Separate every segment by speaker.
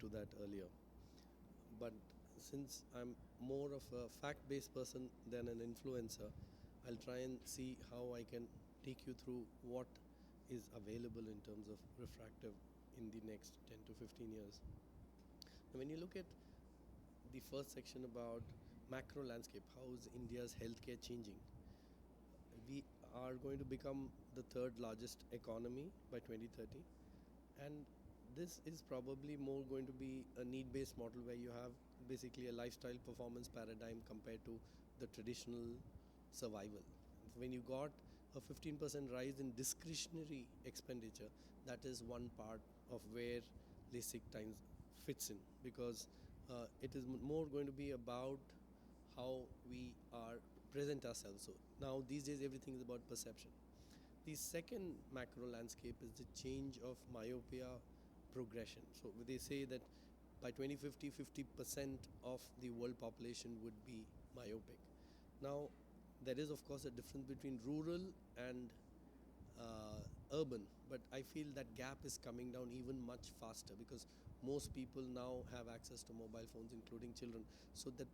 Speaker 1: to that earlier. But since I'm more of a fact-based person than an influencer, I'll try and see how I can take you through what is available in terms of refractive in the next 10 to 15 years. Now, when you look at the first section about macro landscape, how is India's healthcare changing? We are going to become the third largest economy by 2030, and this is probably more going to be a need-based model where you have basically a lifestyle performance paradigm compared to the traditional survival. When you got a 15% rise in discretionary expenditure, that is one part of where LASIK times fits in, because it is more going to be about how we are present ourselves. So now these days everything is about perception. The second macro landscape is the change of myopia progression. So they say that by 2050, 50% of the world population would be myopic. Now, there is of course a difference between rural and urban, but I feel that gap is coming down even much faster because most people now have access to mobile phones, including children. So that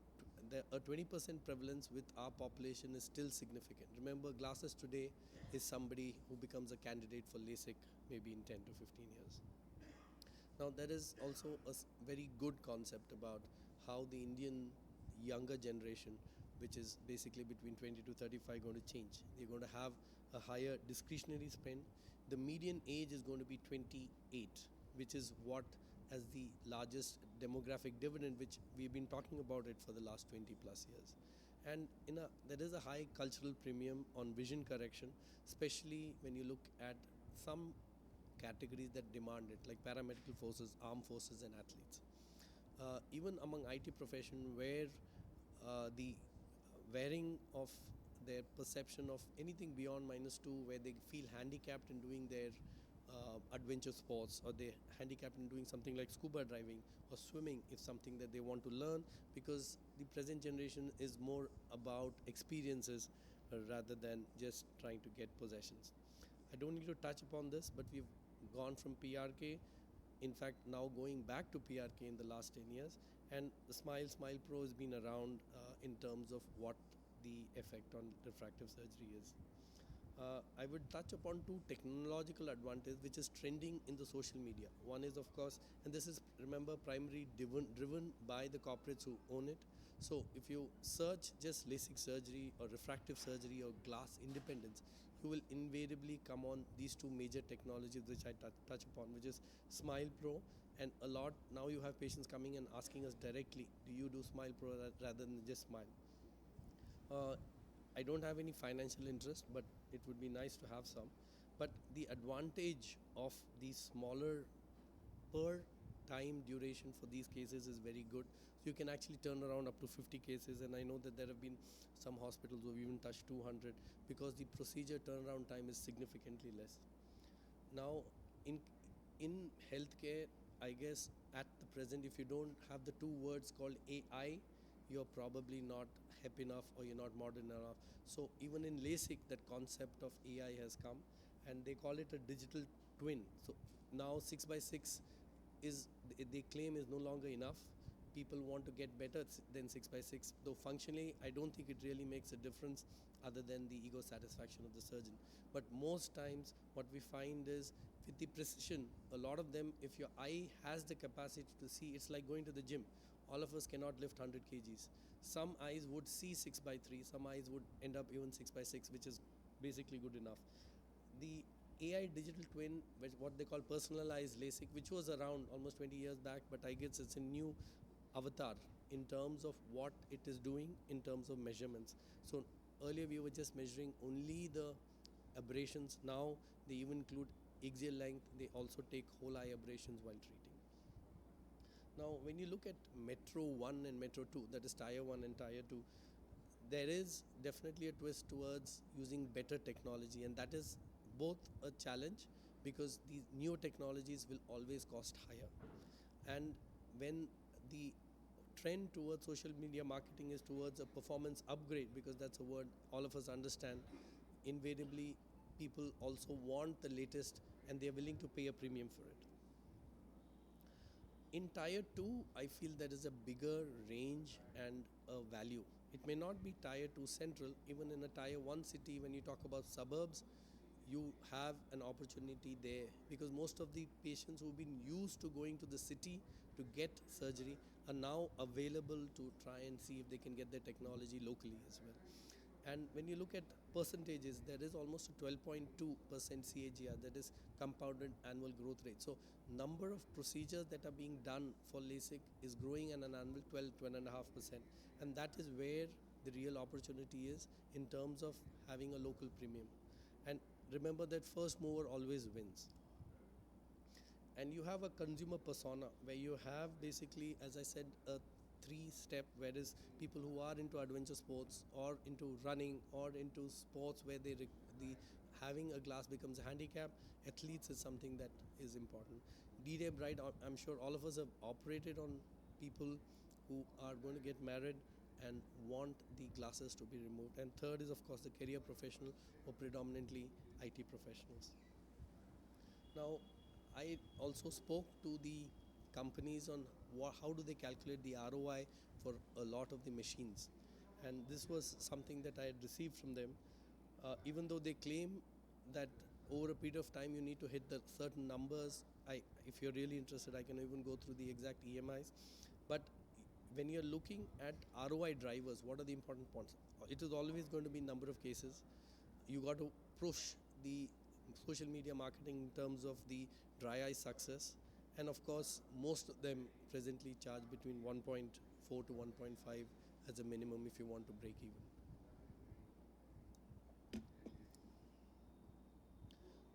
Speaker 1: a 20% prevalence with our population is still significant. Remember, glasses today is somebody who becomes a candidate for LASIK maybe in 10 to 15 years. Now, there is also a very good concept about how the Indian younger generation, which is basically between 20 to 35, going to change. They're going to have a higher discretionary spend. The median age is going to be 28, which is what as the largest demographic dividend, which we've been talking about it for the last 20 plus years. And there is a high cultural premium on vision correction, especially when you look at some categories that demand it, like paramedical forces, armed forces, and athletes. Even among IT profession, where the wearing of their perception of anything beyond -2, where they feel handicapped in doing their adventure sports, or they're handicapped in doing something like scuba diving or swimming, is something that they want to learn, because the present generation is more about experiences rather than just trying to get possessions. I don't need to touch upon this, but we've gone from PRK, in fact now going back to PRK in the last 10 years, and the Smile Pro has been around in terms of what the effect on refractive surgery is. I would touch upon two technological advantages which is trending in the social media. One is, of course, and this is, remember, primarily driven by the corporates who own it. So if you search just LASIK surgery or refractive surgery or glass independence, you will invariably come on these two major technologies which I touch upon, which is Smile Pro, and a lot now you have patients coming and asking us directly, do you do Smile Pro rather than just Smile? I don't have any financial interest, but it would be nice to have some. But the advantage of the smaller per time duration for these cases is very good. So you can actually turn around up to 50 cases, and I know that there have been some hospitals who have even touched 200, because the procedure turnaround time is significantly less. Now, in healthcare, I guess at the present, if you don't have the two words called AI, you're probably not hip enough, or you're not modern enough. So even in LASIK, that concept of AI has come, and they call it a digital twin. So now 6x6 is, they claim, is no longer enough. People want to get better than 6x6, though functionally I don't think it really makes a difference other than the ego satisfaction of the surgeon. But most times what we find is, with the precision, a lot of them, if your eye has the capacity to see, it's like going to the gym. All of us cannot lift 100 kgs. Some eyes would see 6x3, some eyes would end up even 6x6, which is basically good enough. The AI digital twin, what they call personalized LASIK, which was around almost 20 years back, but I guess it's a new avatar in terms of what it is doing in terms of measurements. So earlier we were just measuring only the abrasions. Now they even include axial length. They also take whole eye abrasions while treating. Now when you look at Metro 1 and Metro 2, that is Tier 1 and Tier 2, there is definitely a twist towards using better technology, and that is both a challenge, because these new technologies will always cost higher. And when the trend towards social media marketing is towards a performance upgrade, because that's a word all of us understand, invariably people also want the latest, and they're willing to pay a premium for it. In tier 2, I feel there is a bigger range and a value. It may not be tier 2 central, even in a tier 1 city, when you talk about suburbs, you have an opportunity there, because most of the patients who've been used to going to the city to get surgery are now available to try and see if they can get their technology locally as well. And when you look at percentages, there is almost a 12.2% CAGR, that is compounded annual growth rate. So number of procedures that are being done for LASIK is growing at an annual 12.5%. And that is where the real opportunity is in terms of having a local premium. And remember that first mover always wins. And you have a consumer persona where you have basically, as I said, a 3-step, whereas people who are into adventure sports or into running or into sports where the having a glass becomes a handicap, athletes is something that is important. D-Day bride, I'm sure all of us have operated on people who are going to get married and want the glasses to be removed. And third is, of course, the career professional or predominantly IT professionals. Now, I also spoke to the companies on how do they calculate the ROI for a lot of the machines, and this was something that I had received from them. Even though they claim that over a period of time you need to hit the certain numbers, if you're really interested, I can even go through the exact EMIs. But when you're looking at ROI drivers, what are the important points? It is always going to be number of cases. You got to push the social media marketing in terms of the dry eye success, and of course most of them presently charge between 1.4 to 1.5 as a minimum if you want to break even.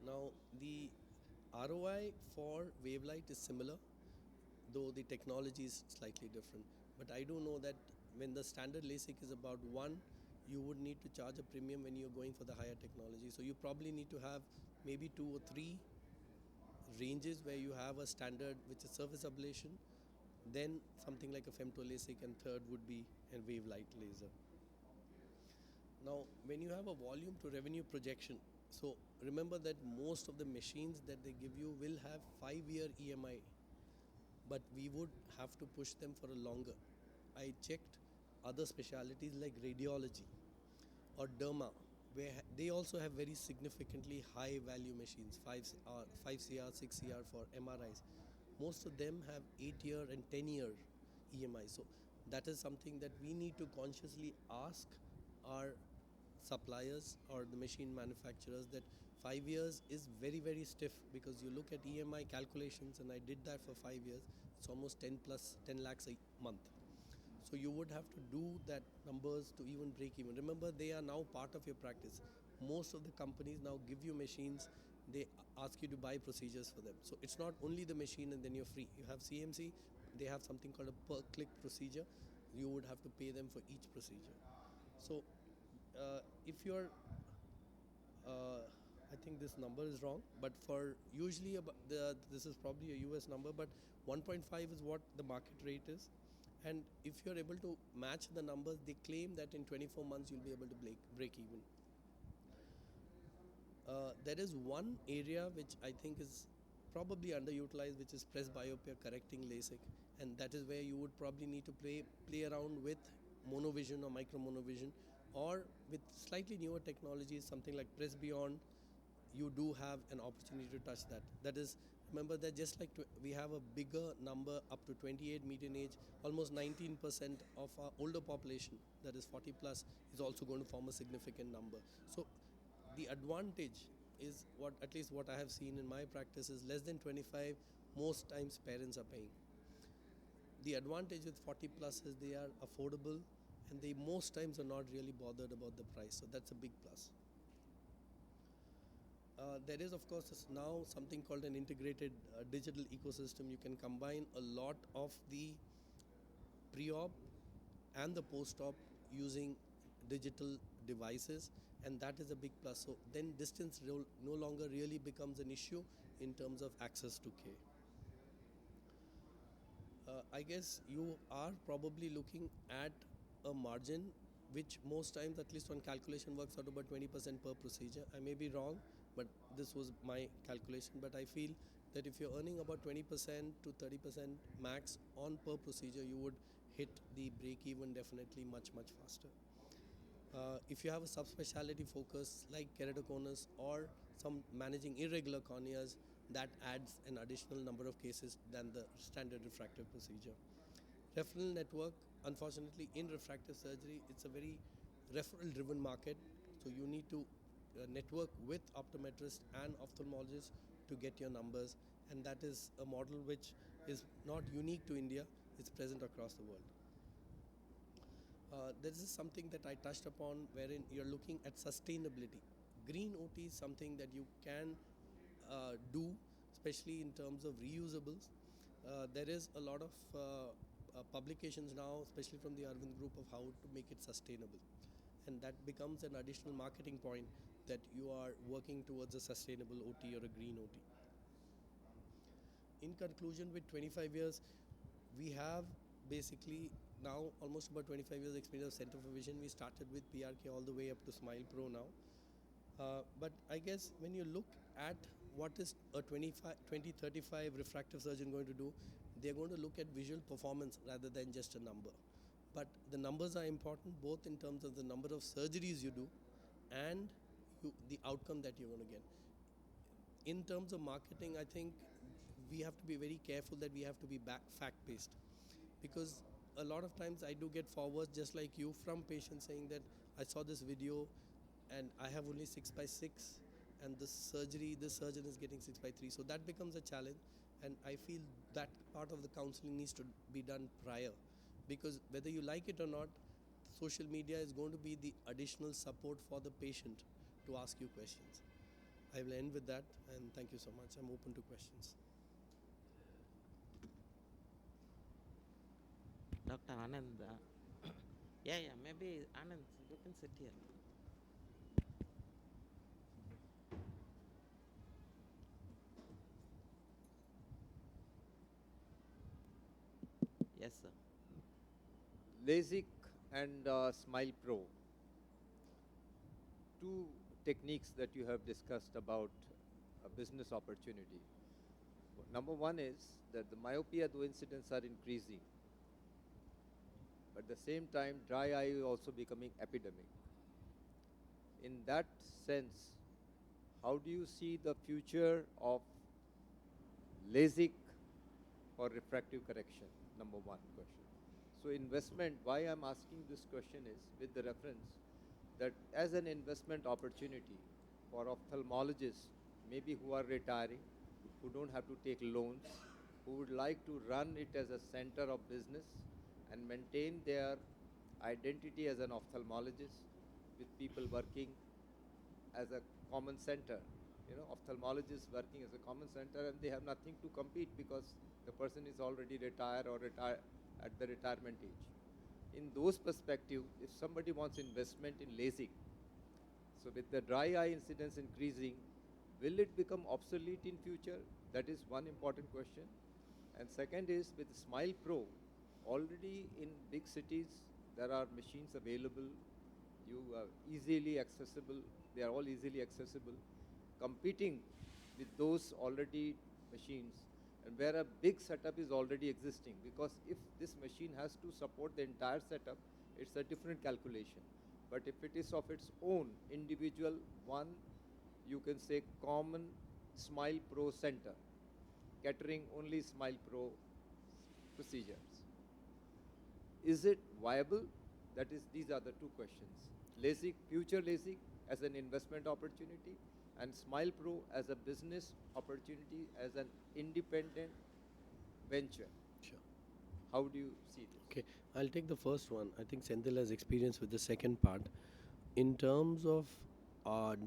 Speaker 1: Now the ROI for Wavelight is similar, though the technology is slightly different. But I do know that when the standard LASIK is about 1, you would need to charge a premium when you're going for the higher technology. So you probably need to have maybe 2 or 3 ranges where you have a standard which is surface ablation, then something like a femto LASIK, and third would be a Wavelight laser. Now when you have a volume to revenue projection, so remember that most of the machines that they give you will have 5-year EMI, but we would have to push them for a longer. I checked other specialties like radiology or derma, where they also have very significantly high value machines, 5 CR, 6 CR for MRIs. Most of them have 8-year and 10-year EMI. So that is something that we need to consciously ask our suppliers or the machine manufacturers, that 5 years is very, very stiff, because you look at EMI calculations, and I did that for 5 years, it's almost 10 lakhs a month. So you would have to do that numbers to even break even. Remember, they are now part of your practice. Most of the companies now give you machines, they ask you to buy procedures for them. So it's not only the machine and then you're free. You have CMC, they have something called a per click procedure. You would have to pay them for each procedure. So if you're I think this number is wrong, but for usually this is probably a US number, but 1.5 is what the market rate is. And if you're able to match the numbers, they claim that in 24 months you'll be able to break even. There is one area which I think is probably underutilized, which is presbyopia correcting LASIK, and that is where you would probably need to play around with monovision or micro monovision, or with slightly newer technologies, something like Presbeyond. You do have an opportunity to touch that. That is, remember that just like we have a bigger number up to 28 median age, almost 19% of our older population, that is 40 plus, is also going to form a significant number. So the advantage is, what at least what I have seen in my practice, is less than 25, most times parents are paying. The advantage with 40 plus is they are affordable, and they most times are not really bothered about the price, so that's a big plus. There is, of course, now something called an integrated digital ecosystem. You can combine a lot of the pre-op and the post-op using digital devices, and that is a big plus. So then distance no longer really becomes an issue in terms of access to care. I guess you are probably looking at a margin which most times, at least on calculation, works out about 20% per procedure. I may be wrong, but this was my calculation. But I feel that if you're earning about 20% to 30% max on per procedure, you would hit the break even definitely much, much faster. If you have a subspecialty focus like keratoconus or some managing irregular corneas, that adds an additional number of cases than the standard refractive procedure. Referral network, unfortunately, in refractive surgery, it's a very referral driven market. So you need to network with optometrists and ophthalmologists to get your numbers. And that is a model which is not unique to India, it's present across the world. This is something that I touched upon, wherein you're looking at sustainability. Green OT is something that you can do, especially in terms of reusables. There is a lot of publications now, especially from the Arvind Group, of how to make it sustainable. And that becomes an additional marketing point that you are working towards a sustainable OT or a green OT. In conclusion, with 25 years, we have basically now almost about 25 years experience of Center for Vision. We started with PRK all the way up to Smile Pro now. But I guess when you look at what is a 2035 refractive surgeon going to do, they're going to look at visual performance rather than just a number. But the numbers are important both in terms of the number of surgeries you do and the outcome that you're going to get. In terms of marketing, I think we have to be very careful that we have to be fact-based, because a lot of times I do get forwards just like you from patients saying that I saw this video and I have only 6x6 and this surgeon is getting 6x3. So that becomes a challenge, and I feel that part of the counseling needs to be done prior, because whether you like it or not, social media is going to be the additional support for the patient to ask you questions. I will end with that, and thank you so much. I'm open to questions.
Speaker 2: Dr. Anand, yeah, maybe Anand, you can sit here. Yes, sir.
Speaker 3: LASIK and Smile Pro, two techniques that you have discussed about a business opportunity. Number one is that the myopia incidents are increasing, but at the same time, dry eye is also becoming epidemic. In that sense, how do you see the future of LASIK for refractive correction? Number one question. So investment, why I'm asking this question is with the reference that as an investment opportunity for ophthalmologists, maybe who are retiring, who don't have to take loans, who would like to run it as a center of business and maintain their identity as an ophthalmologist with people working as a common center. Ophthalmologists working as a common center, and they have nothing to compete because the person is already retired or at the retirement age. In those perspective, if somebody wants investment in LASIK, so with the dry eye incidence increasing, will it become obsolete in future? That is one important question. And second is with Smile Pro, already in big cities, there are machines available, easily accessible, they are all easily accessible, competing with those already machines, and where a big setup is already existing, because if this machine has to support the entire setup, it's a different calculation. But if it is of its own individual one, you can say common Smile Pro center, catering only Smile Pro procedures. Is it viable? These are the two questions. LASIK, future LASIK as an investment opportunity, and Smile Pro as a business opportunity, as an independent venture.
Speaker 1: Sure.
Speaker 3: How do you see this?
Speaker 1: Okay, I'll take the first one. I think Senthil has experience with the second part. In terms of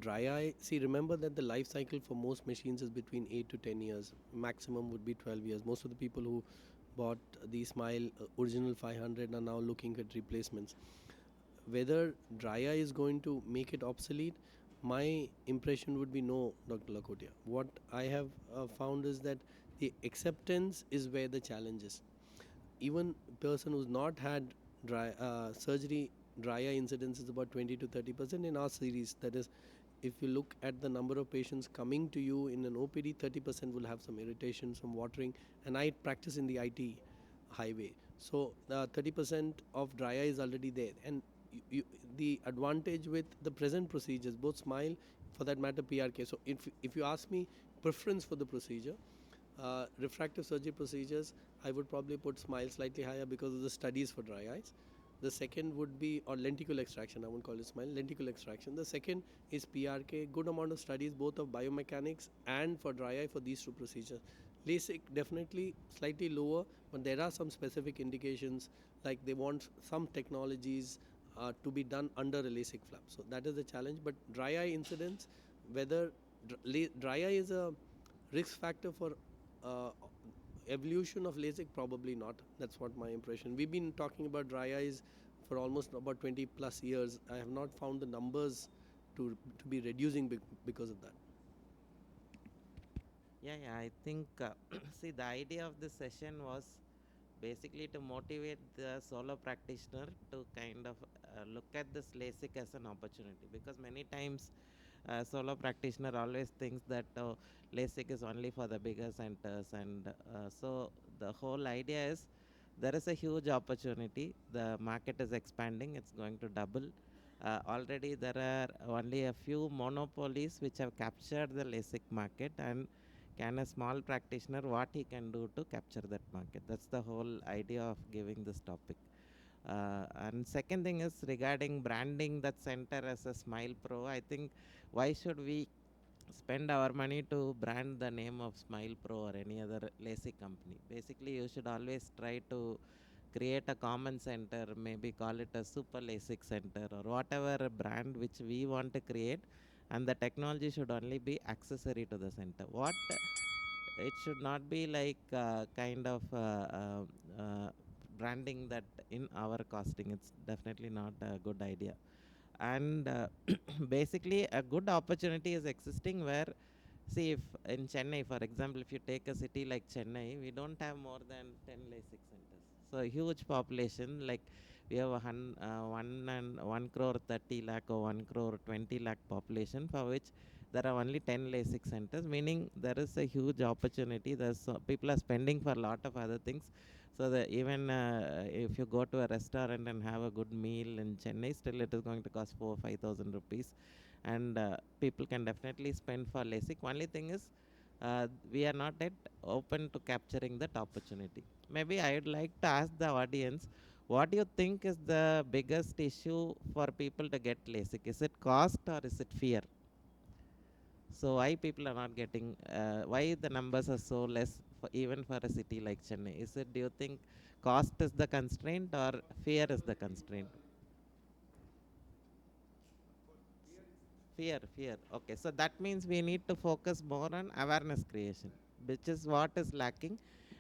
Speaker 1: dry eye, see, remember that the life cycle for most machines is between 8 to 10 years. Maximum would be 12 years. Most of the people who bought the Smile original 500 are now looking at replacements. Whether dry eye is going to make it obsolete, my impression would be no, Dr. Lakotia. What I have found is that the acceptance is where the challenge is. Even person who's not had surgery, dry eye incidence is about 20 to 30% in our series. That is, if you look at the number of patients coming to you in an OPD, 30% will have some irritation, some watering, and I practice in the IT highway. So 30% of dry eye is already there, and the advantage with the present procedures, both smile, for that matter PRK. So if you ask me preference for the procedure, refractive surgery procedures, I would probably put smile slightly higher because of the studies for dry eyes. The second would be, or lenticle extraction, I won't call it smile, lenticle extraction. The second is PRK, good amount of studies both of biomechanics and for dry eye for these two procedures. LASIK definitely slightly lower, but there are some specific indications, like they want some technologies to be done under a LASIK flap. So that is the challenge. But dry eye incidence, whether dry eye is a risk factor for uh, evolution of LASIK, probably not. That's what my impression. We've been talking about dry eyes for almost about 20 plus years. I have not found the numbers to be reducing because of that.
Speaker 2: Yeah, I think, see, the idea of this session was basically to motivate the solo practitioner to kind of look at this LASIK as an opportunity, because many times solo practitioner always thinks that LASIK is only for the bigger centers, and so the whole idea is there is a huge opportunity. The market is expanding; it's going to double. Already there are only a few monopolies which have captured the LASIK market, and can a small practitioner what he can do to capture that market? That's the whole idea of giving this topic. And second thing is regarding branding that center as a Smile Pro. I think why should we spend our money to brand the name of Smile Pro or any other LASIK company? Basically, you should always try to create a common center, maybe call it a super LASIK center or whatever brand which we want to create, and the technology should only be accessory to the center. What it should not be like kind of branding that in our costing. It's definitely not a good idea. And basically a good opportunity is existing where, see, if in Chennai, for example, if you take a city like Chennai, we don't have more than 10 LASIK centers. So a huge population, like we have 1 crore 30 lakh or 1 crore 20 lakh population, for which there are only 10 LASIK centers, meaning there is a huge opportunity. There's people are spending for a lot of other things. So that even if you go to a restaurant and have a good meal in Chennai, still it is going to cost 4 or 5,000 rupees, and people can definitely spend for LASIK. Only thing is, we are not yet open to capturing that opportunity. Maybe I would like to ask the audience, what do you think is the biggest issue for people to get LASIK? Is it cost or is it fear? So why people are not getting, why the numbers are so less for even for a city like Chennai? Is it, do you think cost is the constraint or fear is the constraint? Fear. Okay, so that means we need to focus more on awareness creation, which is what is lacking.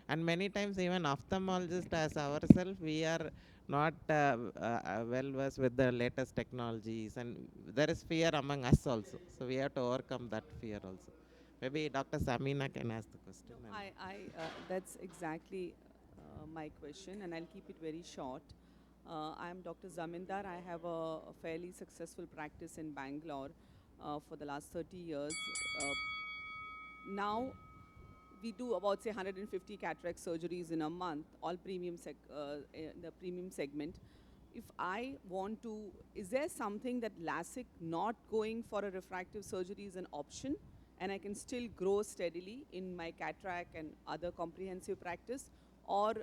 Speaker 2: And many times, even ophthalmologists as ourselves, we are not well versed with the latest technologies, and there is fear among us also. So we have to overcome that fear also. Maybe Dr. Samina can ask the question.
Speaker 4: That's exactly my question, and I'll keep it very short. I'm Dr. Zamindar. I have a fairly successful practice in Bangalore for the last 30 years. Now, we do about, say, 150 cataract surgeries in a month, all in the premium segment. If I want to, is there something that LASIK not going for a refractive surgery is an option, and I can still grow steadily in my cataract and other comprehensive practice? Or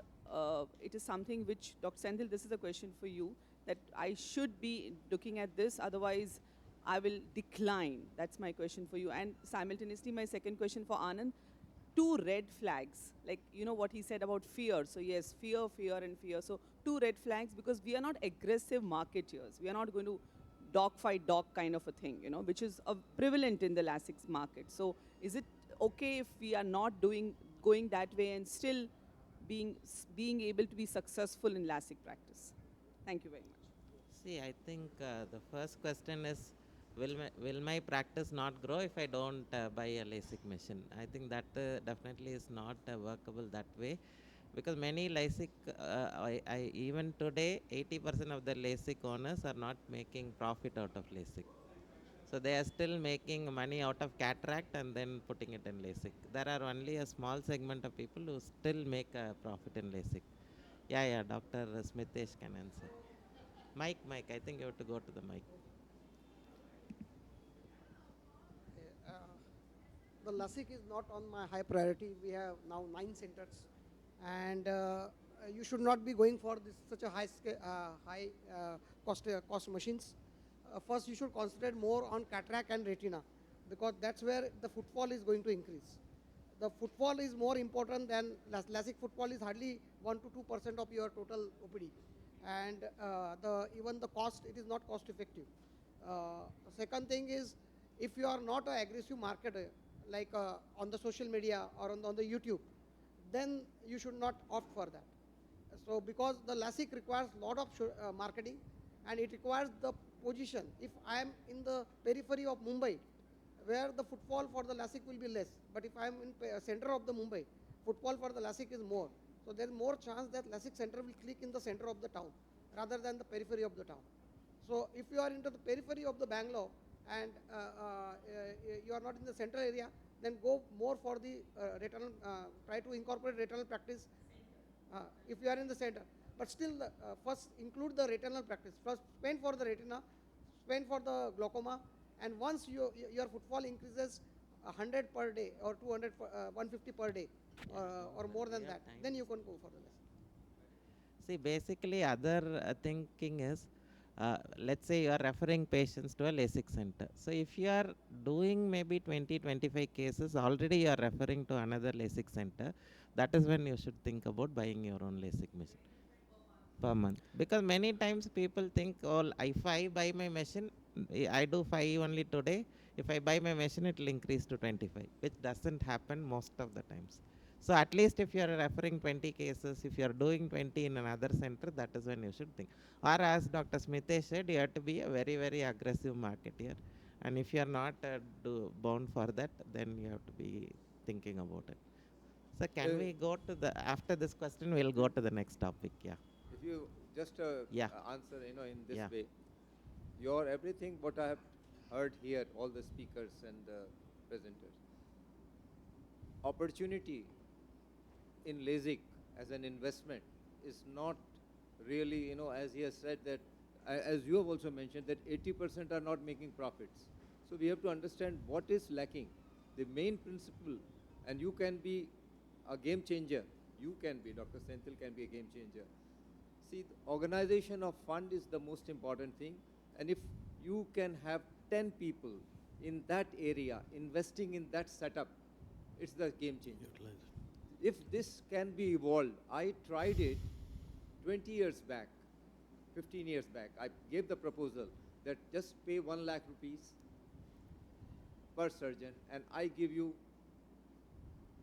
Speaker 4: it is something which, Dr. Sendil, this is a question for you, that I should be looking at this, otherwise I will decline. That's my question for you. And simultaneously, my second question for Anand, two red flags, like you know what he said about fear. So yes, fear, and fear. So two red flags, because we are not aggressive marketeers. We are not going to dog fight dog kind of a thing, you know, which is prevalent in the LASIK market. So is it okay if we are not going that way and still being able to be successful in LASIK practice? Thank you very much.
Speaker 2: See, I think the first question is, will my practice not grow if I don't buy a LASIK machine? I think that definitely is not workable that way, because many LASIK, even today, 80% of the LASIK owners are not making profit out of LASIK. So they are still making money out of cataract and then putting it in LASIK. There are only a small segment of people who still make a profit in LASIK. Yeah, Dr. Smitesh can answer. Mike, I think you have to go to the mic.
Speaker 5: Uh, the LASIK is not on my high priority. We have now 9 centers, and you should not be going for this such a high cost machines. First, you should concentrate more on cataract and retina, because that's where the footfall is going to increase. The footfall is more important than LASIK. Footfall is hardly 1 to 2% of your total OPD, and even the cost, it is not cost effective. Second thing is, if you are not an aggressive marketer, like on the social media or on the YouTube, then you should not opt for that. So because the LASIK requires a lot of marketing, and it requires the position. If I am in the periphery of Mumbai, where the footfall for the LASIK will be less, but if I am in center of the Mumbai, footfall for the LASIK is more. So there is more chance that LASIK center will click in the center of the town rather than the periphery of the town. So if you are into the periphery of the Bangalore, and you are not in the central area, then go more for the retinal, try to incorporate retinal practice if you are in the center. But still, first include the retinal practice. First spend for the retina, spend for the glaucoma, and once your footfall increases 100 per day or 200, 150 per day or more than that, then you can go for the lesson.
Speaker 2: See, basically, other thinking is, let's say you are referring patients to a LASIK center. So if you are doing maybe 20, 25 cases, already you are referring to another LASIK center. That is when you should think about buying your own LASIK machine per month. Because many times people think, oh, if I buy my machine, I do 5 only today. If I buy my machine, it will increase to 25, which doesn't happen most of the times. So at least if you are referring 20 cases, if you are doing 20 in another center, that is when you should think. Or as Dr. Smitesh said, you have to be a very, very aggressive marketeer. And if you are not bound for that, then you have to be thinking about it. So can we go to the, after this question, we'll go to the next topic, yeah.
Speaker 3: If you just
Speaker 2: Yeah.
Speaker 3: answer, in this
Speaker 2: Yeah.
Speaker 3: way, your everything what I have heard here, all the speakers and the presenters, opportunity in LASIK as an investment is not really, as he has said that, as you have also mentioned, that 80% are not making profits. So we have to understand what is lacking. The main principle, and you can be a game changer. You can be, Dr. Senthil can be a game changer. See, the organization of fund is the most important thing. And if you can have 10 people in that area investing in that setup, it's the game changer. If this can be evolved, I tried it 20 years back, 15 years back. I gave the proposal that just pay 1 lakh rupees per surgeon, and I give you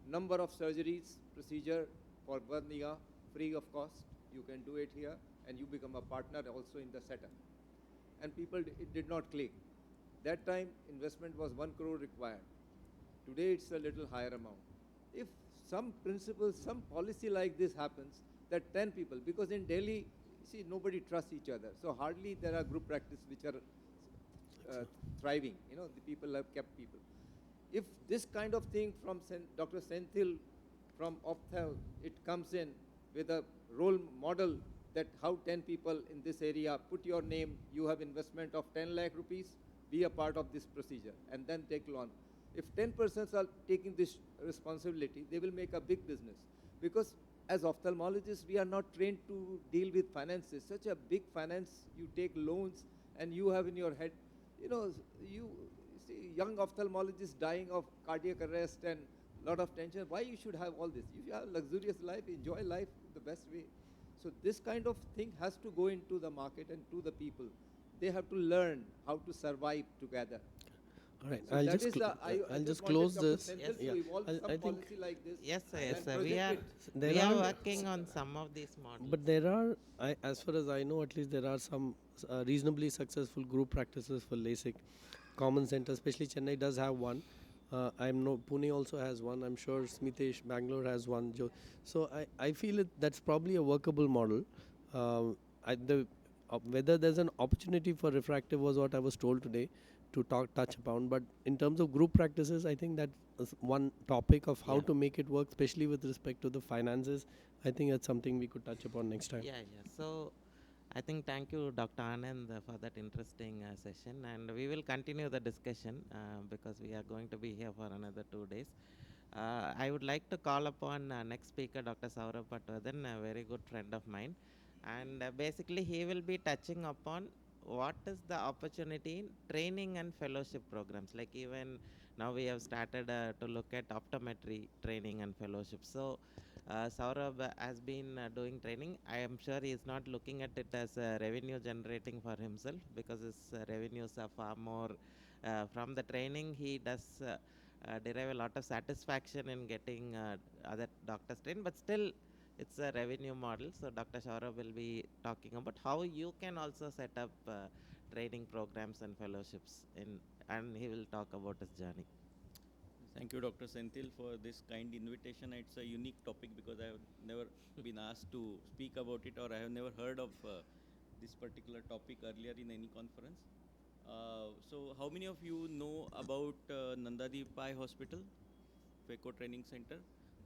Speaker 3: number of surgeries, procedure for 1 year, free of cost. You can do it here, and you become a partner also in the setup. And people, it did not click. That time, investment was 1 crore required. Today, it's a little higher amount. If some principle, some policy like this happens, that 10 people, because in Delhi, see, nobody trusts each other. So hardly there are group practice which are thriving. The people have kept people. If this kind of thing from Dr. Senthil, from Ophthall, it comes in with a role model that how 10 people in this area, put your name, you have investment of 10 lakh rupees, be a part of this procedure, and then take loan. If 10 persons are taking this responsibility, they will make a big business. Because as ophthalmologists, we are not trained to deal with finances. Such a big finance, you take loans, and you have in your head, you see young ophthalmologists dying of cardiac arrest and lot of tension. Why you should have all this? If you have luxurious life, enjoy life the best way. So this kind of thing has to go into the market and to the people. They have to learn how to survive together.
Speaker 1: All right,
Speaker 3: So
Speaker 1: I'll
Speaker 3: that
Speaker 1: just
Speaker 3: is the- I
Speaker 1: I'll just
Speaker 3: wanted
Speaker 1: close
Speaker 3: Dr.
Speaker 1: this.
Speaker 3: Senthil to
Speaker 1: Yeah.
Speaker 3: evolve some
Speaker 1: I think
Speaker 3: policy like this.
Speaker 2: Yes, sir,
Speaker 3: and
Speaker 2: yes, sir.
Speaker 3: project it.
Speaker 1: there
Speaker 2: We are
Speaker 1: are-
Speaker 2: working on some of these models.
Speaker 1: But there are, as far as I know, at least there are some reasonably successful group practices for LASIK. Common Center, especially Chennai, does have one. Pune also has one. I'm sure Smitesh, Bangalore has one. So I feel that's probably a workable model. Whether there's an opportunity for refractive was what I was told today. to touch upon. But in terms of group practices, I think that is one topic of how
Speaker 2: Yeah.
Speaker 1: to make it work, especially with respect to the finances. I think that's something we could touch upon next time.
Speaker 2: Yeah, yeah. So I think thank you, Dr. Anand, for that interesting session, and we will continue the discussion because we are going to be here for another 2 days. I would like to call upon next speaker, Dr. Saurabh Patwardhan, a very good friend of mine, and basically he will be touching upon what is the opportunity in training and fellowship programs. Like even now we have started to look at optometry training and fellowship. So Saurabh has been doing training. I am sure he is not looking at it as revenue generating for himself, because his revenues are far more from the training. He does derive a lot of satisfaction in getting other doctors trained, but still it's a revenue model. So Dr. Saurabh will be talking about how you can also set up training programs and fellowships and he will talk about his journey.
Speaker 6: Thank you, Dr. Senthil, for this kind invitation. It's a unique topic because I have never been asked to speak about it, or I have never heard of this particular topic earlier in any conference. So how many of you know about Nandadi Pai Hospital, FECO Training Center?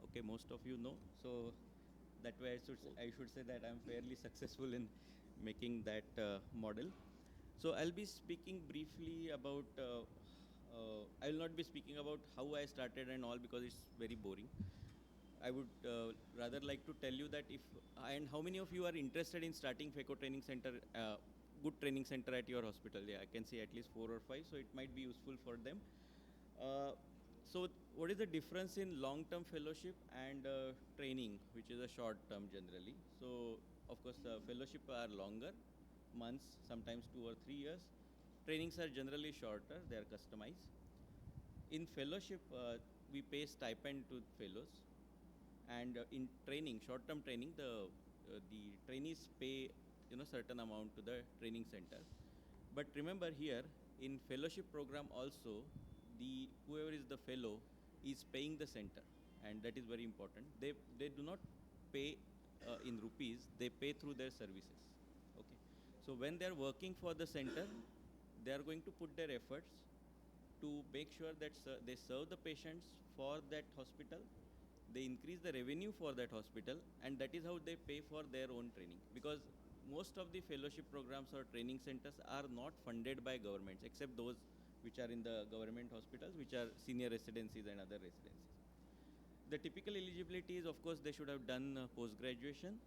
Speaker 6: Okay, most of you know. So that way I should say that I'm fairly successful in making that model. So I'll be speaking briefly about, I will not be speaking about how I started and all, because it's very boring. I would rather like to tell you that if, and how many of you are interested in starting FECO training center, good training center at your hospital? Yeah, I can see at least 4 or 5, so it might be useful for them. So what is the difference in long-term fellowship and training, which is a short-term generally? So of course, fellowship are longer, months, sometimes 2 or 3 years. Trainings are generally shorter, they are customized. In fellowship, we pay stipend to fellows, and in training, short-term training, the trainees pay certain amount to the training center. But remember here, in fellowship program also, the whoever is the fellow is paying the center, and that is very important. They do not pay in rupees, they pay through their services. Okay, so when they are working for the center, they are going to put their efforts to make sure that they serve the patients for that hospital, they increase the revenue for that hospital, and that is how they pay for their own training. Because most of the fellowship programs or training centers are not funded by governments, except those which are in the government hospitals, which are senior residencies and other residencies. The typical eligibility is, of course, they should have done post-graduation.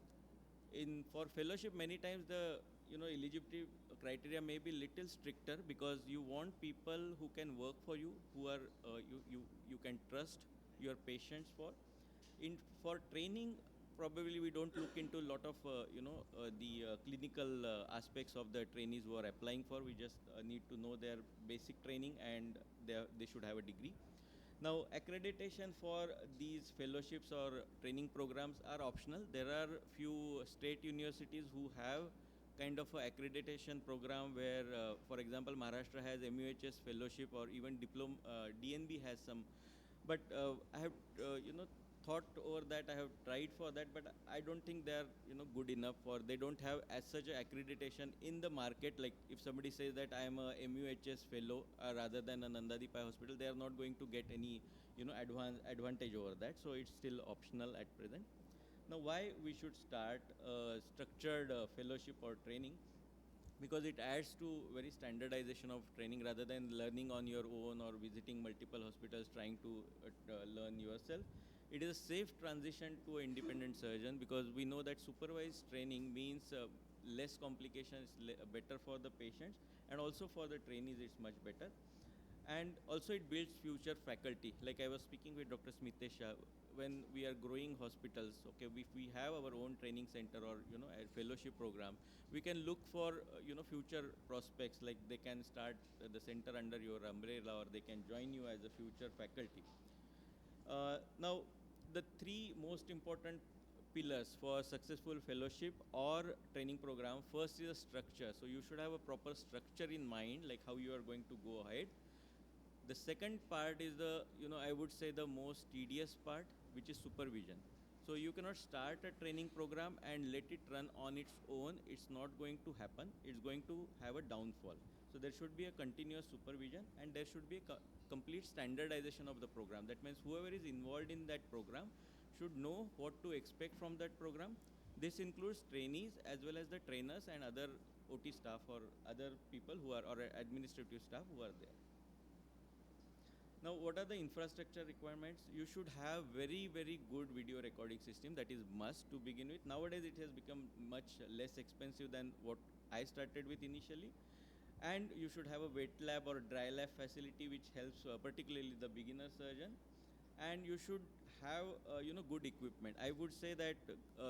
Speaker 6: For fellowship, many times the eligibility criteria may be little stricter, because you want people who can work for you, who are you can trust your patients for. For training, probably we don't look into a lot of the clinical aspects of the trainees who are applying for. We just need to know their basic training, and they should have a degree. Now, accreditation for these fellowships or training programs are optional. There are few state universities who have kind of a accreditation program where, for example, Maharashtra has MUHS fellowship, or even DNB has some. But I have, thought over that. I have tried for that, but I don't think they are, good enough, or they don't have as such a accreditation in the market. Like if somebody says that I am a MUHS fellow rather than a Nandadi Pai hospital, they are not going to get any, advantage over that. So it's still optional at present. Now, why we should start a structured fellowship or training? Because it adds to very standardization of training, rather than learning on your own or visiting multiple hospitals trying to learn yourself. It is a safe transition to an independent surgeon, because we know that supervised training means less complications, better for the patients, and also for the trainees it's much better. And also it builds future faculty. Like I was speaking with Dr. Smitesh, when we are growing hospitals, okay, if we have our own training center or a fellowship program, we can look for future prospects, like they can start the center under your umbrella, or they can join you as a future faculty. Now, the three most important pillars for successful fellowship or training program: first is a structure. So you should have a proper structure in mind, like how you are going to go ahead. The second part is the, I would say the most tedious part, which is supervision. So you cannot start a training program and let it run on its own. It's not going to happen. It's going to have a downfall. So there should be a continuous supervision, and there should be a complete standardization of the program. That means whoever is involved in that program should know what to expect from that program. This includes trainees as well as the trainers and other OT staff or other people who are, or administrative staff who are there. Now, what are the infrastructure requirements? You should have very, very good video recording system. That is must to begin with. Nowadays, it has become much less expensive than what I started with initially. And you should have a wet lab or a dry lab facility which helps particularly the beginner surgeon. And you should have good equipment. I would say that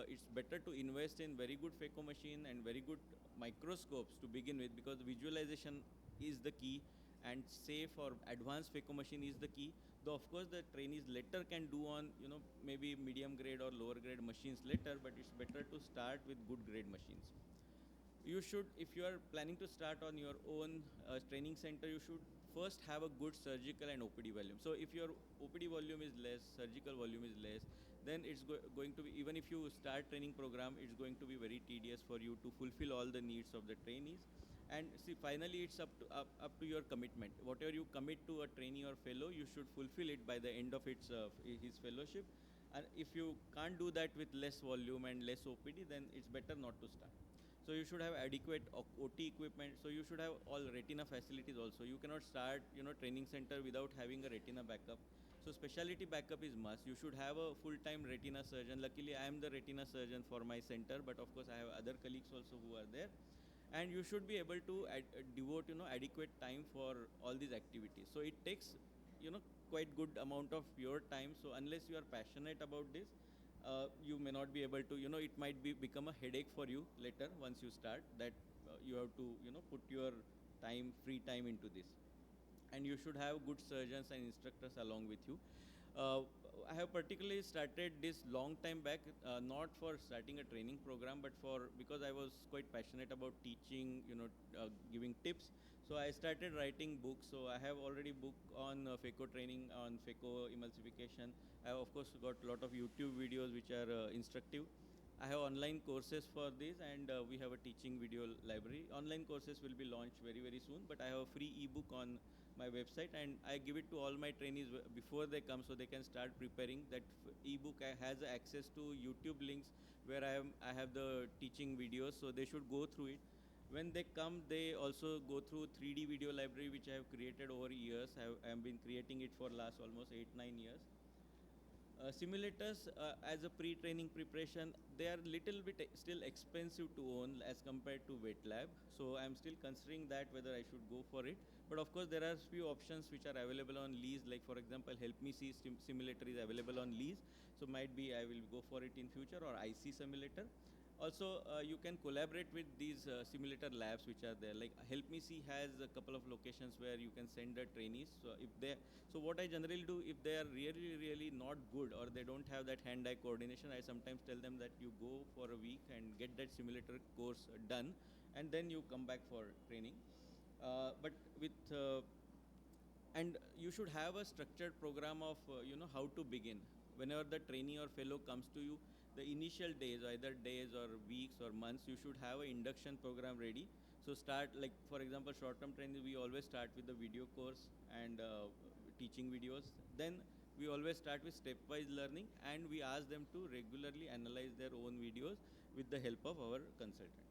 Speaker 6: it's better to invest in very good phaco machine and very good microscopes to begin with, because visualization is the key, and safe or advanced phaco machine is the key. Though of course the trainees later can do on maybe medium grade or lower grade machines later, but it's better to start with good grade machines. You should, if you are planning to start on your own training center, you should first have a good surgical and OPD volume. So if your OPD volume is less, surgical volume is less, then it's going to be, even if you start training program, it's going to be very tedious for you to fulfill all the needs of the trainees. And see, finally, it's up to your commitment. Whatever you commit to a trainee or fellow, you should fulfill it by the end of his fellowship. And if you can't do that with less volume and less OPD, then it's better not to start. So you should have adequate OT equipment. So you should have all retina facilities also. You cannot start, training center without having a retina backup. So specialty backup is must. You should have a full-time retina surgeon. Luckily, I am the retina surgeon for my center, but of course I have other colleagues also who are there. And you should be able to devote, adequate time for all these activities. So it takes, quite good amount of your time. So unless you are passionate about this, you may not be able to, it might become a headache for you later once you start, that you have to, put your time, free time into this. And you should have good surgeons and instructors along with you. I have particularly started this long time back, not for starting a training program, but because I was quite passionate about teaching, giving tips. So I started writing books. So I have already book on phaco training, on phaco emulsification. I have of course got a lot of YouTube videos which are instructive. I have online courses for this, and we have a teaching video library. Online courses will be launched very, very soon, but I have a free ebook on my website, and I give it to all my trainees before they come, so they can start preparing. That ebook has access to YouTube links where I have the teaching videos, so they should go through it. When they come, they also go through 3D video library which I have created over years. I have been creating it for last almost 8-9 years. Simulators as a pre-training preparation, they are little bit still expensive to own as compared to wet lab. So I'm still considering that whether I should go for it. But of course there are few options which are available on lease, like for example Help Me See simulator is available on lease. So might be I will go for it in future, or IC simulator. Also, you can collaborate with these simulator labs which are there. Like Help Me See has a couple of locations where you can send the trainees. So what I generally do, if they are really, really not good, or they don't have that hand-eye coordination, I sometimes tell them that you go for a week and get that simulator course done, and then you come back for training. And you should have a structured program of how to begin. Whenever the trainee or fellow comes to you, the initial days, either days or weeks or months, you should have an induction program ready. So start, like for example, short-term training, we always start with the video course and teaching videos. Then we always start with stepwise learning, and we ask them to regularly analyze their own videos with the help of our consultants.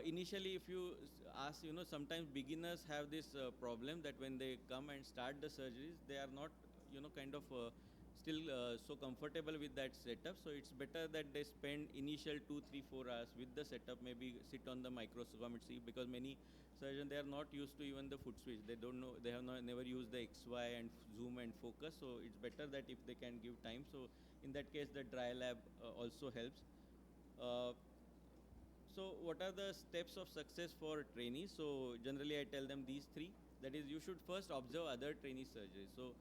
Speaker 6: Initially, if you ask, sometimes beginners have this problem that when they come and start the surgeries, they are not, kind of still so comfortable with that setup. So it's better that they spend initial 2, 3, 4 hours with the setup, maybe sit on the microscope and see, because many surgeons, they are not used to even the foot switch. They don't know, they have never used the XY and zoom and focus. So it's better that if they can give time. So in that case, the dry lab also helps. So what are the steps of success for trainees? So generally I tell them these 3. That is, you should first observe other trainee surgeries. So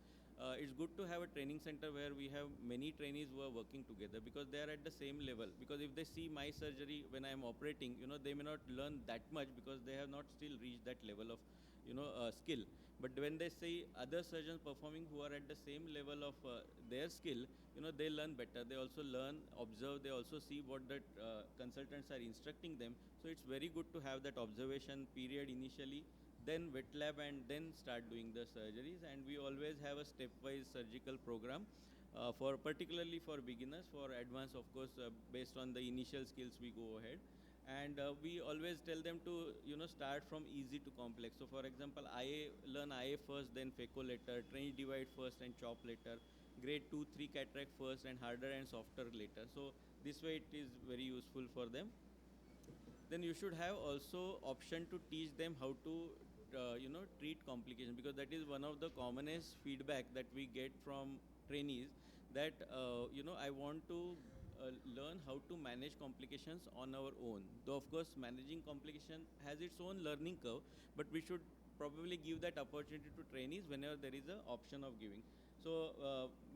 Speaker 6: it's good to have a training center where we have many trainees who are working together, because they are at the same level. Because if they see my surgery when I am operating, they may not learn that much, because they have not still reached that level of skill. But when they see other surgeons performing who are at the same level of their skill, they learn better. They also learn, observe, they also see what the consultants are instructing them. So it's very good to have that observation period initially, then wet lab, and then start doing the surgeries. And we always have a stepwise surgical program for particularly for beginners. For advanced, of course, based on the initial skills, we go ahead. And we always tell them to start from easy to complex. So for example, learn IA first, then phaco later, trench divide first and chop later, grade 2 3 cataract first, and harder and softer later. So this way it is very useful for them. Then you should have also option to teach them how to treat complications, because that is one of the commonest feedback that we get from trainees, that I want to learn how to manage complications on our own. Though of course managing complication has its own learning curve, but we should probably give that opportunity to trainees whenever there is an option of giving. So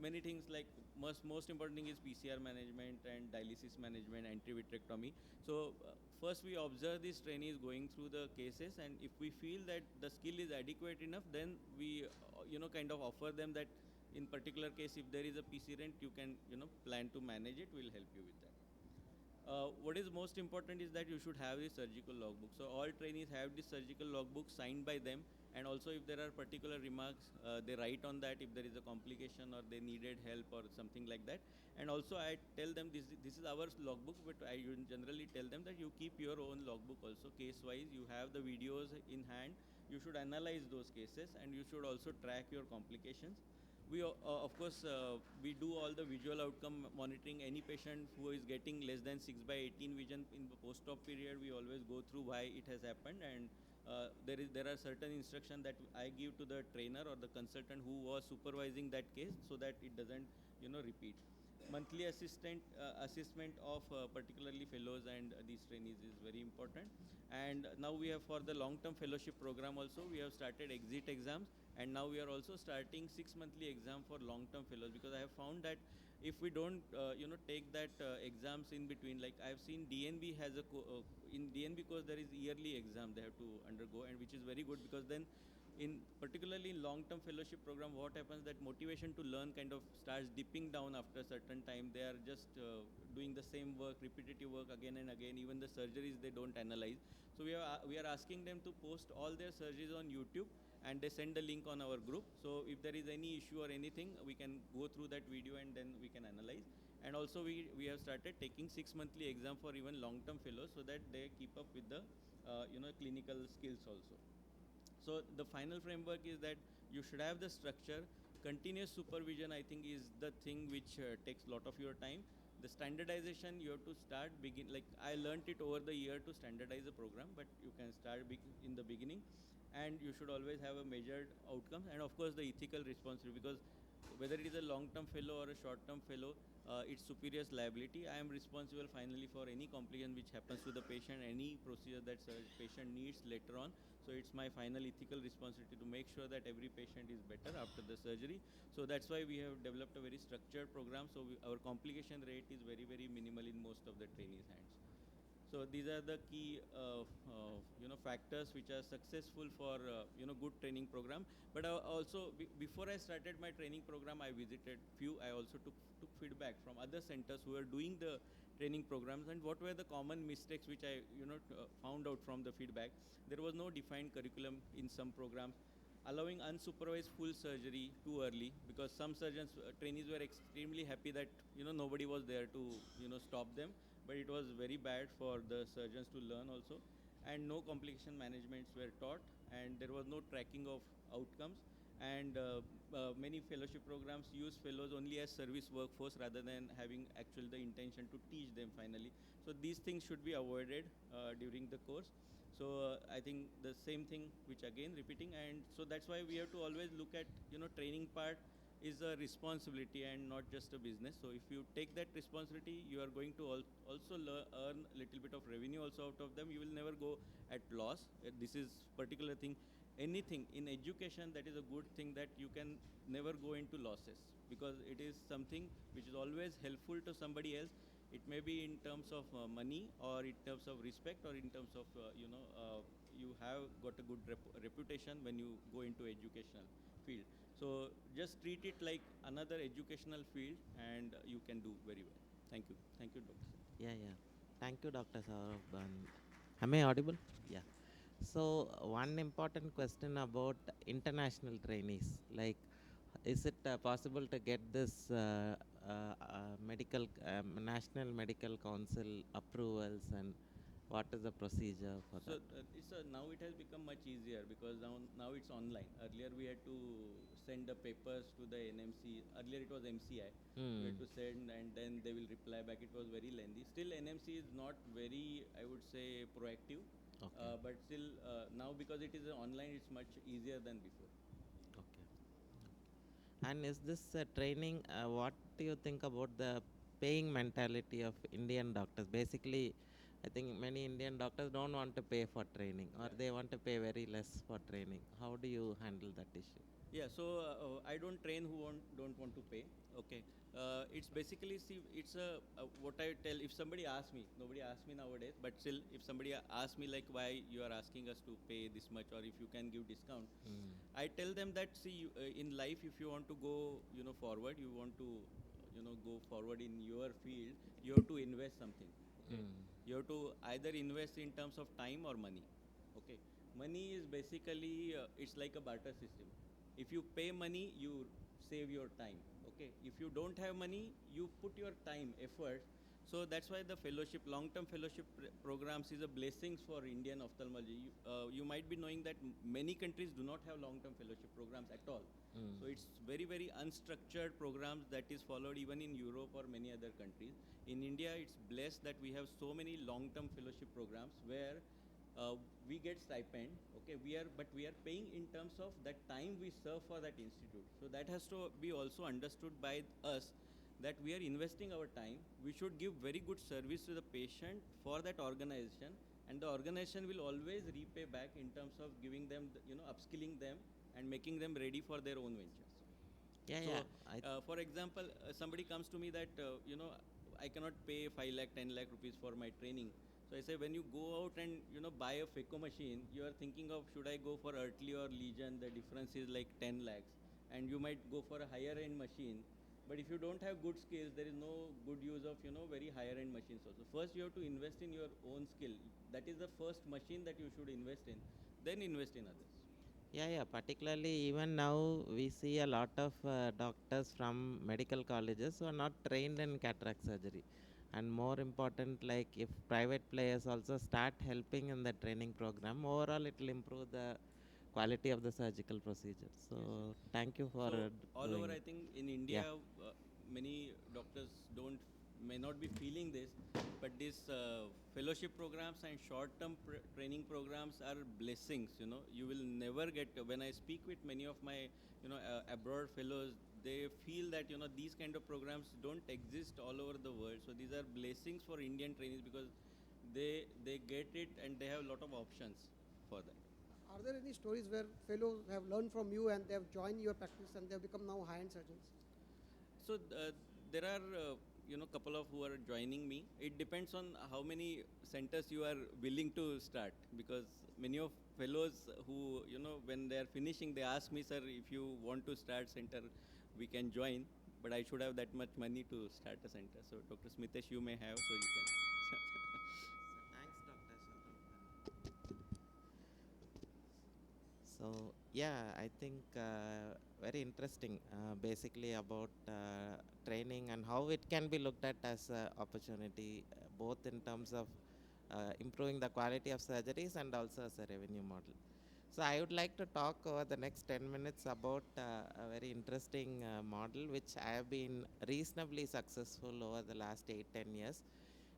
Speaker 6: many things, like most important thing is PCR management and dialysis management, anti-vitrectomy. So first we observe these trainees going through the cases, and if we feel that the skill is adequate enough, then we kind of offer them that in particular case, if there is a PC rent, you can plan to manage it. We'll help you with that. What is most important is that you should have the surgical logbook. So all trainees have this surgical logbook signed by them, and also if there are particular remarks, they write on that if there is a complication or they needed help or something like that. And also I tell them this is our logbook, but I generally tell them that you keep your own logbook also, case wise. You have the videos in hand, you should analyze those cases, and you should also track your complications. We of course we do all the visual outcome monitoring. Any patient who is getting less than 6/18 vision in the post-op period, we always go through why it has happened, and there are certain instructions that I give to the trainer or the consultant who was supervising that case, so that it doesn't repeat. Monthly assessment of particularly fellows and these trainees is very important. And now we have, for the long-term fellowship program also, we have started exit exams, and now we are also starting 6 monthly exam for long-term fellows, because I have found that if we don't take that exams in between, like I have seen DNB has in DNB course there is yearly exam they have to undergo, and which is very good, because then particularly in long-term fellowship program, what happens, that motivation to learn kind of starts dipping down after a certain time. They are just doing the same work, repetitive work again and again. Even the surgeries they don't analyze. So we are asking them to post all their surgeries on YouTube, and they send the link on our group. So if there is any issue or anything, we can go through that video and then we can analyze. And also we have started taking 6 monthly exam for even long-term fellows, so that they keep up with the clinical skills also. So the final framework is that you should have the structure. Continuous supervision, I think, is the thing which takes a lot of your time. The standardization, you have to like I learned it over the year to standardize a program, but you can start in the beginning. And you should always have a measured outcome, and of course the ethical responsibility, because whether it is a long-term fellow or a short-term fellow, it's superior's liability. I am responsible finally for any complication which happens to the patient, any procedure that patient needs later on. So it's my final ethical responsibility to make sure that every patient is better after the surgery. So that's why we have developed a very structured program. So our complication rate is very, very minimal in most of the trainees' hands. So these are the key factors which are successful for good training program. But also before I started my training program, I visited few. I also took feedback from other centers who are doing the training programs, and what were the common mistakes which I found out from the feedback. There was no defined curriculum in some programs, allowing unsupervised full surgery too early, because some surgeons trainees were extremely happy that nobody was there to stop them, but it was very bad for the surgeons to learn also. And no complication managements were taught, and there was no tracking of outcomes. And many fellowship programs use fellows only as service workforce rather than having actually the intention to teach them finally. So these things should be avoided during the course. So I think the same thing which again repeating, and so that's why we have to always look at training part is a responsibility and not just a business. So if you take that responsibility, you are going to also earn a little bit of revenue also out of them. You will never go at loss. This is particular thing. Anything in education, that is a good thing, that you can never go into losses, because it is something which is always helpful to somebody else. It may be in terms of money, or in terms of respect, or in terms of you have got a good reputation when you go into educational field. So just treat it like another educational field, and you can do very well. Thank you, Dr.
Speaker 2: Yeah, yeah. Thank you, Dr. Saurabh. Am I audible? Yeah. So, one important question about international trainees, like, is it possible to get this National Medical Council approvals, and what is the procedure for
Speaker 6: So
Speaker 2: that?
Speaker 6: now it has become much easier, because now it's online. Earlier we had to send the papers to the NMC. Earlier it was MCI. We
Speaker 2: Hmm.
Speaker 6: had to send, and then they will reply back. It was very lengthy. Still NMC is not very, I would say, proactive.
Speaker 2: Okay.
Speaker 6: But still now, because it is online, it's much easier than before.
Speaker 2: Okay. And is this training? What do you think about the paying mentality of Indian doctors? Basically, I think many Indian doctors don't want to pay for training, or
Speaker 6: Yeah.
Speaker 2: they want to pay very less for training. How do you handle that issue?
Speaker 6: Yeah, so I don't train who don't want to pay. Okay, it's basically, see, it's what I tell. If somebody asks me, nobody asks me nowadays, but still, if somebody asks me like why you are asking us to pay this much, or if you can give discount,
Speaker 2: Hmm.
Speaker 6: I tell them that, see, in life, if you want to go, forward, you want to, go forward in your field, you have to invest something. Okay,
Speaker 2: Hmm.
Speaker 6: you have to either invest in terms of time or money. Okay, money is basically it's like a barter system. If you pay money, you save your time. Okay, if you don't have money, you put your time, effort. So that's why the fellowship, long-term fellowship programs is a blessings for Indian ophthalmology. You might be knowing that many countries do not have long-term fellowship programs at all.
Speaker 2: Hmm.
Speaker 6: So it's very, very unstructured programs that is followed even in Europe or many other countries. In India, it's blessed that we have so many long-term fellowship programs where we get stipend. Okay, we are paying in terms of that time we serve for that institute. So that has to be also understood by us, that we are investing our time. We should give very good service to the patient for that organization, and the organization will always repay back in terms of giving them, upskilling them and making them ready for their own ventures.
Speaker 2: Yeah,
Speaker 6: So,
Speaker 2: yeah.
Speaker 6: for example, somebody comes to me that, I cannot pay 5 lakh, 10 lakh rupees for my training. So I say, when you go out and, buy a phaco machine, you are thinking of, should I go for Earthly or Legion? The difference is like 10 lakhs. And you might go for a higher end machine. But if you don't have good skills, there is no good use of, very higher end machines also. First, you have to invest in your own skill. That is the first machine that you should invest in. Then invest in others.
Speaker 2: Yeah, yeah. Particularly, even now, we see a lot of doctors from medical colleges who are not trained in cataract surgery. And more important, like if private players also start helping in the training program, overall it will improve the quality of the surgical procedure. So,
Speaker 6: Yes, yes.
Speaker 2: thank you for
Speaker 6: So all over,
Speaker 2: doing
Speaker 6: I
Speaker 2: it.
Speaker 6: think in India,
Speaker 2: Yeah.
Speaker 6: many doctors don't may not be feeling this, but these fellowship programs and short-term training programs are blessings. You will never get. When I speak with many of my, abroad fellows, they feel that, these kind of programs don't exist all over the world. So these are blessings for Indian trainees, because they get it and they have a lot of options for that.
Speaker 5: Are there any stories where fellows have learned from you and they have joined your practice and they have become now high-end surgeons?
Speaker 6: So there are, couple of who are joining me. It depends on how many centers you are willing to start, because many of fellows who, when they are finishing, they ask me, sir, if you want to start center, we can join, but I should have that much money to start a center. So Dr. Smitesh, you may have, so you can.
Speaker 2: So thanks, Dr. Saurabh. So yeah, I think very interesting. Basically about training and how it can be looked at as an opportunity, both in terms of improving the quality of surgeries and also as a revenue model. So I would like to talk over the next 10 minutes about a very interesting model which I have been reasonably successful over the last 8-10 years.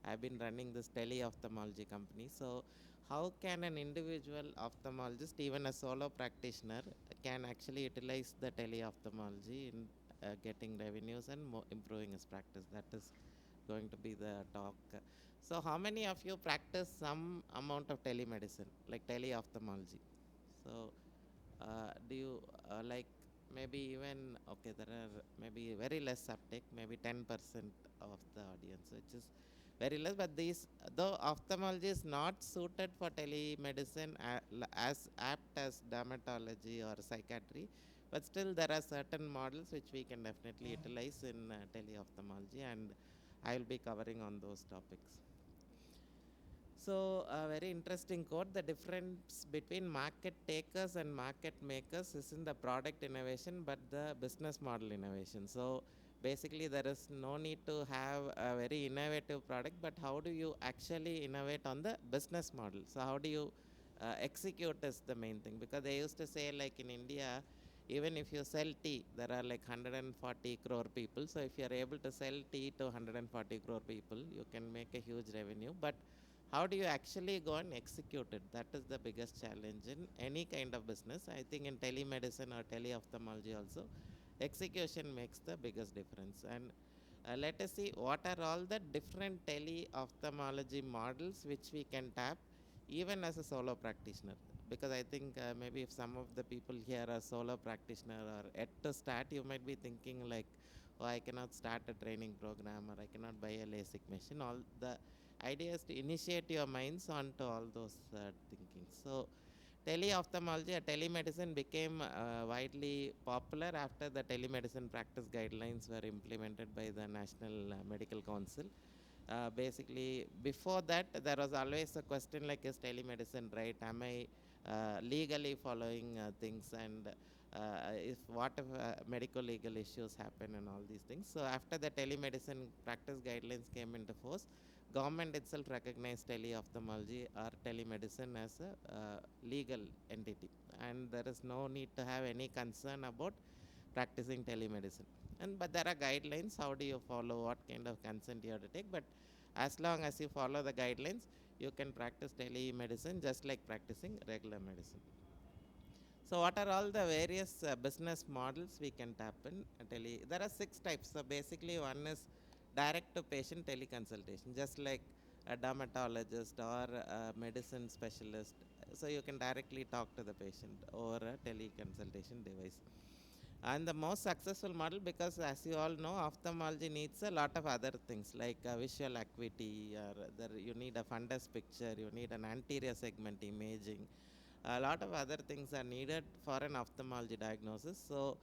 Speaker 2: I've been running this tele-ophthalmology company. So how can an individual ophthalmologist, even a solo practitioner, can actually utilize the tele-ophthalmology in getting revenues and improving his practice? That is going to be the talk. So how many of you practice some amount of telemedicine, like tele-ophthalmology? So do you like maybe even, okay, there are maybe very less uptake, maybe 10% of the audience, which is very less. But these, though ophthalmology is not suited for telemedicine as apt as dermatology or psychiatry, but still there are certain models which we can definitely utilize in teleophthalmology, and I will be covering on those topics. So a very interesting quote: the difference between market takers and market makers is in the product innovation, but the business model innovation. So basically there is no need to have a very innovative product, but how do you actually innovate on the business model? So how do you execute is the main thing, because they used to say, like in India, even if you sell tea, there are like 140 crore people. So if you are able to sell tea to 140 crore people, you can make a huge revenue. But how do you actually go and execute it? That is the biggest challenge in any kind of business. I think in telemedicine or teleophthalmology also, execution makes the biggest difference. And let us see what are all the different teleophthalmology models which we can tap even as a solo practitioner. Because I think maybe if some of the people here are solo practitioner or yet to start, you might be thinking like, oh, I cannot start a training program, or I cannot buy a LASIK machine. All the idea is to initiate your minds onto all those thinking. So teleophthalmology or telemedicine became widely popular after the telemedicine practice guidelines were implemented by the National Medical Council. Basically, before that, there was always a question like, is telemedicine right? Am I legally following things? And if what if medical legal issues happen and all these things. So after the telemedicine practice guidelines came into force, government itself recognized teleophthalmology or telemedicine as a legal entity, and there is no need to have any concern about practicing telemedicine. And but there are guidelines, how do you follow, what kind of consent you have to take, but as long as you follow the guidelines, you can practice telemedicine just like practicing regular medicine. So what are all the various business models we can tap in there are 6 types. So basically one is direct to patient teleconsultation, just like a dermatologist or a medicine specialist. So you can directly talk to the patient over a teleconsultation device. And the most successful model, because as you all know, ophthalmology needs a lot of other things like visual acuity, or you need a fundus picture, you need an anterior segment imaging. A lot of other things are needed for an ophthalmology diagnosis. So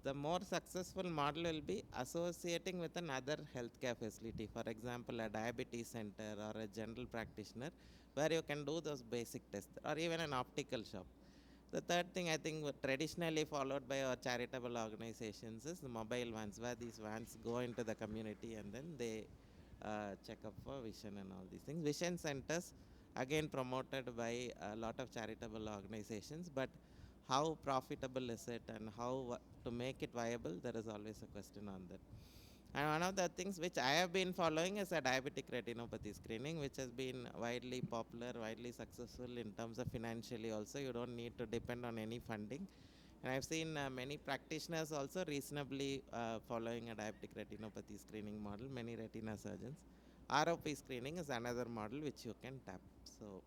Speaker 2: the more successful model will be associating with another healthcare facility, for example, a diabetes center or a general practitioner, where you can do those basic tests, or even an optical shop. The third thing I think traditionally followed by our charitable organizations is the mobile vans, where these vans go into the community and then they check up for vision and all these things. Vision centers, again promoted by a lot of charitable organizations, but how profitable is it, and how to make it viable, there is always a question on that. And one of the things which I have been following is a diabetic retinopathy screening, which has been widely popular, widely successful in terms of financially also. You don't need to depend on any funding. And I've seen many practitioners also reasonably following a diabetic retinopathy screening model, many retina surgeons. ROP screening is another model which you can tap. So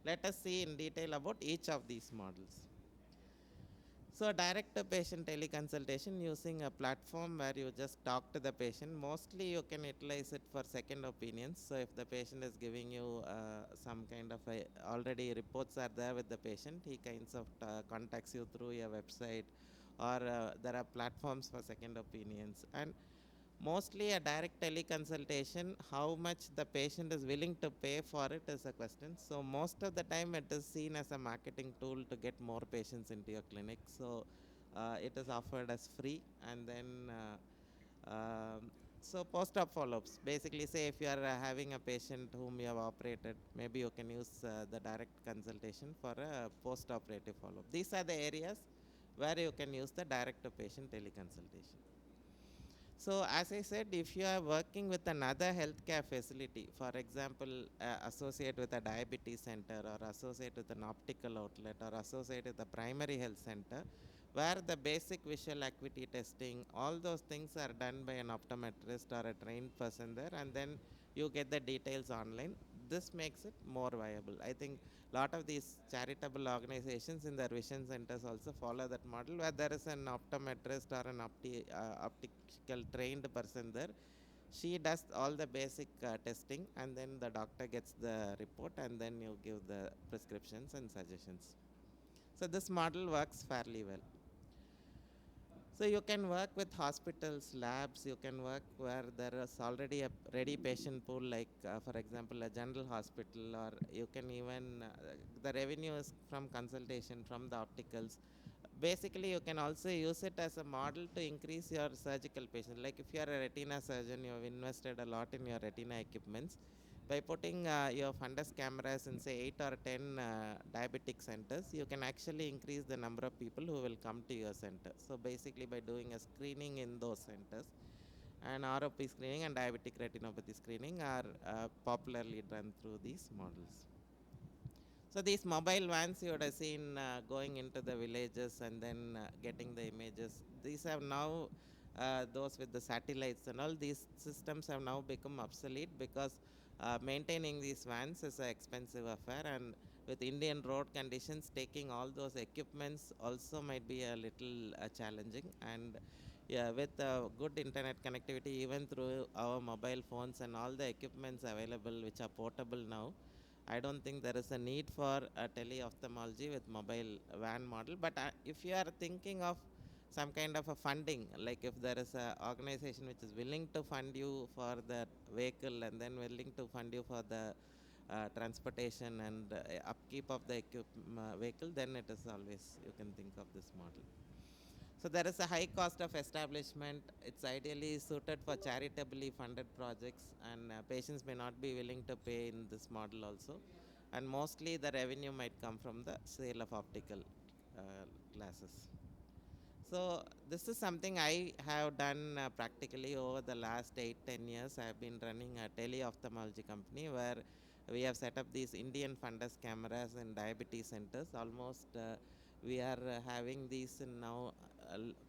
Speaker 2: let us see in detail about each of these models. So direct to patient teleconsultation using a platform where you just talk to the patient. Mostly you can utilize it for second opinions. So if the patient is giving you some kind of already reports are there with the patient, he kinds of contacts you through your website, or there are platforms for second opinions. And mostly a direct teleconsultation, how much the patient is willing to pay for it is a question. So most of the time it is seen as a marketing tool to get more patients into your clinic. So it is offered as free. And then so post-op follow-ups, basically say if you are having a patient whom you have operated, maybe you can use the direct consultation for a post-operative follow-up. These are the areas where you can use the direct to patient teleconsultation. So as I said, if you are working with another healthcare facility, for example, associate with a diabetes center, or associate with an optical outlet, or associate with a primary health center, where the basic visual acuity testing, all those things are done by an optometrist or a trained person there, and then you get the details online. this makes it more viable. I think a lot of these charitable organizations in their vision centers also follow that model, where there is an optometrist or an optical trained person there. She does all the basic testing, and then the doctor gets the report, and then you give the prescriptions and suggestions. So this model works fairly well. So you can work with hospitals, labs, you can work where there is already a ready patient pool, like for example, a general hospital, or you can even, the revenue is from consultation from the opticals. Basically, you can also use it as a model to increase your surgical patient. Like if you are a retina surgeon, you have invested a lot in your retina equipments. By putting your fundus cameras in say 8 or 10 diabetic centers, you can actually increase the number of people who will come to your center. So basically by doing a screening in those centers, and ROP screening and diabetic retinopathy screening are popularly done through these models. So these mobile vans you would have seen going into the villages and then getting the images. These have now, those with the satellites and all these systems have now become obsolete, because maintaining these vans is an expensive affair, and with Indian road conditions, taking all those equipments also might be a little challenging. And yeah, with good internet connectivity, even through our mobile phones and all the equipments available which are portable now, I don't think there is a need for a teleophthalmology with mobile van model. But if you are thinking of some kind of a funding, like if there is a organization which is willing to fund you for the vehicle, and then willing to fund you for the transportation and upkeep of the vehicle, then it is always, you can think of this model. So there is a high cost of establishment. It's ideally suited for charitably funded projects, and patients may not be willing to pay in this model also. And mostly the revenue might come from the sale of optical glasses. So this is something I have done practically over the last 8-10 years. I have been running a teleophthalmology company where we have set up these Indian fundus cameras in diabetes centers. Almost we are having these in now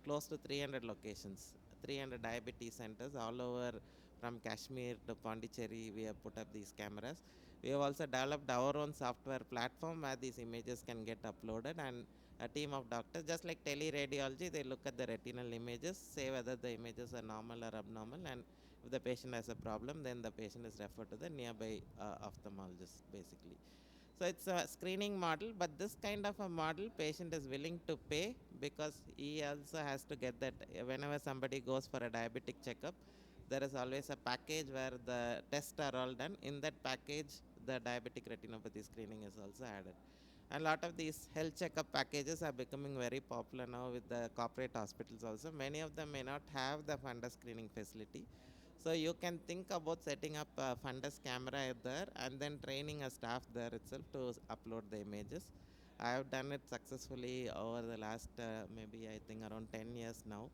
Speaker 2: close to 300 locations, 300 diabetes centers all over, from Kashmir to Pondicherry. We have put up these cameras. We have also developed our own software platform where these images can get uploaded, and a team of doctors, just like teleradiology, they look at the retinal images, say whether the images are normal or abnormal, and if the patient has a problem, then the patient is referred to the nearby ophthalmologist, basically. So it's a screening model, but this kind of a model, patient is willing to pay, because he also has to get that whenever somebody goes for a diabetic checkup, there is always a package where the tests are all done. In that package, the diabetic retinopathy screening is also added. And a lot of these health checkup packages are becoming very popular now with the corporate hospitals also. Many of them may not have the fundus screening facility. So you can think about setting up a fundus camera there, and then training a staff there itself to upload the images. I have done it successfully over the last maybe I think around 10 years now.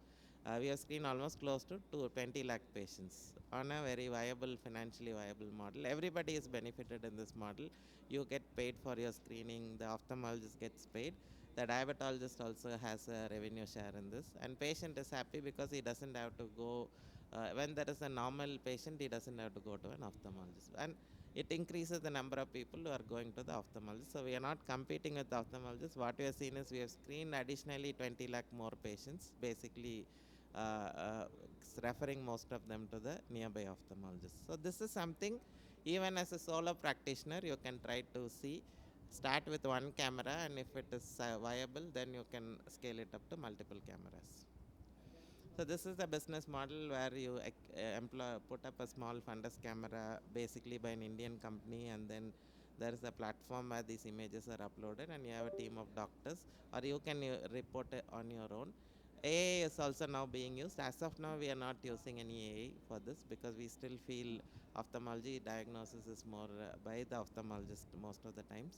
Speaker 2: We have screened almost close to 20 lakh patients on a very viable, financially viable model. Everybody is benefited in this model. You get paid for your screening, the ophthalmologist gets paid, the diabetologist also has a revenue share in this, and patient is happy because he doesn't have to go, when there is a normal patient, he doesn't have to go to an ophthalmologist. And it increases the number of people who are going to the ophthalmologist. So we are not competing with the ophthalmologists. What we have seen is we have screened additionally 20 lakh more patients, basically referring most of them to the nearby ophthalmologist. So this is something, even as a solo practitioner, you can try to see. Start with one camera, and if it is viable, then you can scale it up to multiple cameras. So this is the business model where you put up a small fundus camera, basically by an Indian company, and then there is a platform where these images are uploaded, and you have a team of doctors, or you can report it on your own. AI is also now being used. As of now, we are not using any AI for this, because we still feel ophthalmology diagnosis is more by the ophthalmologist most of the times.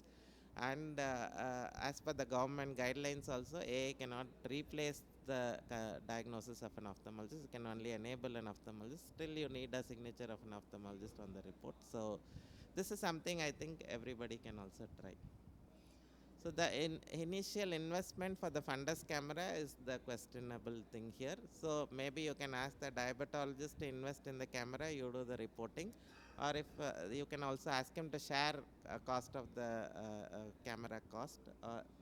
Speaker 2: And as per the government guidelines also, AI cannot replace the diagnosis of an ophthalmologist. It can only enable an ophthalmologist. Still, you need a signature of an ophthalmologist on the report. So this is something I think everybody can also try. So the initial investment for the fundus camera is the questionable thing here. So maybe you can ask the diabetologist to invest in the camera, you do the reporting, or if you can also ask him to share cost of the camera cost.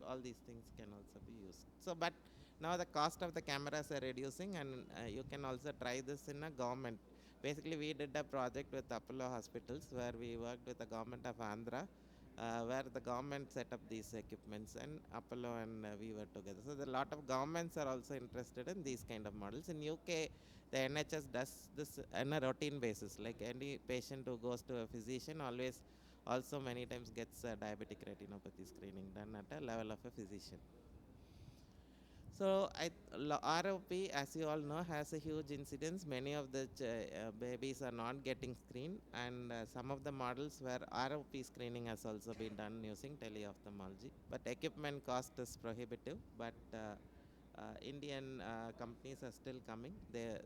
Speaker 2: All these things can also be used. So, but now the cost of the cameras are reducing, and you can also try this in a government. Basically, we did a project with Apollo hospitals where we worked with the government of Andhra, where the government set up these equipments, and Apollo and we were together. So, a lot of governments are also interested in these kind of models. In UK, the NHS does this on a routine basis. Like any patient who goes to a physician always also many times gets diabetic retinopathy screening done at a level of a physician. So ROP, as you all know, has a huge incidence. Many of the babies are not getting screened, and some of the models where ROP screening has also been done using teleophthalmology. But equipment cost is prohibitive. But Indian companies are still coming.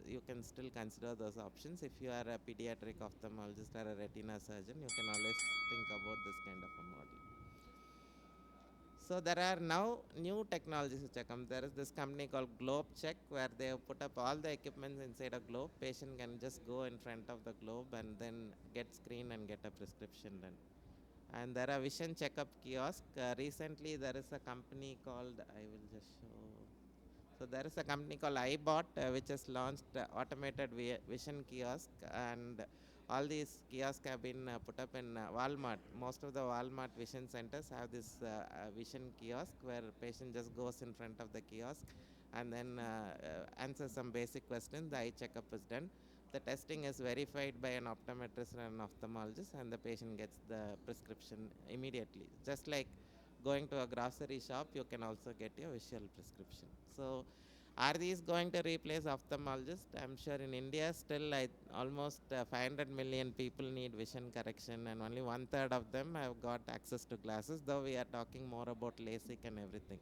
Speaker 2: You can still consider those options. If you are a pediatric ophthalmologist or a retina surgeon, you can always think about this kind of a model. So there are now new technologies which are come. There is this company called Globe Check, where they have put up all the equipments inside a globe. Patient can just go in front of the globe and then get screened and get a prescription done. And there are vision checkup kiosk. Recently there is a company called, I will just show. So there is a company called iBot which has launched automated vision kiosk, and all these kiosks have been put up in Walmart. Most of the Walmart vision centers have this vision kiosk where patient just goes in front of the kiosk and then answers some basic questions. The eye checkup is done. The testing is verified by an optometrist and an ophthalmologist, and the patient gets the prescription immediately. Just like going to a grocery shop, you can also get your visual prescription. So are these going to replace ophthalmologists? I'm sure in India still almost 500 million people need vision correction, and only 1/3 of them have got access to glasses, though we are talking more about LASIK and everything.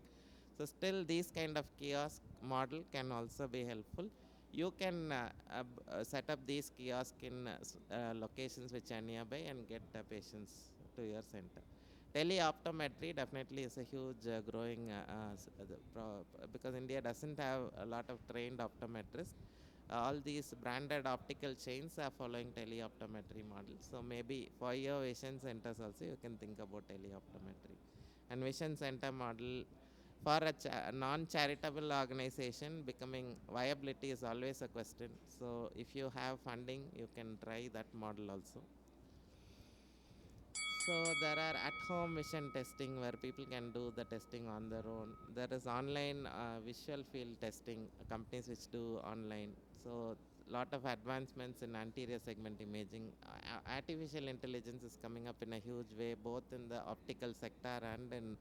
Speaker 2: So still these kind of kiosk model can also be helpful. You can set up these kiosks in locations which are nearby and get patients to your center. Teleoptometry definitely is a huge growing because India doesn't have a lot of trained optometrists. All these branded optical chains are following teleoptometry models. So maybe for your vision centers also you can think about teleoptometry. And vision center model for a non-charitable organization, becoming viability is always a question. So if you have funding, you can try that model also. So there are at-home vision testing where people can do the testing on their own. There is online visual field testing, companies which do online. So lot of advancements in anterior segment imaging. Artificial intelligence is coming up in a huge way, both in the optical sector and in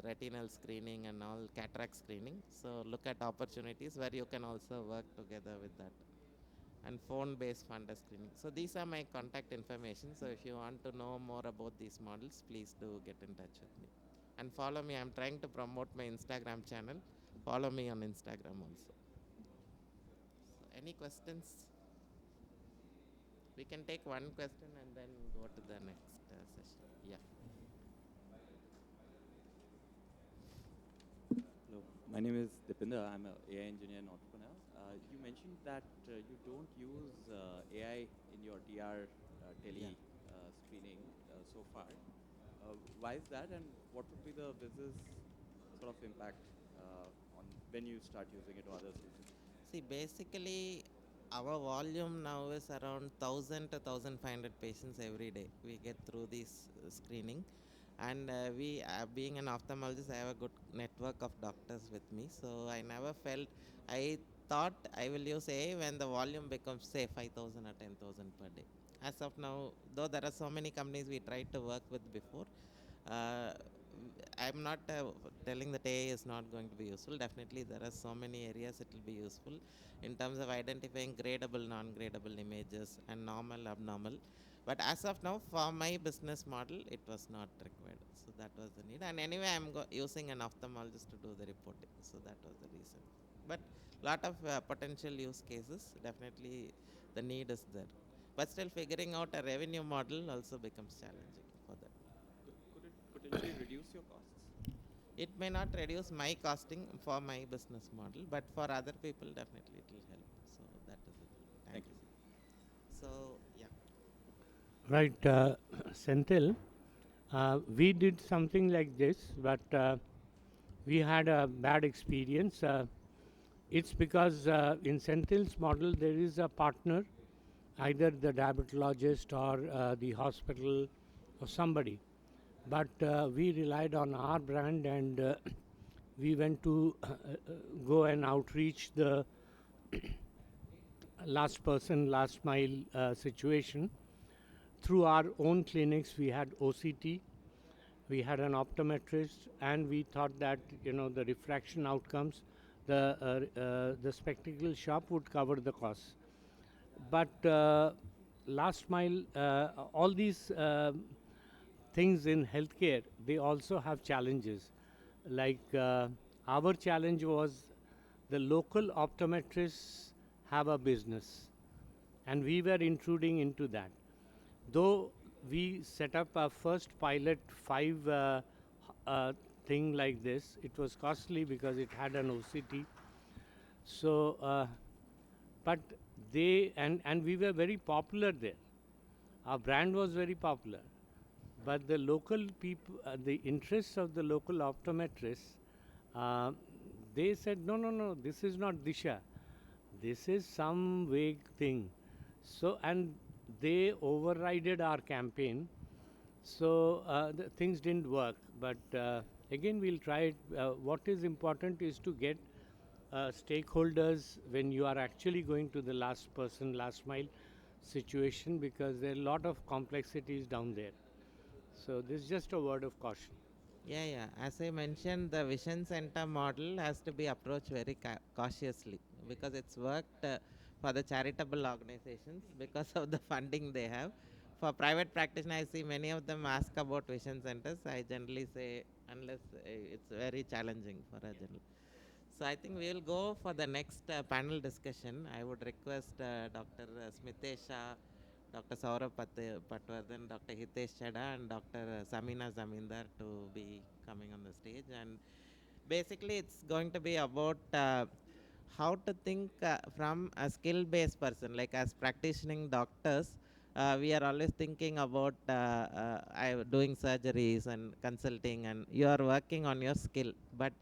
Speaker 2: retinal screening and all cataract screening. So look at opportunities where you can also work together with that. And phone-based funder screening. So these are my contact information. So if you want to know more about these models, please do get in touch with me. And follow me. I'm trying to promote my Instagram channel. Follow me on Instagram also. So any questions? We can take one question and then go to the next session. Yeah.
Speaker 6: Hello, my name is Dipinder. I'm an AI engineer and entrepreneur. You mentioned that you don't use AI in your DR tele screening so far. Why is that, and what would be the business sort of impact on when you start using it or others use it?
Speaker 2: See, basically, our volume now is around 1,000 to 1,500 patients every day. We get through this screening. And we, being an ophthalmologist, I have a good network of doctors with me. So I never felt, I thought I will use AI when the volume becomes, say, 5,000 or 10,000 per day. As of now, though there are so many companies we tried to work with before, uh, I'm not telling that AI is not going to be useful. Definitely, there are so many areas it will be useful in terms of identifying gradable, non-gradable images and normal, abnormal. But as of now, for my business model, it was not required. So that was the need. And anyway, I'm using an ophthalmologist to do the reporting. So that was the reason. But lot of potential use cases, definitely the need is there. But still figuring out a revenue model also becomes challenging for that.
Speaker 6: Could it potentially reduce your costs?
Speaker 2: It may not reduce my costing for my business model, but for other people, definitely it will help. So that is it.
Speaker 6: Thank you.
Speaker 2: So, yeah.
Speaker 7: Right, Senthil, we did something like this, but we had a bad experience. It's because in Senthil's model there is a partner, either the diabetologist or the hospital or somebody. But we relied on our brand, and we went to go and outreach the last person, last mile situation. Through our own clinics, we had OCT, we had an optometrist, and we thought that the refraction outcomes, the spectacle shop would cover the costs. But last mile, all these things in healthcare, they also have challenges. Like our challenge was the local optometrists have a business, and we were intruding into that. Though we set up our first pilot 5 thing like this, it was costly because it had an OCT. So, but they, and we were very popular there. Our brand was very popular. But the local people, the interests of the local optometrists, they said, no, this is not Disha. This is some vague thing. So, and they overrided our campaign. So the things didn't work. But again, we'll try it. What is important is to get stakeholders when you are actually going to the last person, last mile situation, because there are a lot of complexities down there. So this is just a word of caution.
Speaker 2: Yeah. As I mentioned, the Vision Center model has to be approached very cautiously, because it's worked for the charitable organizations because of the funding they have. For private practitioners, I see many of them ask about Vision Centers. I generally say, unless it's very challenging for a general. So I think we will go for the next panel discussion. I would request Dr. Smithesha, Dr. Saurabh Patwardhan, Dr. Hitesh Chada, and Dr. Samina Zamindar to be coming on the stage. And basically, it's going to be about how to think from a skill-based person, like as practicing doctors. We are always thinking about doing surgeries and consulting, and you are working on your skill. But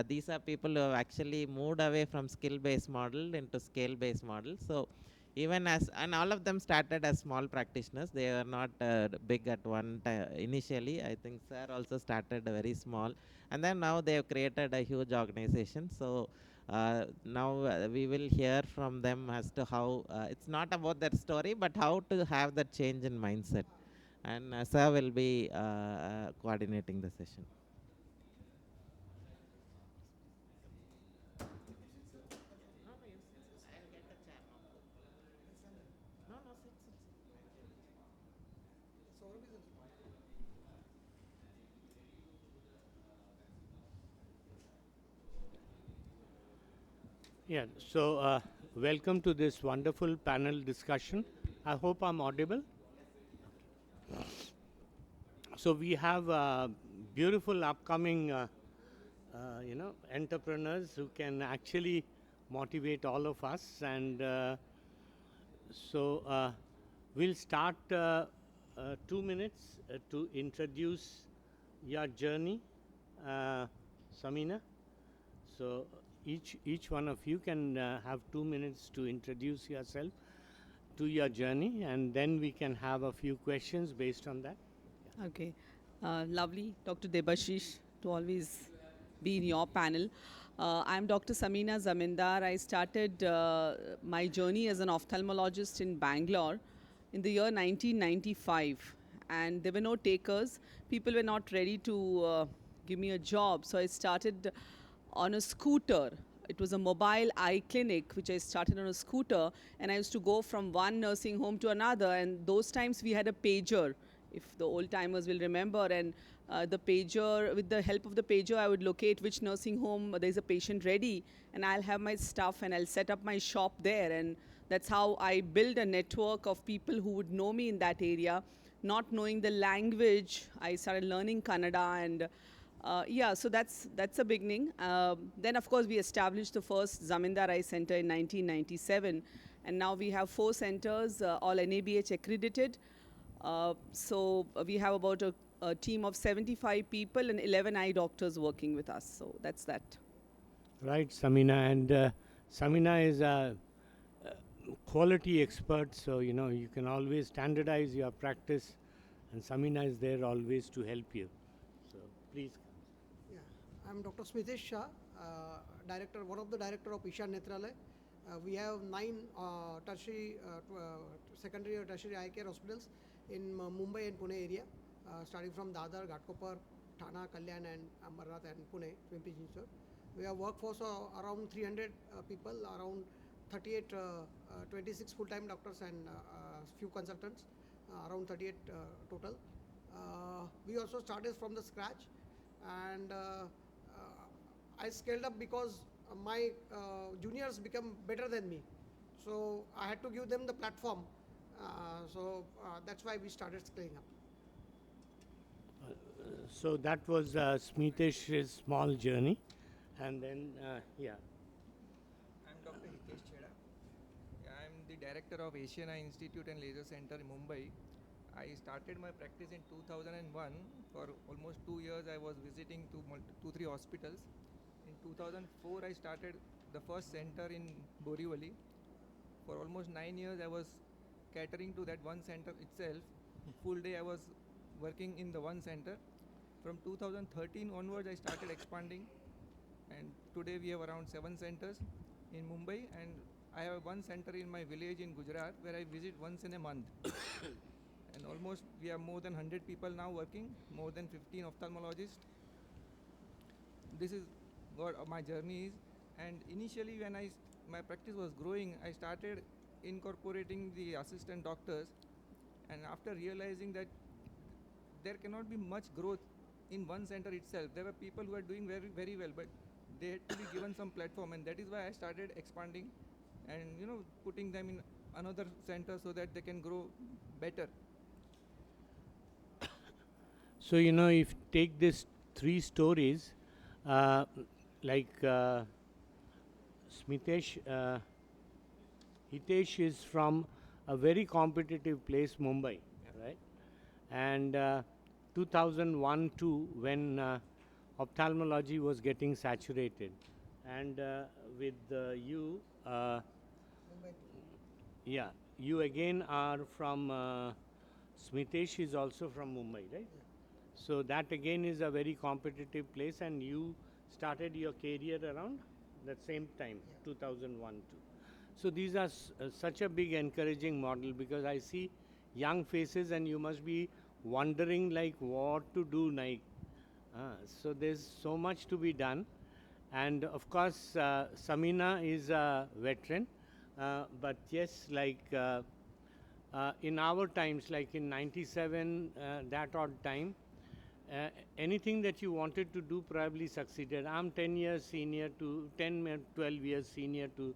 Speaker 2: these are people who have actually moved away from skill-based model into scale-based model. So even as, and all of them started as small practitioners. They were not big at one time initially. I think sir also started very small, and then now they have created a huge organization. So now we will hear from them as to how it's not about their story, but how to have that change in mindset. And sir will be coordinating the session.
Speaker 7: Yeah, so welcome to this wonderful panel discussion. I hope I'm audible. So we have beautiful upcoming, entrepreneurs who can actually motivate all of us. And so we'll start 2 minutes to introduce your journey, Samina. So each one of you can have 2 minutes to introduce yourself to your journey, and then we can have a few questions based on that.
Speaker 4: Okay. Lovely, Dr. Debashish, to always be in your panel. I'm Dr. Samina Zamindar. I started my journey as an ophthalmologist in Bangalore in the year 1995. And there were no takers. People were not ready to give me a job. So I started on a scooter. It was a mobile eye clinic, which I started on a scooter. And I used to go from one nursing home to another. And those times we had a pager, if the old timers will remember. And the pager, with the help of the pager, I would locate which nursing home there's a patient ready, and I'll have my stuff and I'll set up my shop there. And that's how I built a network of people who would know me in that area. Not knowing the language, I started learning Kannada, and yeah, so that's a beginning. Then, of course, we established the first Zamindar Eye Center in 1997, and now we have 4 centers, all NABH accredited. We have about a team of 75 people and 11 eye doctors working with us. So that's that.
Speaker 7: Right, Samina. And Samina is a quality expert, so you can always standardize your practice, and Samina is there always to help you. So please.
Speaker 5: Yeah, I'm Dr. Smitesh Shah, director, one of the director of Ishan Netralaya. We have 9 tertiary, secondary or tertiary eye care hospitals in Mumbai and Pune area, starting from Dadar, Ghatkopar, Thana, Kalyan, and Amarnath and Pune, Pimpri Chinchwad. We have workforce around 300 people, around 26 full-time doctors and few consultants, around 38 total. We also started from the scratch, and I scaled up because my juniors become better than me. So I had to give them the platform. That's why we started scaling up.
Speaker 7: So that was Smitesh's small journey. And then, yeah.
Speaker 8: I'm Dr. Hitesh Chheda. I'm the director of Asian Eye Institute and Laser Center in Mumbai. I started my practice in 2001. For almost 2 years, I was visiting to 2-3 hospitals. In 2004, I started the first center in Borivali. For almost 9 years, I was catering to that one center itself. Full day, I was working in the one center. From 2013 onwards, I started expanding. And today we have around 7 centers in Mumbai, and I have one center in my village in Gujarat where I visit once in a month. And almost we have more than 100 people now working, more than 15 ophthalmologists. This is what my journey is. And initially when my practice was growing, I started incorporating the assistant doctors, and after realizing that there cannot be much growth in one center itself. There were people who are doing very, very well, but they had to be given some platform, and that is why I started expanding and putting them in another center so that they can grow better.
Speaker 7: So if you take these 3 stories, like Smitesh, Hitesh is from a very competitive place, Mumbai, right? And 2001-2, when ophthalmology was getting saturated, and with you, yeah, you again are from Smitesh is also from Mumbai, right? So that again is a very competitive place, and you started your career around the same time, 2001-2. So these are such a big encouraging model, because I see young faces and you must be wondering like what to do like. So there's so much to be done. And of course, Samina is a veteran, but yes, like in our times, like in 97, that odd time, anything that you wanted to do probably succeeded. I'm 10 years senior to 12 years senior to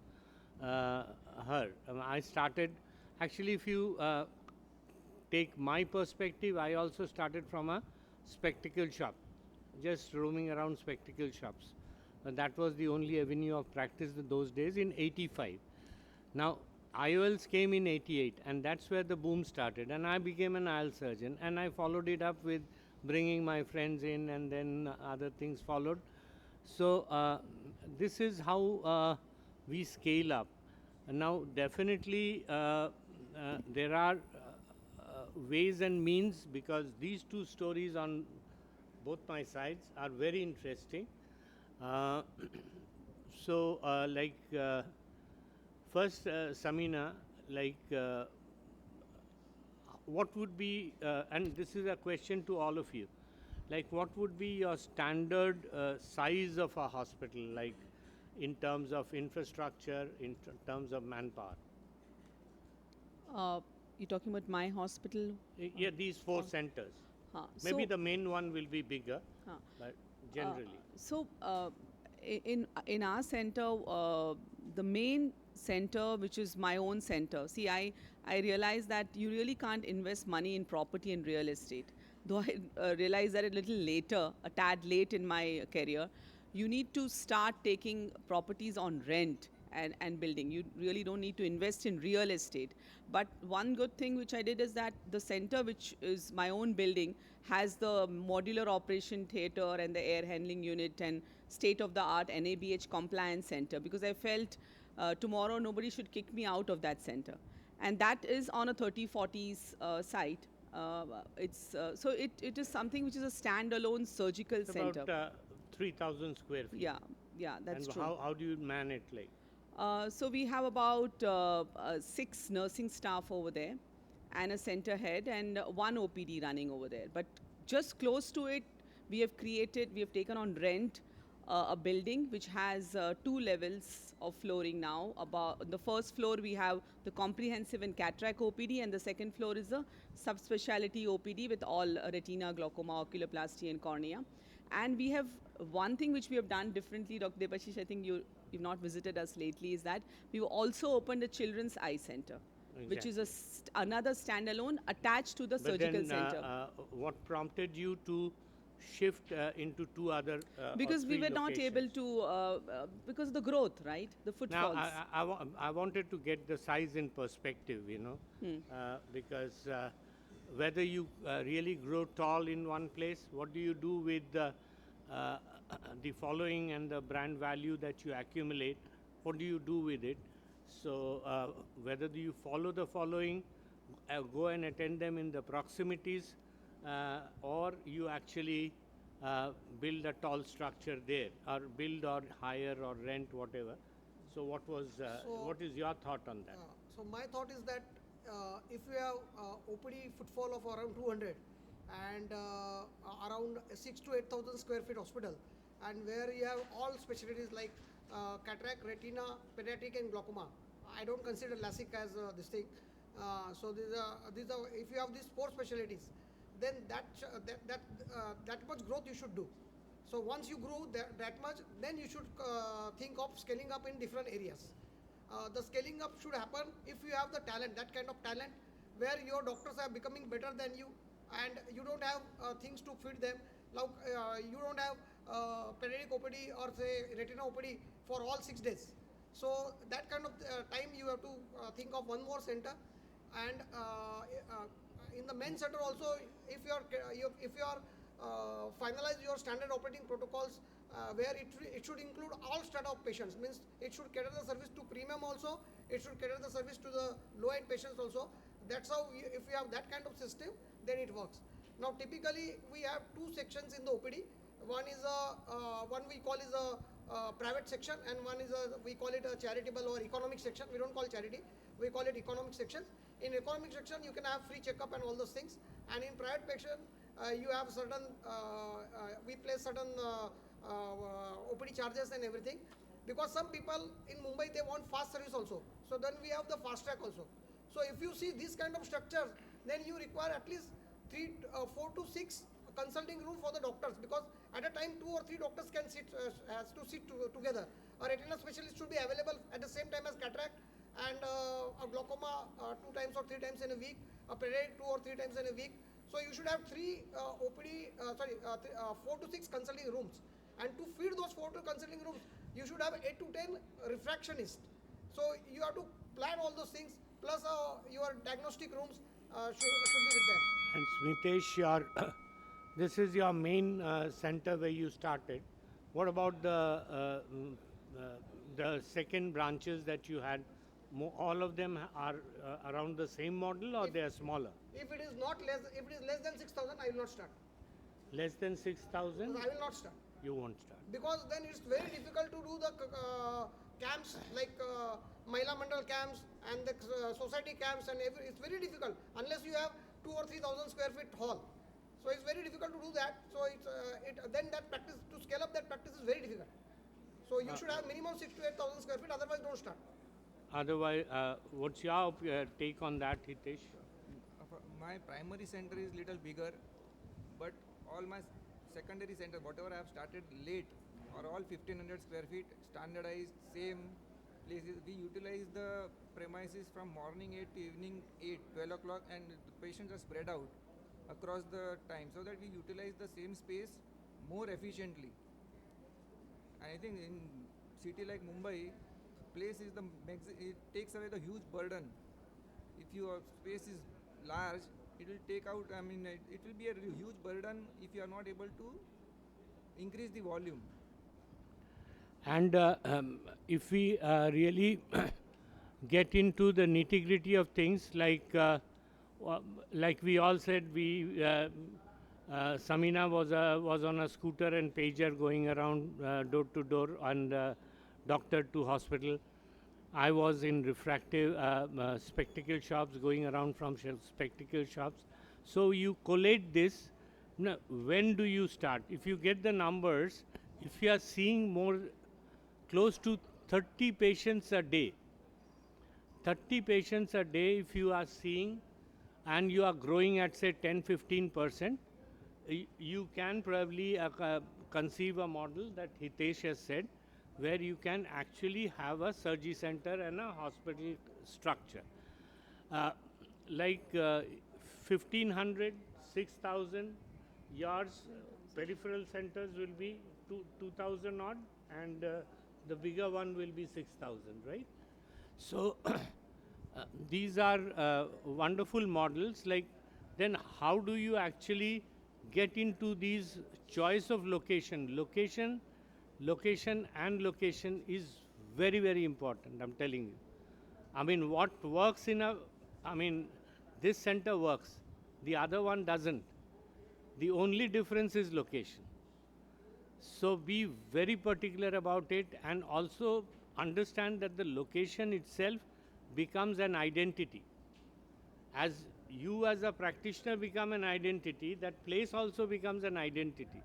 Speaker 7: her. I started, actually, if you take my perspective, I also started from a spectacle shop, just roaming around spectacle shops. That was the only avenue of practice in those days in 85. Now, IOLs came in 88, and that's where the boom started. And I became an IOL surgeon, and I followed it up with bringing my friends in, and then other things followed. So this is how we scale up. And now, definitely, there are ways and means, because these 2 stories on both my sides are very interesting. First, Samina, what would be, and this is a question to all of you, like what would be your standard size of a hospital, like in terms of infrastructure, in terms of manpower?
Speaker 4: You're talking about my hospital?
Speaker 7: Yeah, these 4 centers. Maybe the main one will be bigger, but generally.
Speaker 4: In our center, the main center, which is my own center, see, I realized that you really can't invest money in property and real estate. Though I realized that a little later, a tad late in my career, you need to start taking properties on rent and building. You really don't need to invest in real estate. But one good thing which I did is that the center, which is my own building, has the modular operation theater and the air handling unit and state of the art NABH compliance center, because I felt tomorrow nobody should kick me out of that center. And that is on a 30/40 site. So it is something which is a standalone surgical
Speaker 7: It's
Speaker 4: center.
Speaker 7: about 3,000 square feet.
Speaker 4: Yeah, that's
Speaker 7: and
Speaker 4: true.
Speaker 7: how do you man it like?
Speaker 4: So we have about 6 nursing staff over there, and a center head, and one OPD running over there. But just close to it, we have taken on rent a building which has 2 levels of flooring now. About the first floor, we have the comprehensive and cataract OPD, and the second floor is the subspecialty OPD with all retina, glaucoma, oculoplasty, and cornea. And we have one thing which we have done differently, Dr. Debashish, I think you've not visited us lately, is that we've also opened a children's eye center, which is another standalone attached to the surgical center.
Speaker 7: What prompted you to shift into 2 other
Speaker 4: Because
Speaker 7: or
Speaker 4: we
Speaker 7: 3
Speaker 4: were not able
Speaker 7: locations?
Speaker 4: to, because of the growth, right? The
Speaker 7: Now,
Speaker 4: footfalls.
Speaker 7: I wanted to get the size in perspective, because whether you really grow tall in one place, what do you do with uh, the following and the brand value that you accumulate? What do you do with it? So, whether do you follow the following, go and attend them in the proximities, or you actually build a tall structure there, or build or hire or rent, whatever. So what is your thought on that?
Speaker 5: So my thought is that if you have OPD footfall of around 200 and around 6 to 8,000 square feet hospital, and where you have all specialties like cataract, retina, pediatric, and glaucoma. I don't consider LASIK as this thing. So these are if you have these 4 specialties, then that much growth you should do. So once you grow that much, then you should think of scaling up in different areas. The scaling up should happen if you have the talent, that kind of talent, where your doctors are becoming better than you, and you don't have things to feed them. Like you don't have pediatric OPD or say retina OPD for all 6 days. So that kind of time you have to think of one more center, and in the main center also, if you are finalize your standard operating protocols, where it should include all strata of patients, means it should cater the service to premium also, it should cater the service to the low end patients also. That's how if you have that kind of system, then it works. Now typically we have 2 sections in the OPD. One is one we call is a private section, and one is we call it a charitable or economic section. We don't call charity, we call it economic section. In economic section you can have free checkup and all those things, and in private section you have certain we place certain OPD charges and everything, because some people in Mumbai they want fast service also. So then we have the fast track also. So if you see this kind of structures, then you require at least 4 to 6 consulting room for the doctors, because at a time 2 or 3 doctors can sit has to sit together. A retina specialist should be available at the same time as cataract, and a glaucoma 2 times or 3 times in a week, a pediatric 2 or 3 times in a week. So you should have 4 to 6 consulting rooms, and to feed those 4 to consulting rooms, you should have 8 to 10 refractionists. So you have to plan all those things, plus your diagnostic rooms should be with them.
Speaker 7: And Smitesh, this is your main center where you started. What about the second branches that you had? All of them are around the same model, or they are smaller?
Speaker 5: If it is less than 6,000, I will not start.
Speaker 7: Less than 6,000?
Speaker 5: I will not start.
Speaker 7: You won't start.
Speaker 5: Because then it's very difficult to do the camps like Mahila Mandal camps and the society camps, and it's very difficult unless you have 2 or 3,000 square feet hall. So it's very difficult to do that. So then that practice, to scale up that practice is very difficult. So you should have minimum 6 to 8,000 square feet, otherwise don't start.
Speaker 7: Otherwise, what's your take on that, Hitesh?
Speaker 8: My primary center is little bigger, but all my secondary center, whatever I have started late, are all 1,500 square feet, standardized, same places. We utilize the premises from morning 8 to evening 8, 12 o'clock, and the patients are spread out across the time, so that we utilize the same space more efficiently. And I think in city like Mumbai, place is it takes away the huge burden. If your space is large, it will take out, I mean, it will be a huge burden if you are not able to increase the volume.
Speaker 7: And if we really get into the nitty-gritty of things, like we all said, Samina was on a scooter and pager going around door to door and doctor to hospital. I was in refractive spectacle shops, going around from spectacle shops. So you collate this. Now, when do you start? If you get the numbers, if you are seeing more, close to 30 patients a day, 30 patients a day, if you are seeing, and you are growing at say 10-15%, you can probably conceive a model that Hitesh has said, where you can actually have a surgery center and a hospital structure. Like 1,500, 6,000 yards, peripheral centers will be 2,000 odd, and the bigger one will be 6,000, right? So these are wonderful models. Like, then how do you actually get into these choice of location? Location is very, very important, I'm telling you. I mean, what works this center works, the other one doesn't. The only difference is location. So be very particular about it, and also understand that the location itself becomes an identity. As you as a practitioner become an identity, that place also becomes an identity.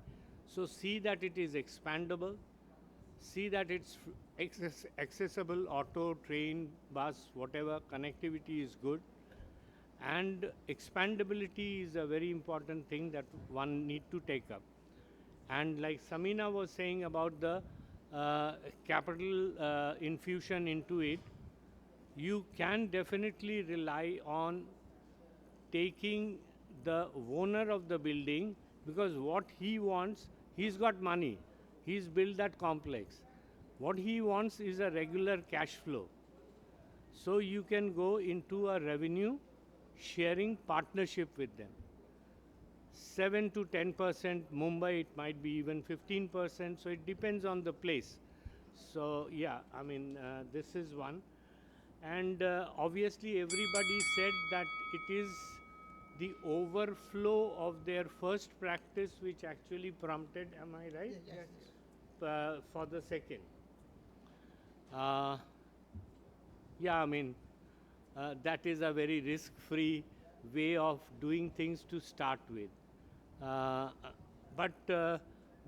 Speaker 7: So see that it is expandable, see that it's accessible, auto, train, bus, whatever, connectivity is good. And expandability is a very important thing that one need to take up. And like Samina was saying about the capital infusion into it, you can definitely rely on taking the owner of the building, because what he wants, he's got money, he's built that complex. What he wants is a regular cash flow. So you can go into a revenue sharing partnership with them. 7 to 10%, Mumbai it might be even 15%, so it depends on the place. So yeah, I mean, this is one. And obviously everybody said that it is the overflow of their first practice which actually prompted, am I right?
Speaker 8: Yes.
Speaker 7: For the second. Yeah, I mean, that is a very risk-free way of doing things to start with. But do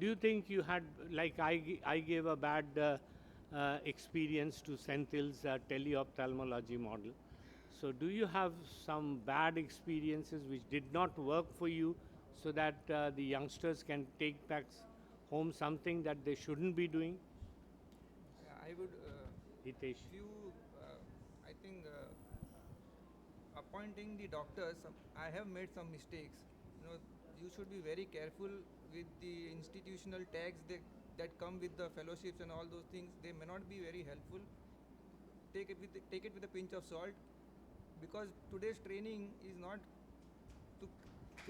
Speaker 7: you think you had, like I gave a bad experience to Senthil's teleophthalmology model. So do you have some bad experiences which did not work for you, so that the youngsters can take back home something that they shouldn't be doing?
Speaker 8: I would,
Speaker 7: Hitesh.
Speaker 8: I think, appointing the doctors, I have made some mistakes. You should be very careful with the institutional tags that come with the fellowships and all those things. They may not be very helpful. Take it with a pinch of salt, because today's training is not to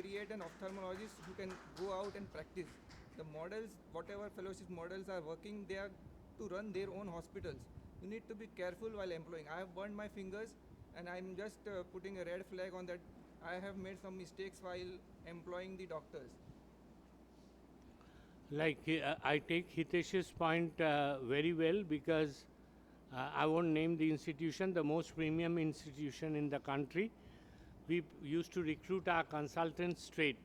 Speaker 8: create an ophthalmologist who can go out and practice. The models, whatever fellowship models are working, they are to run their own hospitals. You need to be careful while employing. I have burned my fingers, and I'm just putting a red flag on that. I have made some mistakes while employing the doctors.
Speaker 7: Like, I take Hitesh's point very well, because I won't name the institution, the most premium institution in the country. We used to recruit our consultants straight,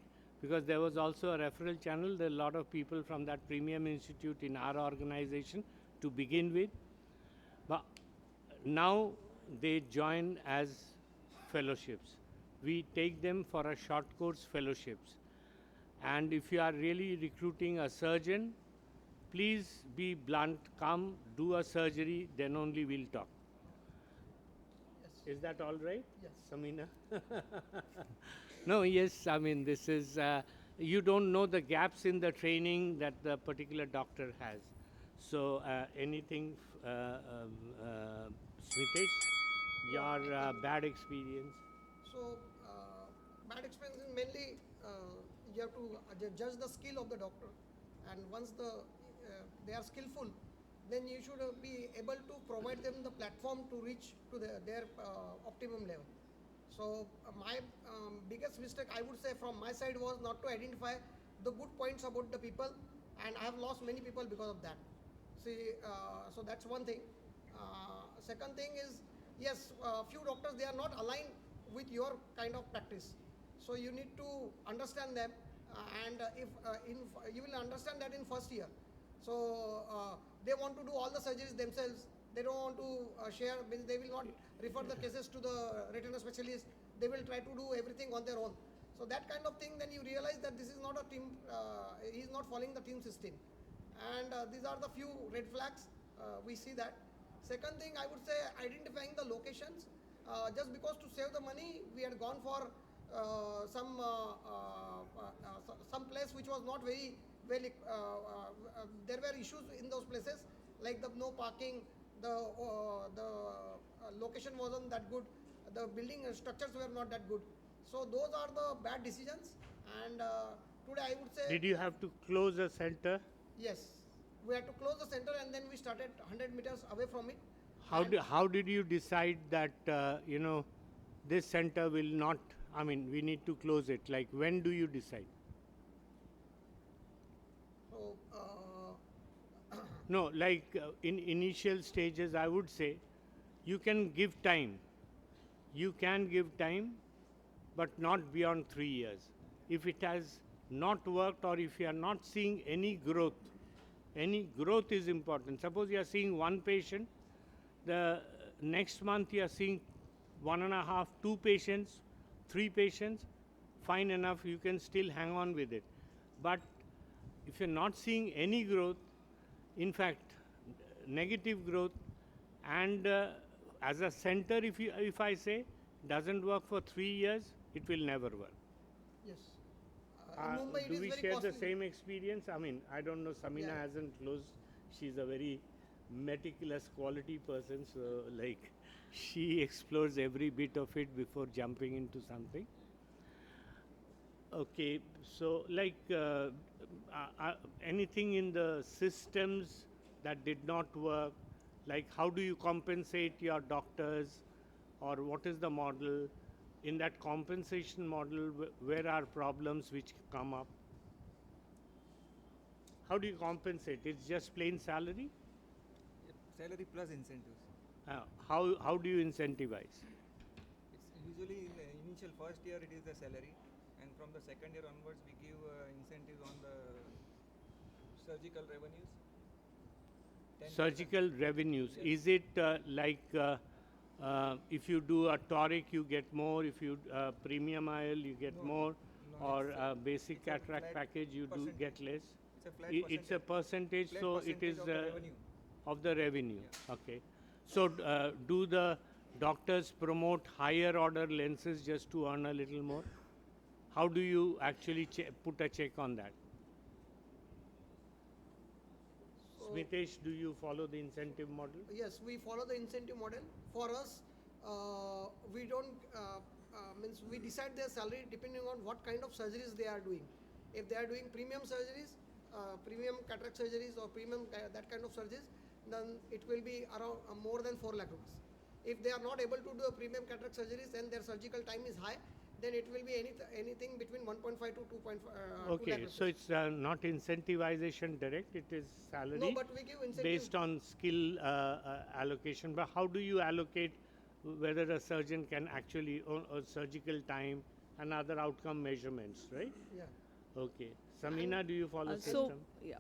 Speaker 7: because there was also a referral channel. There are a lot of people from that premium institute in our organization to begin with. But now they join as fellowships. We take them for a short course fellowships. And if you are really recruiting a surgeon, please be blunt, come, do a surgery, then only we'll talk.
Speaker 5: Yes.
Speaker 7: Is that all right?
Speaker 5: Yes.
Speaker 7: Samina? No, yes, I mean, this is, you don't know the gaps in the training that the particular doctor has. So anything, Smitesh, your bad experience?
Speaker 5: So, bad experience is mainly you have to judge the skill of the doctor, and once they are skillful, then you should be able to provide them the platform to reach to their optimum level. So, my biggest mistake, I would say, from my side was not to identify the good points about the people, and I have lost many people because of that. See, so that's one thing. Second thing is, yes, few doctors, they are not aligned with your kind of practice. So you need to understand them, and if you will understand that in first year. So they want to do all the surgeries themselves. They don't want to share. Means they will not refer the cases to the retina specialist. They will try to do everything on their own. So that kind of thing, then you realize that this is not a team. He is not following the team system, and these are the few red flags. We see that. Second thing, I would say, identifying the locations. Just because to save the money, we had gone for some place which was not very well. There were issues in those places, like the no parking, the location wasn't that good, the building structures were not that good. So those are the bad decisions. And today I would say,
Speaker 7: Did you have to close a center?
Speaker 5: yes, we had to close the center, and then we started 100 meters away from it.
Speaker 7: How did you decide that, this center will not, I mean, we need to close it? Like, when do you decide?
Speaker 5: So,
Speaker 7: No, like in initial stages, I would say you can give time. You can give time, but not beyond 3 years. If it has not worked, or if you are not seeing any growth is important. Suppose you are seeing one patient, the next month you are seeing 1.5, 2 patients, 3 patients, fine enough, you can still hang on with it. But if you're not seeing any growth, in fact, negative growth, and as a center, if I say doesn't work for 3 years, it will never work.
Speaker 5: yes. In Mumbai, it
Speaker 7: Do
Speaker 5: is
Speaker 7: we
Speaker 5: very
Speaker 7: share
Speaker 5: costly.
Speaker 7: the same experience? I mean, I don't know, Samina
Speaker 5: Yeah.
Speaker 7: hasn't closed. She's a very meticulous quality person, so like she explores every bit of it before jumping into something. Okay, so like anything in the systems that did not work, like how do you compensate your doctors, or what is the model? In that compensation model, where are problems which come up? How do you compensate? It's just plain salary?
Speaker 8: Salary plus incentives.
Speaker 7: How do you incentivize?
Speaker 8: It's usually in the initial first year it is the salary, and from the second year onwards we give incentives on the surgical revenues. 10%.
Speaker 7: Surgical revenues.
Speaker 8: Yes.
Speaker 7: Is it like if you do a toric, you get more? If you premium IL, you get
Speaker 8: No,
Speaker 7: more?
Speaker 8: no,
Speaker 7: Or
Speaker 8: it's
Speaker 7: a basic
Speaker 8: it's a
Speaker 7: cataract
Speaker 8: flat
Speaker 7: package, you do
Speaker 8: percentage.
Speaker 7: get less?
Speaker 8: It's a flat
Speaker 7: It's a percentage,
Speaker 8: flat
Speaker 7: so it
Speaker 8: percentage
Speaker 7: is
Speaker 8: of the revenue.
Speaker 7: of the revenue.
Speaker 8: Yeah.
Speaker 7: Okay. So do the doctors promote higher order lenses just to earn a little more? How do you actually put a check on that?
Speaker 5: So,
Speaker 7: Smitesh, do you follow the incentive model?
Speaker 5: yes, we follow the incentive model. For us, we don't means we decide their salary depending on what kind of surgeries they are doing. If they are doing premium surgeries, premium cataract surgeries, or premium that kind of surgeries, then it will be around more than 4 lakh rupees. If they are not able to do a premium cataract surgeries and their surgical time is high, then it will be anything between 1.5 to 2.5. 2
Speaker 7: Okay,
Speaker 5: lakh
Speaker 7: so
Speaker 5: rupees.
Speaker 7: it's not incentivization direct, it is salary
Speaker 5: No, but we give incentives.
Speaker 7: based on skill allocation. But how do you allocate whether a surgeon can actually own a surgical time and other outcome measurements, right?
Speaker 5: Yeah.
Speaker 7: Okay. Samina, do you follow
Speaker 4: So,
Speaker 7: system?
Speaker 4: yeah,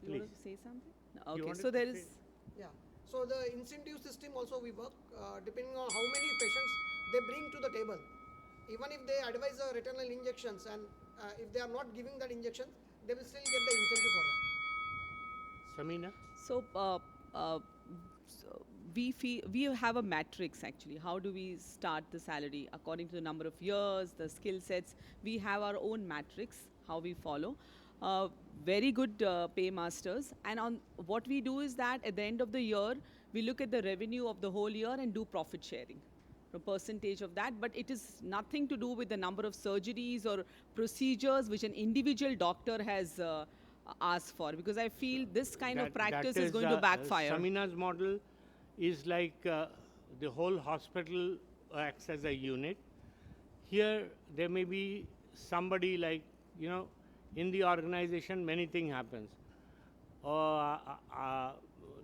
Speaker 4: you want
Speaker 7: Please.
Speaker 4: to say something? No,
Speaker 7: You
Speaker 4: okay,
Speaker 7: wanted
Speaker 4: so
Speaker 7: to
Speaker 4: there
Speaker 7: say-
Speaker 4: is,
Speaker 5: Yeah. So the incentive system also we work depending on how many patients they bring to the table. Even if they advise retinal injections, and if they are not giving that injection, they will still get the incentive for that.
Speaker 7: Samina?
Speaker 4: so, so we have a matrix actually. How do we start the salary according to the number of years, the skill sets? We have our own matrix how we follow. very good paymasters. And on what we do is that at the end of the year, we look at the revenue of the whole year and do profit sharing, a percentage of that. But it is nothing to do with the number of surgeries or procedures which an individual doctor has asked for, because I feel this kind of practice is going to backfire.
Speaker 7: Samina's model is like the whole hospital acts as a unit. Here, there may be somebody like, in the organization, many things happens.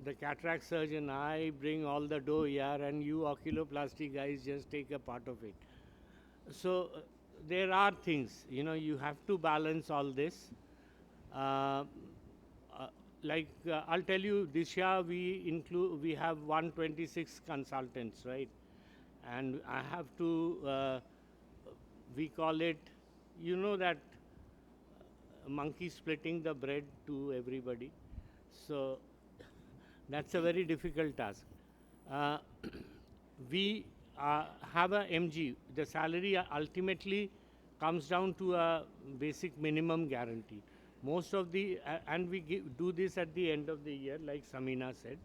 Speaker 7: The cataract surgeon, I bring all the dough here, and you oculoplasty guys just take a part of it. So there are things, you have to balance all this. I'll tell you, this year we have 126 consultants, right? And I have to, we call it, that monkey splitting the bread to everybody. So that's a very difficult task. We have a MG. The salary ultimately comes down to a basic minimum guarantee. Most of the, and we do this at the end of the year, like Samina said.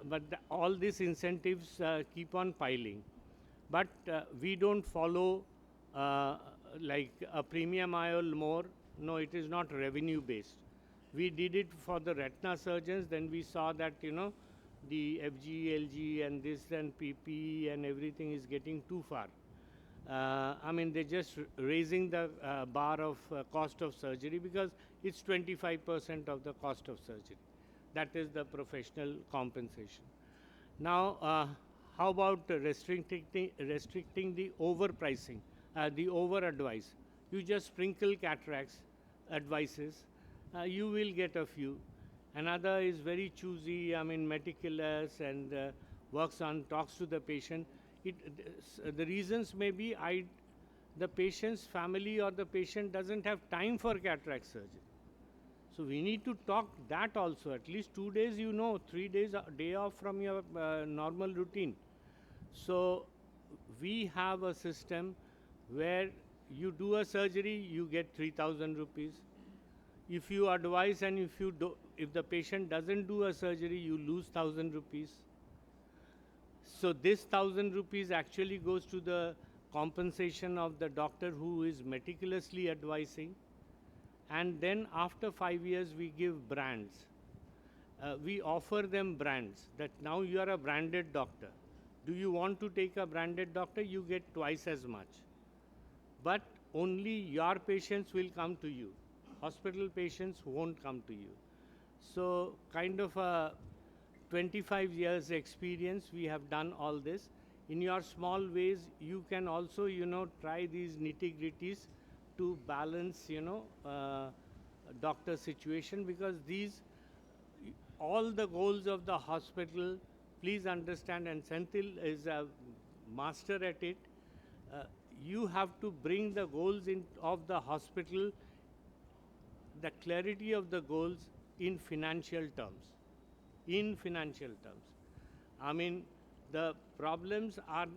Speaker 7: But all these incentives keep on piling. But we don't follow like a premium IOL more. No, it is not revenue based. We did it for the retina surgeons, then we saw that, the FG, LG and this and PP and everything is getting too far. I mean, they're just raising the bar of cost of surgery, because it's 25% of the cost of surgery. That is the professional compensation. Now, how about restricting the overpricing, the over-advice? You just sprinkle cataracts advices, you will get a few. Another is very choosy, meticulous, and talks to the patient. The reasons may be the patient's family or the patient doesn't have time for cataract surgery. So we need to talk that also. At least 2 days, 3 days a day off from your normal routine. So we have a system where you do a surgery, you get 3,000 rupees. If you advise and if the patient doesn't do a surgery, you lose 1,000 rupees. So this 1,000 rupees actually goes to the compensation of the doctor who is meticulously advising. And then after 5 years, we give brands. We offer them brands that now you are a branded doctor. Do you want to take a branded doctor? You get twice as much. But only your patients will come to you. Hospital patients won't come to you. So kind of a 25 years experience, we have done all this. In your small ways, you can also, try these nitty-gritties to balance, doctor situation, because all the goals of the hospital, please understand, and Senthil is a master at it, you have to bring the goals of the hospital, the clarity of the goals in financial terms. In financial terms. The problems are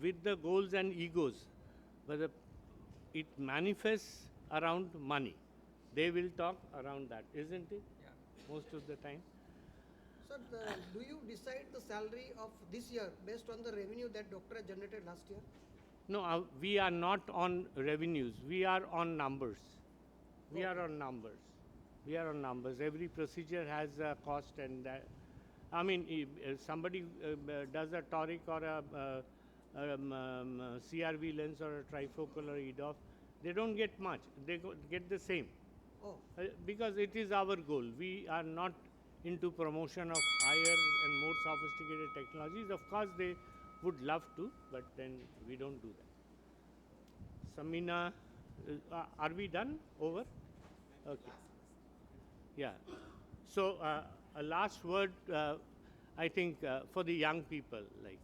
Speaker 7: with the goals and egos, but it manifests around money. They will talk around that, isn't it?
Speaker 8: Yeah.
Speaker 7: Most of the time.
Speaker 5: Sir, do you decide the salary of this year based on the revenue that doctor has generated last year?
Speaker 7: No, we are not on revenues. We are on numbers. We are on numbers. We are on numbers. Every procedure has a cost, and if somebody does a toric or a CRV lens or a trifocal or EDOF, they don't get much. They get the same.
Speaker 5: Oh.
Speaker 7: Because it is our goal. We are not into promotion of higher and more sophisticated technologies. Of course, they would love to, but then we don't do that. Samina, are we done? Over? Okay. Yeah. So a last word, I think, for the young people, like.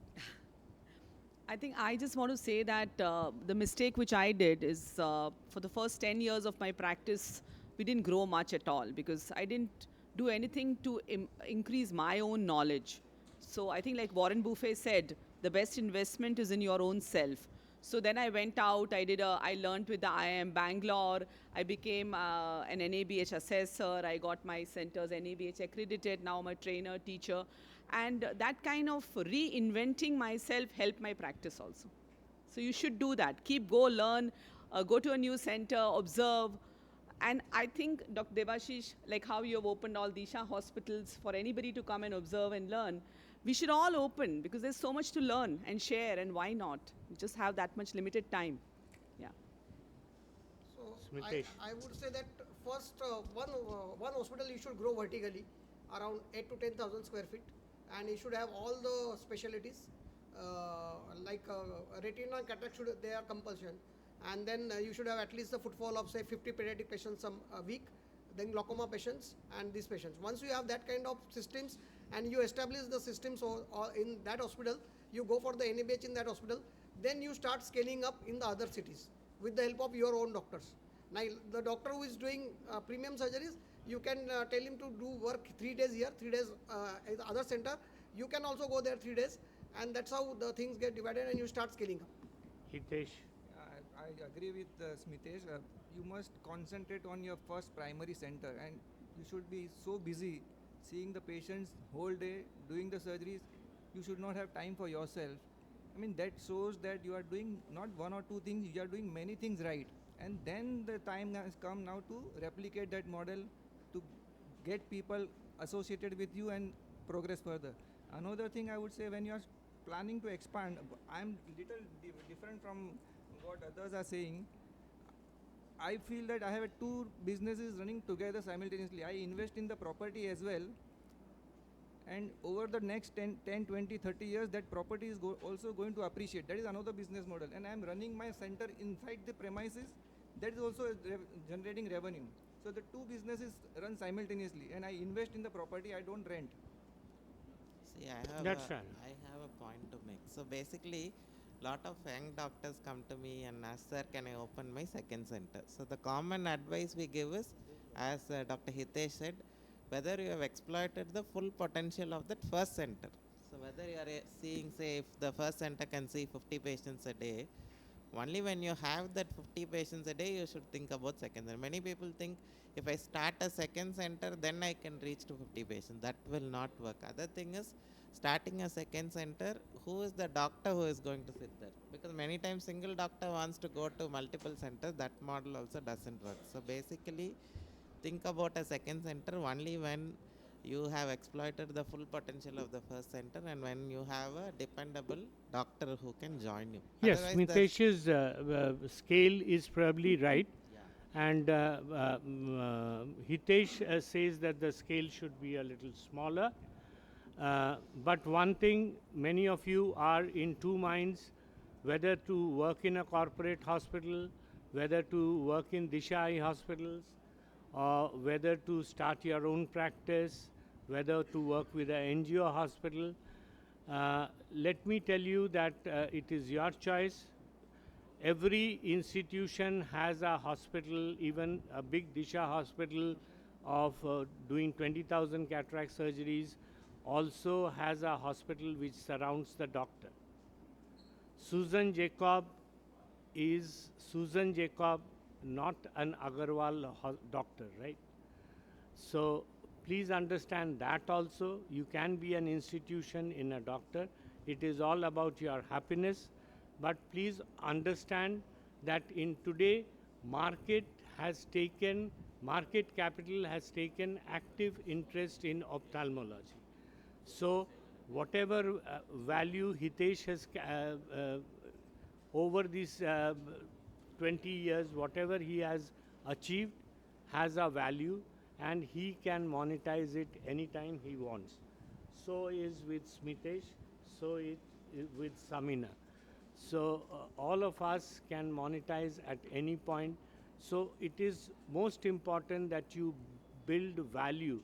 Speaker 4: I think I just want to say that the mistake which I did is for the first 10 years of my practice, we didn't grow much at all, because I didn't do anything to increase my own knowledge. So I think, like Warren Buffett said, the best investment is in your own self. So then I went out, I learned with the IIM Bangalore, I became an NABH assessor, I got my centers NABH accredited, now I'm a trainer, teacher. And that kind of reinventing myself helped my practice also. So you should do that. Go learn, go to a new center, observe. And I think, Dr. Debashish, like how you have opened all Disha hospitals for anybody to come and observe and learn, we should all open because there's so much to learn and share, and why not? We just have that much limited time. Yeah.
Speaker 5: So
Speaker 7: Smitesh.
Speaker 5: I would say that first one hospital you should grow vertically around 8 to 10,000 square feet, and you should have all the specialties like retina and cataract should they are compulsion, and then you should have at least a footfall of say 50 pediatric patients a week, then glaucoma patients and these patients. Once you have that kind of systems and you establish the systems or in that hospital, you go for the NABH in that hospital, then you start scaling up in the other cities with the help of your own doctors. Now, the doctor who is doing premium surgeries, you can tell him to do work 3 days here, 3 days at the other center. You can also go there 3 days, and that's how the things get divided and you start scaling up.
Speaker 7: Hitesh.
Speaker 8: I agree with Smitesh. You must concentrate on your first primary center, and you should be so busy seeing the patients whole day, doing the surgeries. You should not have time for yourself. I mean, that shows that you are doing not one or two things, you are doing many things right. And then the time has come now to replicate that model, to get people associated with you and progress further. Another thing I would say, when you are planning to expand, I'm little different from what others are saying. I feel that I have two businesses running together simultaneously. I invest in the property as well, and over the next 10 20 30 years that property is also going to appreciate. That is another business model, and I am running my center inside the premises. That is also generating revenue. So the two businesses run simultaneously, and I invest in the property, I don't rent.
Speaker 2: See,
Speaker 7: That's right.
Speaker 2: I have a point to make. So basically, lot of young doctors come to me and ask, sir, can I open my second center? So the common advice we give is, as Dr. Hitesh said, whether you have exploited the full potential of that first center. So whether you are seeing, say, if the first center can see 50 patients a day, only when you have that 50 patients a day, you should think about second center. Many people think, if I start a second center, then I can reach to 50 patients. That will not work. Other thing is, starting a second center, who is the doctor who is going to sit there? Because many times single doctor wants to go to multiple centers. That model also doesn't work. So basically, think about a second center only when you have exploited the full potential of the first center and when you have a dependable doctor who can join you.
Speaker 7: Yes,
Speaker 2: Otherwise,
Speaker 7: Mitesh's scale is probably right.
Speaker 2: yeah.
Speaker 7: And Hitesh says that the scale should be a little smaller. But one thing, many of you are in two minds, whether to work in a corporate hospital, whether to work in Disha Eye hospitals, or whether to start your own practice, whether to work with an NGO hospital. Let me tell you that it is your choice. Every institution has a hospital, even a big Disha hospital of doing 20,000 cataract surgeries, also has a hospital which surrounds the doctor. Susan Jacob is Susan Jacob, not an Agarwal doctor, right? So please understand that also. You can be an institution in a doctor. It is all about your happiness. But please understand that in today, market capital has taken active interest in ophthalmology. So whatever value Hitesh has over these 20 years, whatever he has achieved has a value, and he can monetize it anytime he wants. So is with Smitesh, so is with Samina. So all of us can monetize at any point. So it is most important that you build value.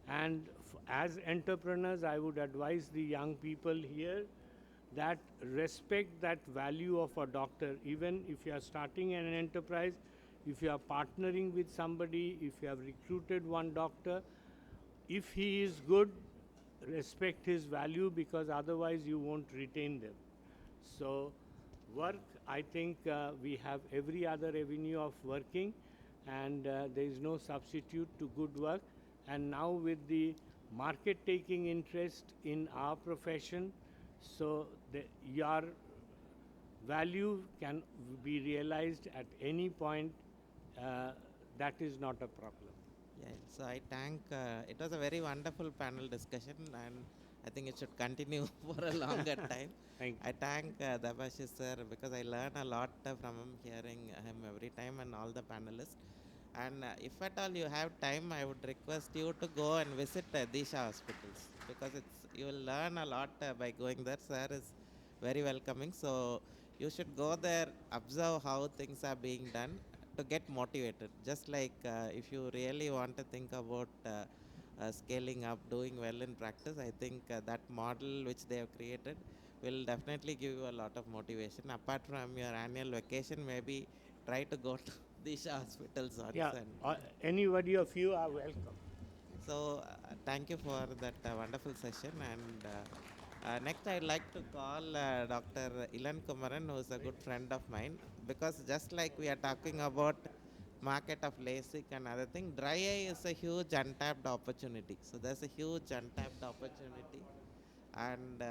Speaker 7: And as entrepreneurs, I would advise the young people here that respect that value of a doctor. Even if you are starting an enterprise, if you are partnering with somebody, if you have recruited one doctor, if he is good, respect his value, because otherwise you won't retain them. So work I think we have every other avenue of working, and there is no substitute to good work. And now with the market taking interest in our profession, so your value can be realized at any point. That is not a problem.
Speaker 2: Yeah, so I thank, it was a very wonderful panel discussion, and I think it should continue for a longer time.
Speaker 7: Thank you.
Speaker 2: I thank Dabashish sir, because I learn a lot from him, hearing him every time, and all the panelists. And if at all you have time, I would request you to go and visit Disha hospitals, because you will learn a lot by going there. Sir is very welcoming, so you should go there, observe how things are being done, to get motivated. Just like if you really want to think about scaling up, doing well in practice, I think that model which they have created will definitely give you a lot of motivation. Apart from your annual vacation, maybe try to go to these hospitals once.
Speaker 7: Yeah,
Speaker 2: And
Speaker 7: anybody of you are welcome.
Speaker 2: so thank you for that wonderful session. And next, I'd like to call Dr. Ilan Kumaran, who is a good friend of mine, because just like we are talking about market of LASIK and other thing, dry eye is a huge untapped opportunity. So there's a huge untapped opportunity. And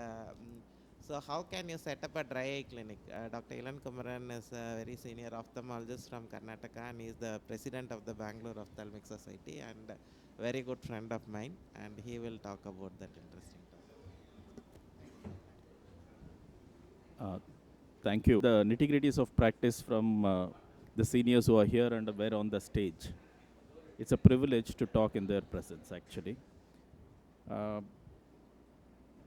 Speaker 2: so how can you set up a dry eye clinic? Dr. Ilan Kumaran is a very senior ophthalmologist from Karnataka, and he is the president of the Bangalore Ophthalmic Society, and a very good friend of mine, and he will talk about that interesting topic.
Speaker 6: Thank you. The nitty-gritties of practice from the seniors who are here and were on the stage. It's a privilege to talk in their presence, actually.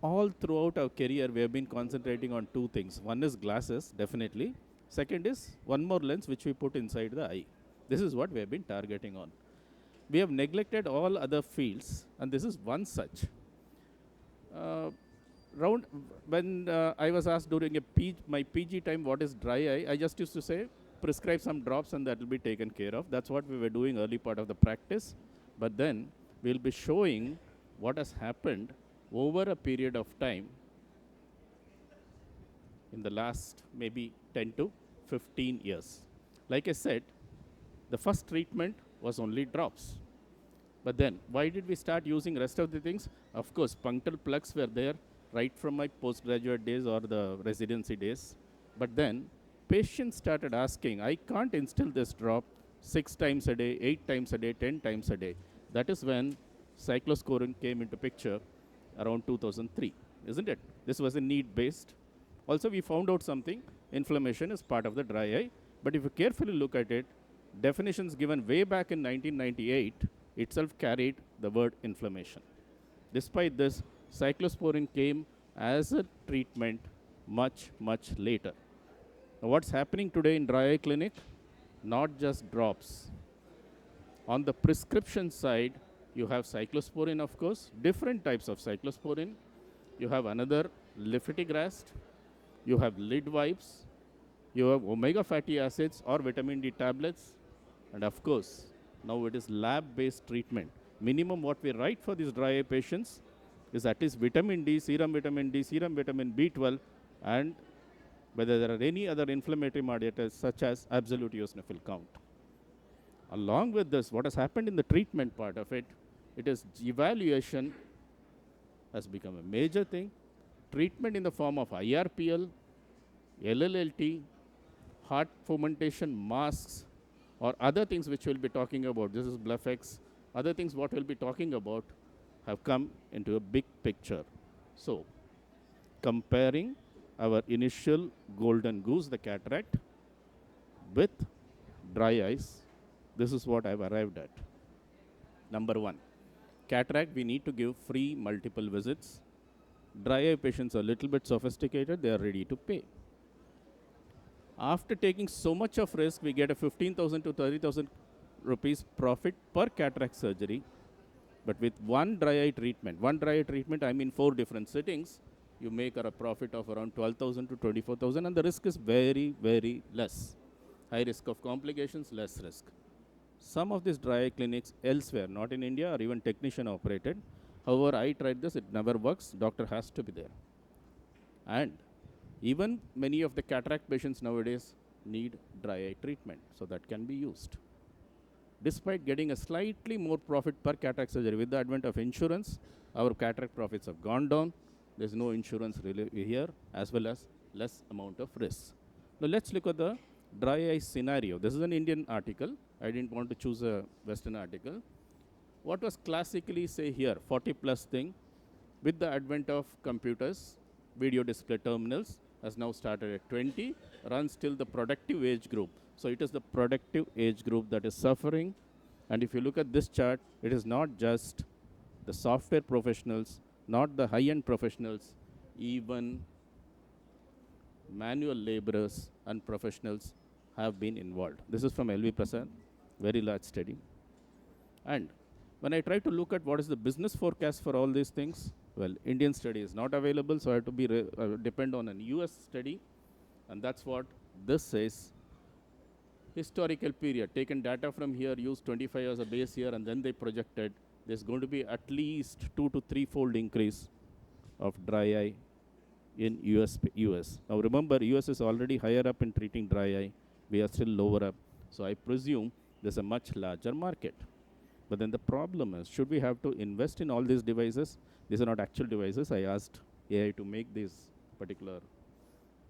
Speaker 6: All throughout our career, we have been concentrating on two things. One is glasses, definitely. Second is one more lens which we put inside the eye. This is what we have been targeting on. We have neglected all other fields, and this is one such. When I was asked during my PG time what is dry eye, I just used to say, prescribe some drops and that will be taken care of. That's what we were doing early part of the practice. But then we'll be showing what has happened over a period of time in the last maybe 10 to 15 years. Like I said, the first treatment was only drops. But then, why did we start using rest of the things? Of course, punctal plugs were there right from my postgraduate days or the residency days. But then, patients started asking, I can't instill this drop 6 times a day, 8 times a day, 10 times a day. That is when cyclosporine came into picture around 2003, isn't it? This was a need-based. Also, we found out something, inflammation is part of the dry eye. But if you carefully look at it, definitions given way back in 1998 itself carried the word inflammation. Despite this, cyclosporine came as a treatment much, much later. Now, what's happening today in dry eye clinic? Not just drops. On the prescription side, you have cyclosporine, of course, different types of cyclosporine. You have another lifitegrast. You have lid wipes. You have omega fatty acids or vitamin D tablets. And of course, now it is lab-based treatment. Minimum what we write for these dry eye patients is at least vitamin D, serum vitamin B12, and whether there are any other inflammatory mediators such as absolute eosinophil count. Along with this, what has happened in the treatment part of it, it is evaluation has become a major thing. Treatment in the form of IRPL, LLLT, heart fomentation masks, or other things which we'll be talking about. This is Bluffex. Other things what we'll be talking about have come into a big picture. So, comparing our initial golden goose, the cataract, with dry eyes, this is what I've arrived at. Number one, cataract, we need to give free multiple visits. Dry eye patients are a little bit sophisticated, they are ready to pay. After taking so much of risk, we get a 15,000 to 30,000 rupees profit per cataract surgery. But with one dry eye treatment, I mean 4 different sittings, you make a profit of around 12,000 to 24,000, and the risk is very, very less. High risk of complications, less risk. Some of these dry eye clinics elsewhere, not in India, or even technician operated. However, I tried this, it never works. Doctor has to be there. And
Speaker 9: Even many of the cataract patients nowadays need dry eye treatment, so that can be used. Despite getting a slightly more profit per cataract surgery with the advent of insurance, our cataract profits have gone down. There's no insurance really here, as well as less amount of risk. Now let's look at the dry eye scenario. This is an Indian article. I didn't want to choose a Western article. What was classically, say here, 40 plus thing, with the advent of computers, video display terminals has now started at 20, runs till the productive age group. So it is the productive age group that is suffering. And if you look at this chart, it is not just the software professionals, not the high-end professionals, even manual laborers and professionals have been involved. This is from LV Prasad, very large study. And when I try to look at what is the business forecast for all these things, well, Indian study is not available, so I have to be depend on a US study, and that's what this says. Historical period, taken data from here, used 25 as a base year, and then they projected there's going to be at least 2 to 3-fold increase of dry eye in US. Now remember, US is already higher up in treating dry eye. We are still lower up. So I presume there's a much larger market. But then the problem is, should we have to invest in all these devices? These are not actual devices. I asked AI to make this particular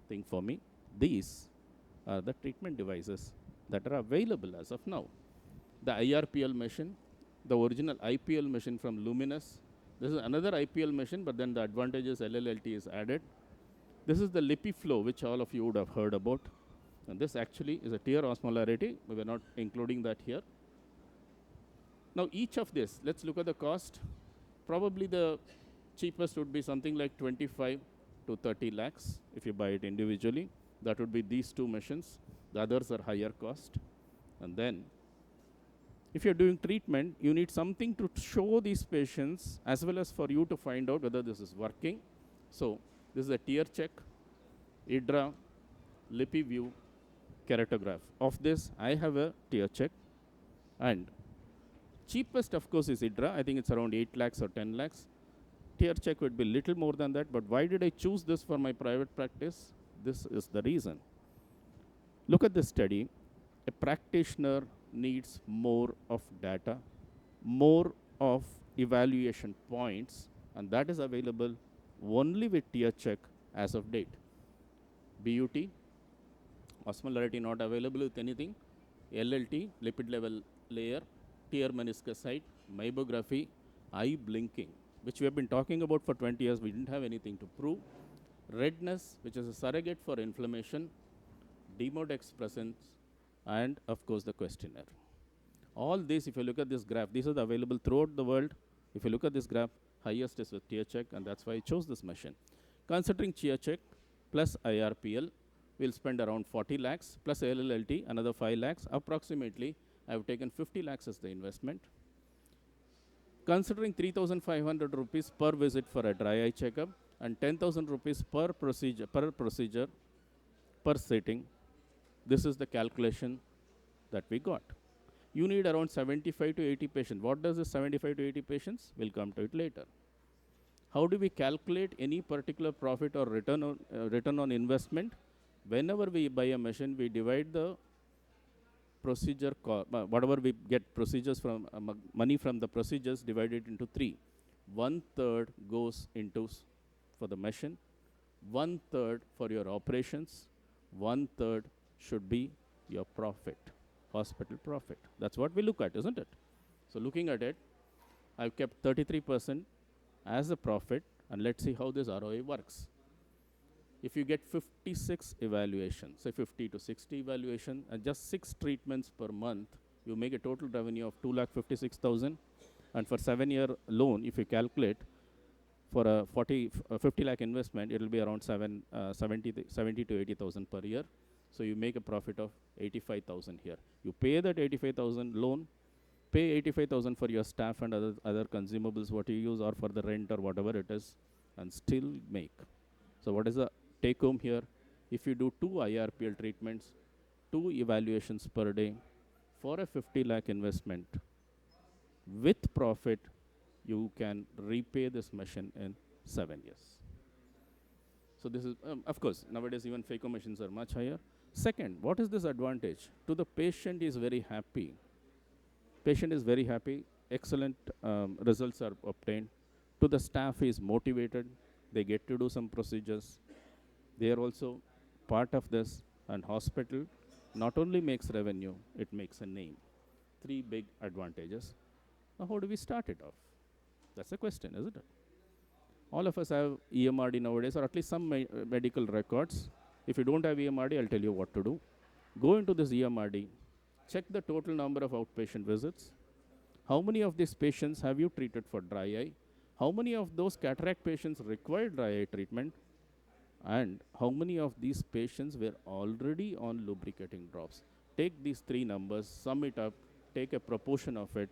Speaker 9: thing for me. These are the treatment devices that are available as of now. The IRPL machine, the original IPL machine from Luminous. This is another IPL machine, but then the advantage is LLLT is added. This is the LipiFlow, which all of you would have heard about. And this actually is a tear osmolarity. We are not including that here. Now, each of this, let's look at the cost. Probably the cheapest would be something like 25 to 30 lakhs if you buy it individually. That would be these two machines. The others are higher cost. And then, if you're doing treatment, you need something to show these patients as well as for you to find out whether this is working. So, this is a tear check, IDRA, LipiView, keratograph. Of this, I have a tear check. And cheapest, of course, is IDRA. I think it's around 8 lakhs or 10 lakhs. Tear check would be little more than that. But why did I choose this for my private practice? This is the reason. Look at this study. A practitioner needs more of data, more of evaluation points, and that is available only with tear check as of date. BUT, osmolarity not available with anything. LLT, lipid level layer, tear meniscus height, myography, eye blinking, which we have been talking about for 20 years. We didn't have anything to prove. Redness, which is a surrogate for inflammation, Demodex presence, and of course the questionnaire. All this, if you look at this graph, these are available throughout the world. If you look at this graph, highest is with tear check, and that's why I chose this machine. Considering tear check plus IRPL, we'll spend around 40 lakhs plus LLLT, another 5 lakhs. Approximately, I have taken 50 lakhs as the investment. Considering 3,500 rupees per visit for a dry eye checkup and 10,000 rupees per procedure, per sitting, this is the calculation that we got. You need around 75 to 80 patients. What does this 75 to 80 patients? We'll come to it later. How do we calculate any particular profit or return on investment? Whenever we buy a machine, we divide the procedure, whatever we get procedures from, money from the procedures, divided into 3. 1/3 goes into for the machine, 1/3 for your operations, 1/3 should be your profit, hospital profit. That's what we look at, isn't it? So looking at it, I've kept 33% as a profit, and let's see how this ROI works. If you get 56 evaluations, say 50 to 60 evaluation, and just 6 treatments per month, you make a total revenue of 2,56,000. And for 7-year loan, if you calculate for a 50 lakh investment, it will be around 70 to 80,000 per year. So you make a profit of 85,000 here. You pay that 85,000 loan, pay 85,000 for your staff and other consumables, what you use, or for the rent or whatever it is, and still make. So what is the take home here? If you do 2 IRPL treatments, 2 evaluations per day for a 50 lakh investment with profit, you can repay this machine in 7 years. So this is, of course, nowadays even phaco machines are much higher. Second, what is this advantage? To the patient is very happy. Patient is very happy. Excellent results are obtained. To the staff is motivated. They get to do some procedures. They are also part of this. And hospital not only makes revenue, it makes a name. Three big advantages. Now, how do we start it off? That's the question, isn't it? All of us have EMRD nowadays, or at least some medical records. If you don't have EMRD, I'll tell you what to do. Go into this EMRD, check the total number of outpatient visits. How many of these patients have you treated for dry eye? How many of those cataract patients require dry eye treatment? And how many of these patients were already on lubricating drops? Take these three numbers, sum it up, take a proportion of it.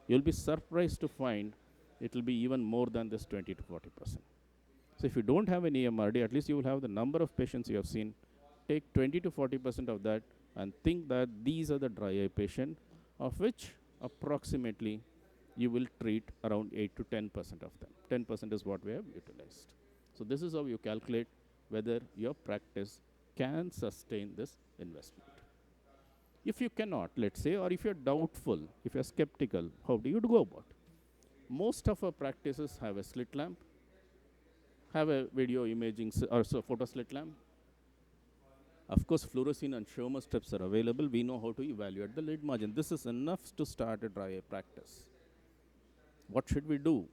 Speaker 9: You'll be surprised to find it will be even more than this 20 to 40%. So if you don't have an EMRD, at least you will have the number of patients you have seen. Take 20 to 40% of that and think that these are the dry eye patient, of which approximately you will treat around 8 to 10% of them. 10% is what we have utilized. So this is how you calculate whether your practice can sustain this investment. If you cannot, let's say, or if you're doubtful, if you're skeptical, how do you go about it? Most of our practices have a slit lamp, have a video imaging or photo slit lamp. Of course, fluorescein and Schirmer strips are available. We know how to evaluate the lid margin. This is enough to start a dry eye practice. What should we do?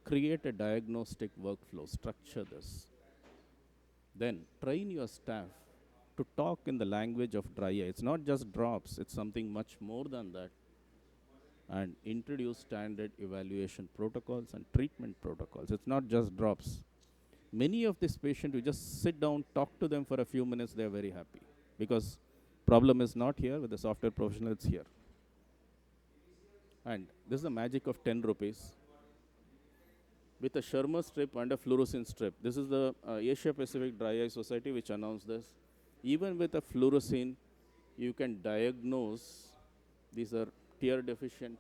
Speaker 9: Create a diagnostic workflow, structure this. Then train your staff to talk in the language of dry eye. It's not just drops, it's something much more than that. And introduce standard evaluation protocols and treatment protocols. It's not just drops. Many of these patients, you just sit down, talk to them for a few minutes, they're very happy. Because problem is not here, with the software professional, it's here. And this is the magic of 10 rupees. With a Schirmer strip and a fluorescein strip. This is the Asia Pacific Dry Eye Society which announced this. Even with a fluorescein, you can diagnose. These are tear deficient,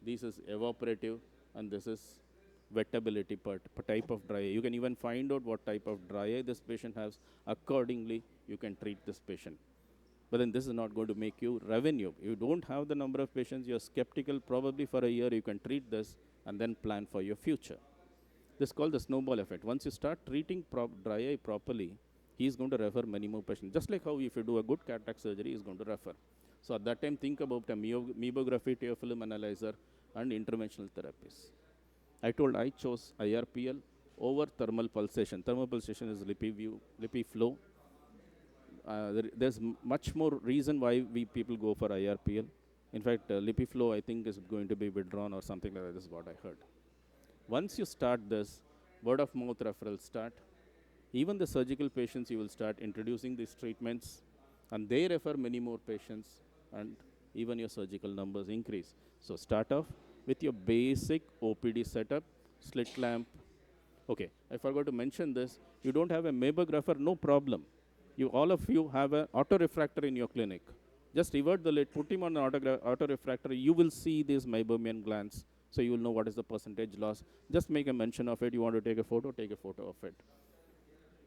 Speaker 9: this is evaporative, and this is wettability type of dry eye. You can even find out what type of dry eye this patient has. Accordingly, you can treat this patient. But then this is not going to make you revenue. You don't have the number of patients, you're skeptical, probably for a year you can treat this and then plan for your future. This is called the snowball effect. Once you start treating dry eye properly, he is going to refer many more patients. Just like how if you do a good cataract surgery, he is going to refer. So at that time, think about a meibography, tearfilm analyzer, and interventional therapies. I told I chose IRPL over thermal pulsation. Thermal pulsation is lippy flow. There's much more reason why people go for IRPL. In fact, lippy flow, I think, is going to be withdrawn or something like that. This is what I heard. Once you start this, word of mouth referrals start. Even the surgical patients, you will start introducing these treatments, and they refer many more patients, and even your surgical numbers increase. So start off with your basic OPD setup, slit lamp. Okay, I forgot to mention this. You don't have a meibographer, no problem. All of you have an autorefractor in your clinic. Just revert the lid, put him on an autorefractor. You will see these meibomian glands. So you will know what is the percentage loss. Just make a mention of it. You want to take a photo of it.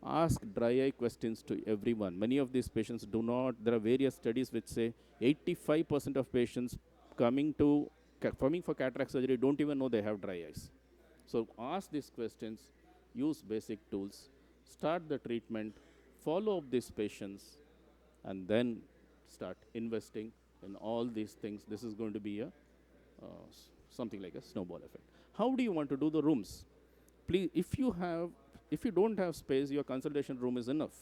Speaker 9: Ask dry eye questions to everyone. Many of these patients do not. There are various studies which say 85% of patients coming for cataract surgery don't even know they have dry eyes. So ask these questions, use basic tools, start the treatment, follow up these patients, and then start investing in all these things. This is going to be something like a snowball effect. How do you want to do the rooms? Please, if you don't have space, your consultation room is enough.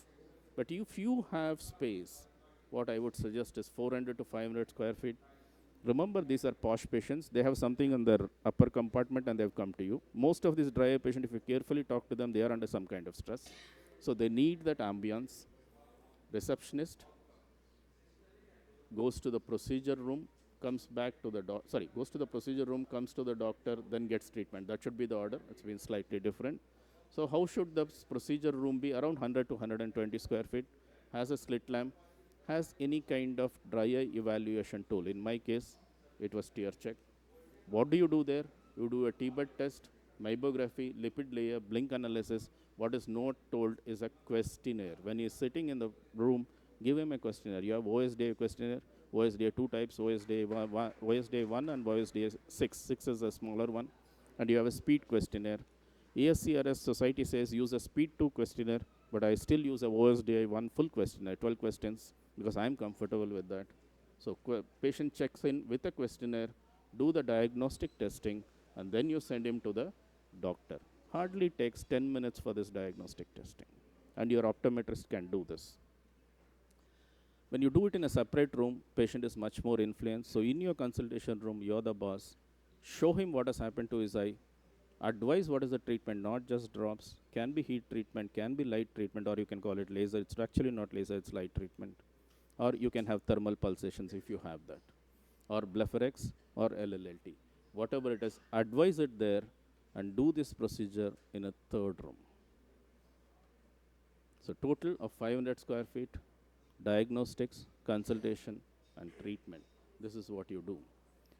Speaker 9: But if you have space, what I would suggest is 400 to 500 square feet. Remember, these are posh patients. They have something in their upper compartment and they've come to you. Most of these dry eye patients, if you carefully talk to them, they are under some kind of stress. So they need that ambience. Receptionist goes to the procedure room, comes back to the goes to the procedure room, comes to the doctor, then gets treatment. That should be the order. It's been slightly different. So how should the procedure room be? Around 100 to 120 square feet, has a slit lamp, has any kind of dry eye evaluation tool. In my case, it was tear check. What do you do there? You do a T-bud test, meibography, lipid layer, blink analysis, What is not told is a questionnaire. When he's sitting in the room, give him a questionnaire. You have OSDA questionnaire, OSDA 2 types, OSDA 1 and OSDA 6. 6 is a smaller one. And you have a speed questionnaire. ASCRS society says use a speed 2 questionnaire, but I still use a OSDA 1 full questionnaire, 12 questions, because I'm comfortable with that. So patient checks in with a questionnaire, do the diagnostic testing, and then you send him to the doctor. Hardly takes 10 minutes for this diagnostic testing. And your optometrist can do this. When you do it in a separate room, patient is much more influenced. So in your consultation room, you're the boss. Show him what has happened to his eye. Advise what is the treatment, not just drops. Can be heat treatment, can be light treatment, or you can call it laser. It's actually not laser, it's light treatment. Or you can have thermal pulsations if you have that. Or Blefarex or LLLT. Whatever it is, advise it there and do this procedure in a third room. So total of 500 square feet, diagnostics, consultation, and treatment. This is what you do.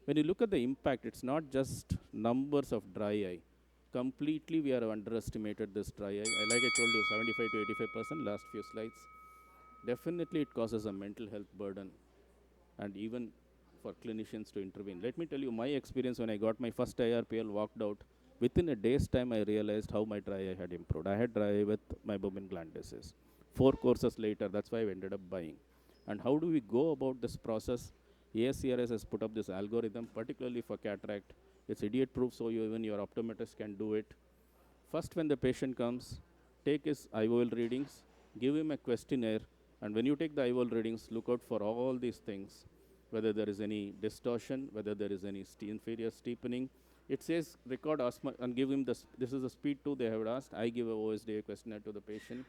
Speaker 9: When you look at the impact, it's not just numbers of dry eye. Completely we have underestimated this dry eye. Like I told you, 75 to 85%, last few slides. Definitely it causes a mental health burden, and even for clinicians to intervene. Let me tell you my experience when I got my first IRPL, walked out. Within a day's time, I realized how my dry eye had improved. I had dry eye with meibomian gland disease. 4 courses later, that's why I ended up buying. And how do we go about this process? ASCRS has put up this algorithm, particularly for cataract. It's idiot proof, so even your optometrist can do it. First, when the patient comes, take his IOL readings, give him a questionnaire, and when you take the IOL readings, look out for all these things, whether there is any distortion, whether there is any inferior steepening. It says record osmo and give him this is the speed 2 they have asked. I give a OSDA questionnaire to the patient.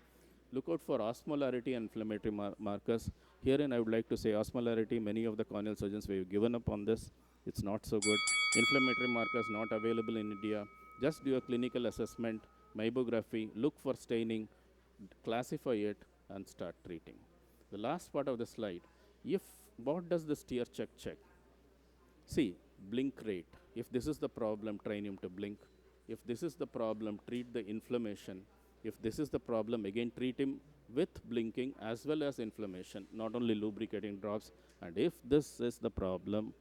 Speaker 9: Look out for osmolarity and inflammatory markers. Herein, I would like to say osmolarity, many of the corneal surgeons, we have given up on this. It's not so good. Inflammatory markers not available in India. Just do a clinical assessment, meibography, look for staining, classify it, and start treating. The last part of the slide, what does this tear check? See, blink rate. If this is the problem, train him to blink. If this is the problem, treat the inflammation. If this is the problem, again treat him with blinking as well as inflammation, not only lubricating drops. And if this is the problem,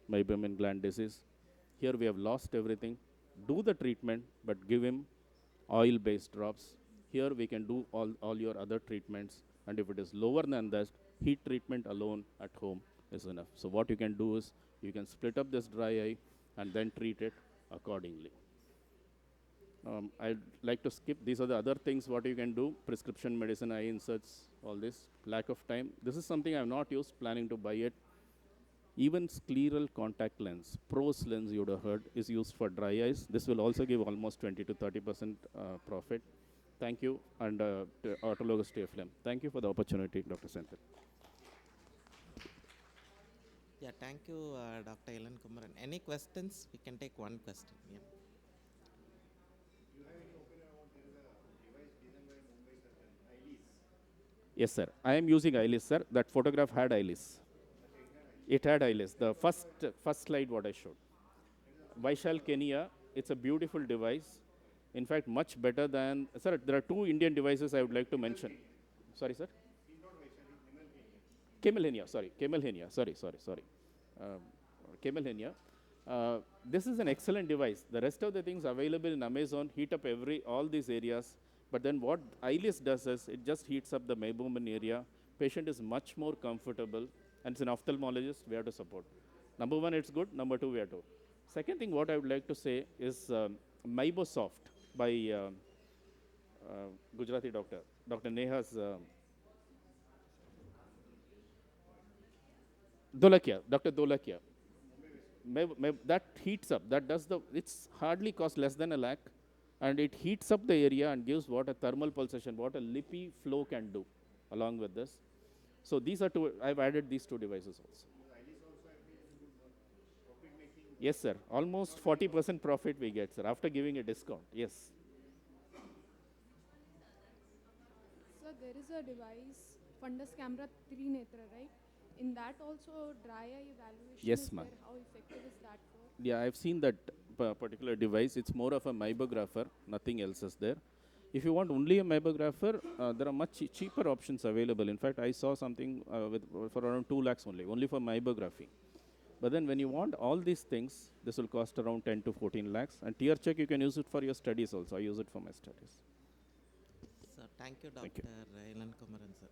Speaker 9: meibomian gland disease, here we have lost everything. Do the treatment, but give him oil-based drops. Here we can do all your other treatments. And if it is lower than that, heat treatment alone at home is enough. So what you can do is, you can split up this dry eye and then treat it accordingly. I'd like to skip. These are the other things what you can do. Prescription medicine, eye inserts, all this. Lack of time. This is something I have not used, planning to buy it. Even scleral contact lens, PROS lens you would have heard, is used for dry eyes. This will also give almost 20 to 30% profit. Thank you, and autologous TFLM. Thank you for the opportunity, Dr. Senthil.
Speaker 2: Yeah, thank you, Dr. Ilan Kumaran. Any questions? We can take one question. Yeah.
Speaker 9: Yes, sir. I am using eyeless, sir. That photograph had eyeless. It had eyeless. The first slide what I showed. Vaishal Kenya, it's a beautiful device. In fact, much better than, sir, there are 2 Indian devices I would like to mention. Sorry, sir? Camelhenia, sorry. Camelhenia. This is an excellent device. The rest of the things available in Amazon heat up all these areas. But then what eyeless does is, it just heats up the meibomian area. Patient is much more comfortable. And it's an ophthalmologist, we have to support. Number 1, it's good. Number 2, we have to. Second thing what I would like to say is Meibosoft by Gujarati doctor, Dr. Neha's Dolakia, Dr. Dolakia. That heats up, it's hardly cost less than 1 lakh, and it heats up the area and gives what a thermal pulsation, what a lippy flow can do along with this. So these are 2, I've added these 2 devices also. Yes, sir. Almost 40% profit we get, sir, after giving a discount. Yes.
Speaker 10: Sir, there is a device, fundus camera Trinetra, right? In that also dry eye evaluation
Speaker 9: Yes,
Speaker 10: is
Speaker 9: ma'am.
Speaker 10: there. How effective is that for?
Speaker 9: Yeah, I've seen that particular device. It's more of a meibographer, nothing else is there. If you want only a mammographer, there are much cheaper options available. In fact, I saw something for around 2 lakhs only for mammography. But then when you want all these things, this will cost around 10 to 14 lakhs. And tear check, you can use it for your studies also. I use it for my studies.
Speaker 2: So thank you,
Speaker 9: Thank you.
Speaker 2: Dr. Ilan Kumaran, sir.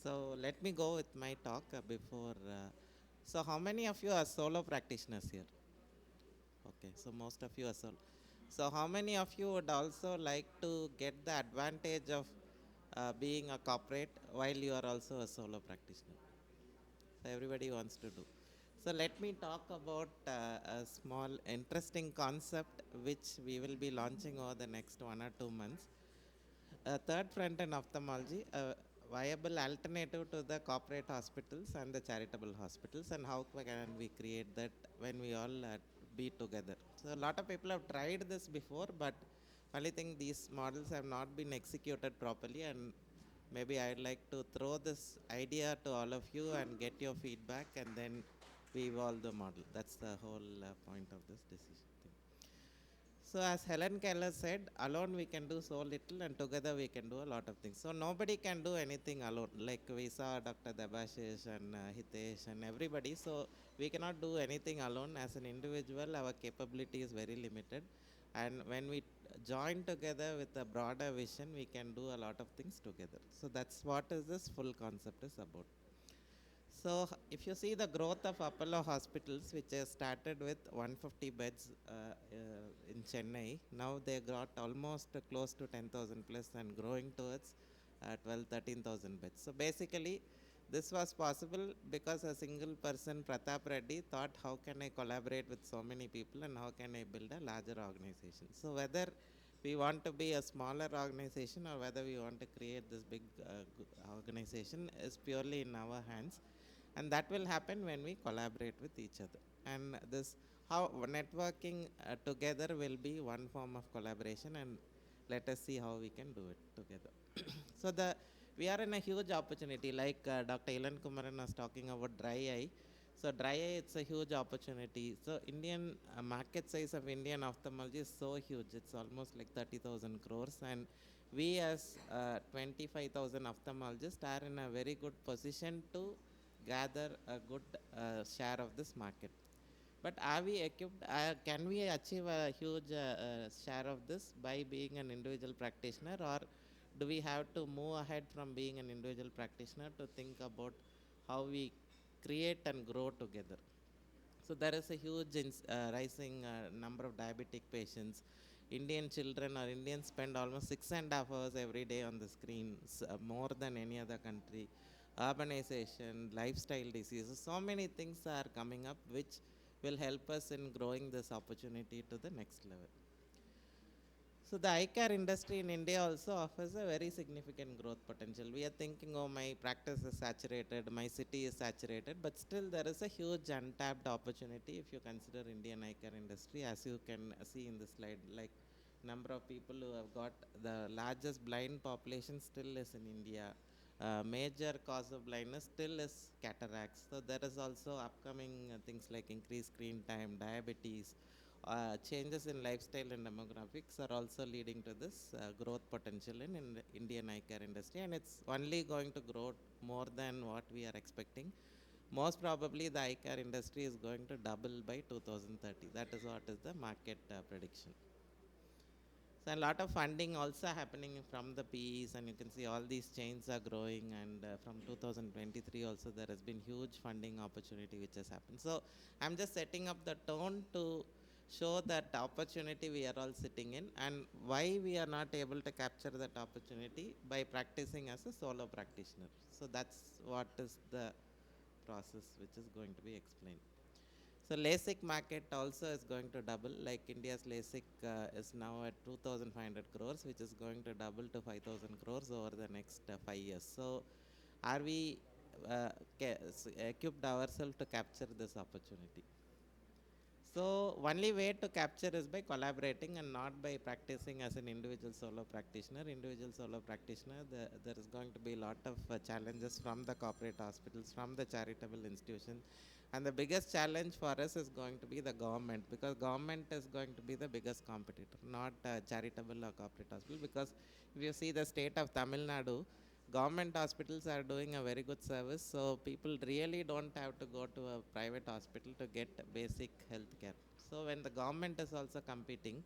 Speaker 2: So let me go with my talk before. So how many of you are solo practitioners here? Okay, so most of you are solo. So how many of you would also like to get the advantage of being a corporate while you are also a solo practitioner? So everybody wants to do. So let me talk about a small interesting concept which we will be launching over the next 1 or 2 months. Third front in ophthalmology, a viable alternative to the corporate hospitals and the charitable hospitals, and how can we create that when we all be together. So a lot of people have tried this before, but only thing, these models have not been executed properly, and maybe I'd like to throw this idea to all of you and get your feedback, and then we evolve the model. That's the whole point of this decision thing. So as Helen Keller said, alone we can do so little, and together we can do a lot of things. So nobody can do anything alone. Like we saw Dr. Debashish and Hitesh and everybody. So we cannot do anything alone. As an individual, our capability is very limited. And when we join together with a broader vision, we can do a lot of things together. So that's what is this full concept is about. So if you see the growth of Apollo hospitals, which has started with 150 beds in Chennai, now they got almost close to 10,000 plus and growing towards 12, 13,000 beds. So basically, this was possible because a single person, Pratap Reddy, thought, how can I collaborate with so many people and how can I build a larger organization? So whether we want to be a smaller organization or whether we want to create this big organization is purely in our hands, and that will happen when we collaborate with each other. And this how networking together will be one form of collaboration, and let us see how we can do it together. So we are in a huge opportunity, like Dr. Ilan Kumaran was talking about dry eye. So dry eye, it's a huge opportunity. So Indian market size of Indian ophthalmology is so huge. It's almost like 30,000 crores, and we as 25,000 ophthalmologists are in a very good position to gather a good share of this market. But are we equipped? Can we achieve a huge share of this by being an individual practitioner, or do we have to move ahead from being an individual practitioner to think about how we create and grow together? So there is a huge rising number of diabetic patients. Indian children or Indians spend almost 6.5 hours every day on the screens, more than any other country. Urbanization, lifestyle diseases, so many things are coming up which will help us in growing this opportunity to the next level. So the eye care industry in India also offers a very significant growth potential. We are thinking, oh, my practice is saturated, my city is saturated, but still there is a huge untapped opportunity if you consider Indian eye care industry, as you can see in the slide. Like number of people who have got the largest blind population still is in India. Major cause of blindness still is cataracts. So there is also upcoming things like increased screen time, diabetes, changes in lifestyle and demographics are also leading to this growth potential in the Indian eye care industry, and it's only going to grow more than what we are expecting. Most probably the eye care industry is going to double by 2030. That is what is the market prediction. So a lot of funding also happening from the PEs, and you can see all these chains are growing, and from 2023 also there has been huge funding opportunity which has happened. So I'm just setting up the tone to show that opportunity we are all sitting in, and why we are not able to capture that opportunity by practicing as a solo practitioner. So that's what is the process which is going to be explained. So LASIK market also is going to double, like India's LASIK is now at 2,500 crores, which is going to double to 5,000 crores over the next 5 years. So are we equipped ourselves to capture this opportunity? So only way to capture is by collaborating and not by practicing as an individual solo practitioner. Individual solo practitioner, there is going to be a lot of challenges from the corporate hospitals, from the charitable institutions. And the biggest challenge for us is going to be the government, because government is going to be the biggest competitor, not charitable or corporate hospital. Because if you see the state of Tamil Nadu, government hospitals are doing a very good service, so people really don't have to go to a private hospital to get basic health care. So when the government is also competing,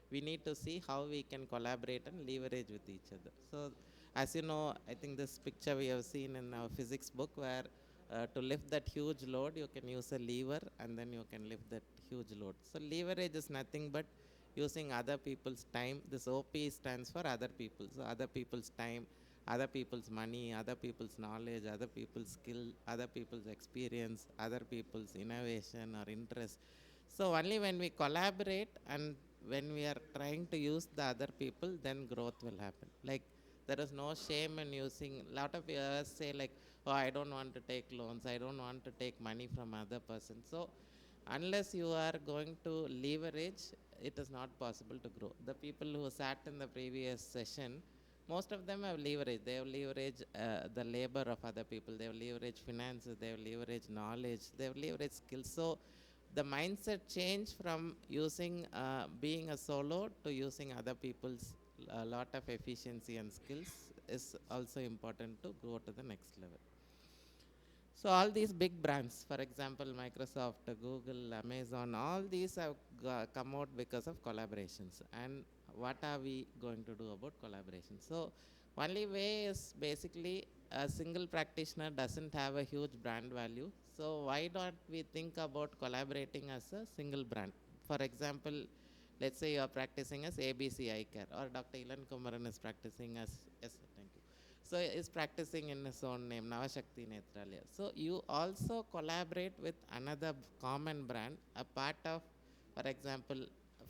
Speaker 2: we need to see how we can collaborate and leverage with each other. So as you know, I think this picture we have seen in our physics book, where to lift that huge load you can use a lever and then you can lift that huge load. So leverage is nothing but using other people's time. This OP stands for other people. So other people's time, other people's money, other people's knowledge, other people's skill, other people's experience, other people's innovation or interest. So only when we collaborate and when we are trying to use the other people, then growth will happen. Like there is no shame in using, lot of us say like, oh, I don't want to take loans, I don't want to take money from other person. So unless you are going to leverage, it is not possible to grow. The people who sat in the previous session, most of them have leverage. They have leveraged the labor of other people. They have leveraged finances. They have leveraged knowledge. They have leveraged skills. So the mindset change from using being a solo to using other people's a lot of efficiency and skills is also important to go to the next level. So all these big brands, for example, Microsoft, Google, Amazon, all these have come out because of collaborations. And what are we going to do about collaboration? So only way is basically a single practitioner doesn't have a huge brand value. So why don't we think about collaborating as a single brand? For example, let's say you are practicing as ABC Eye Care, or Dr. Ilan Kumaran is practicing as, yes, thank you. So is practicing in his own name, Navashakti Netralaya. So you also collaborate with another common brand, a part of, for example,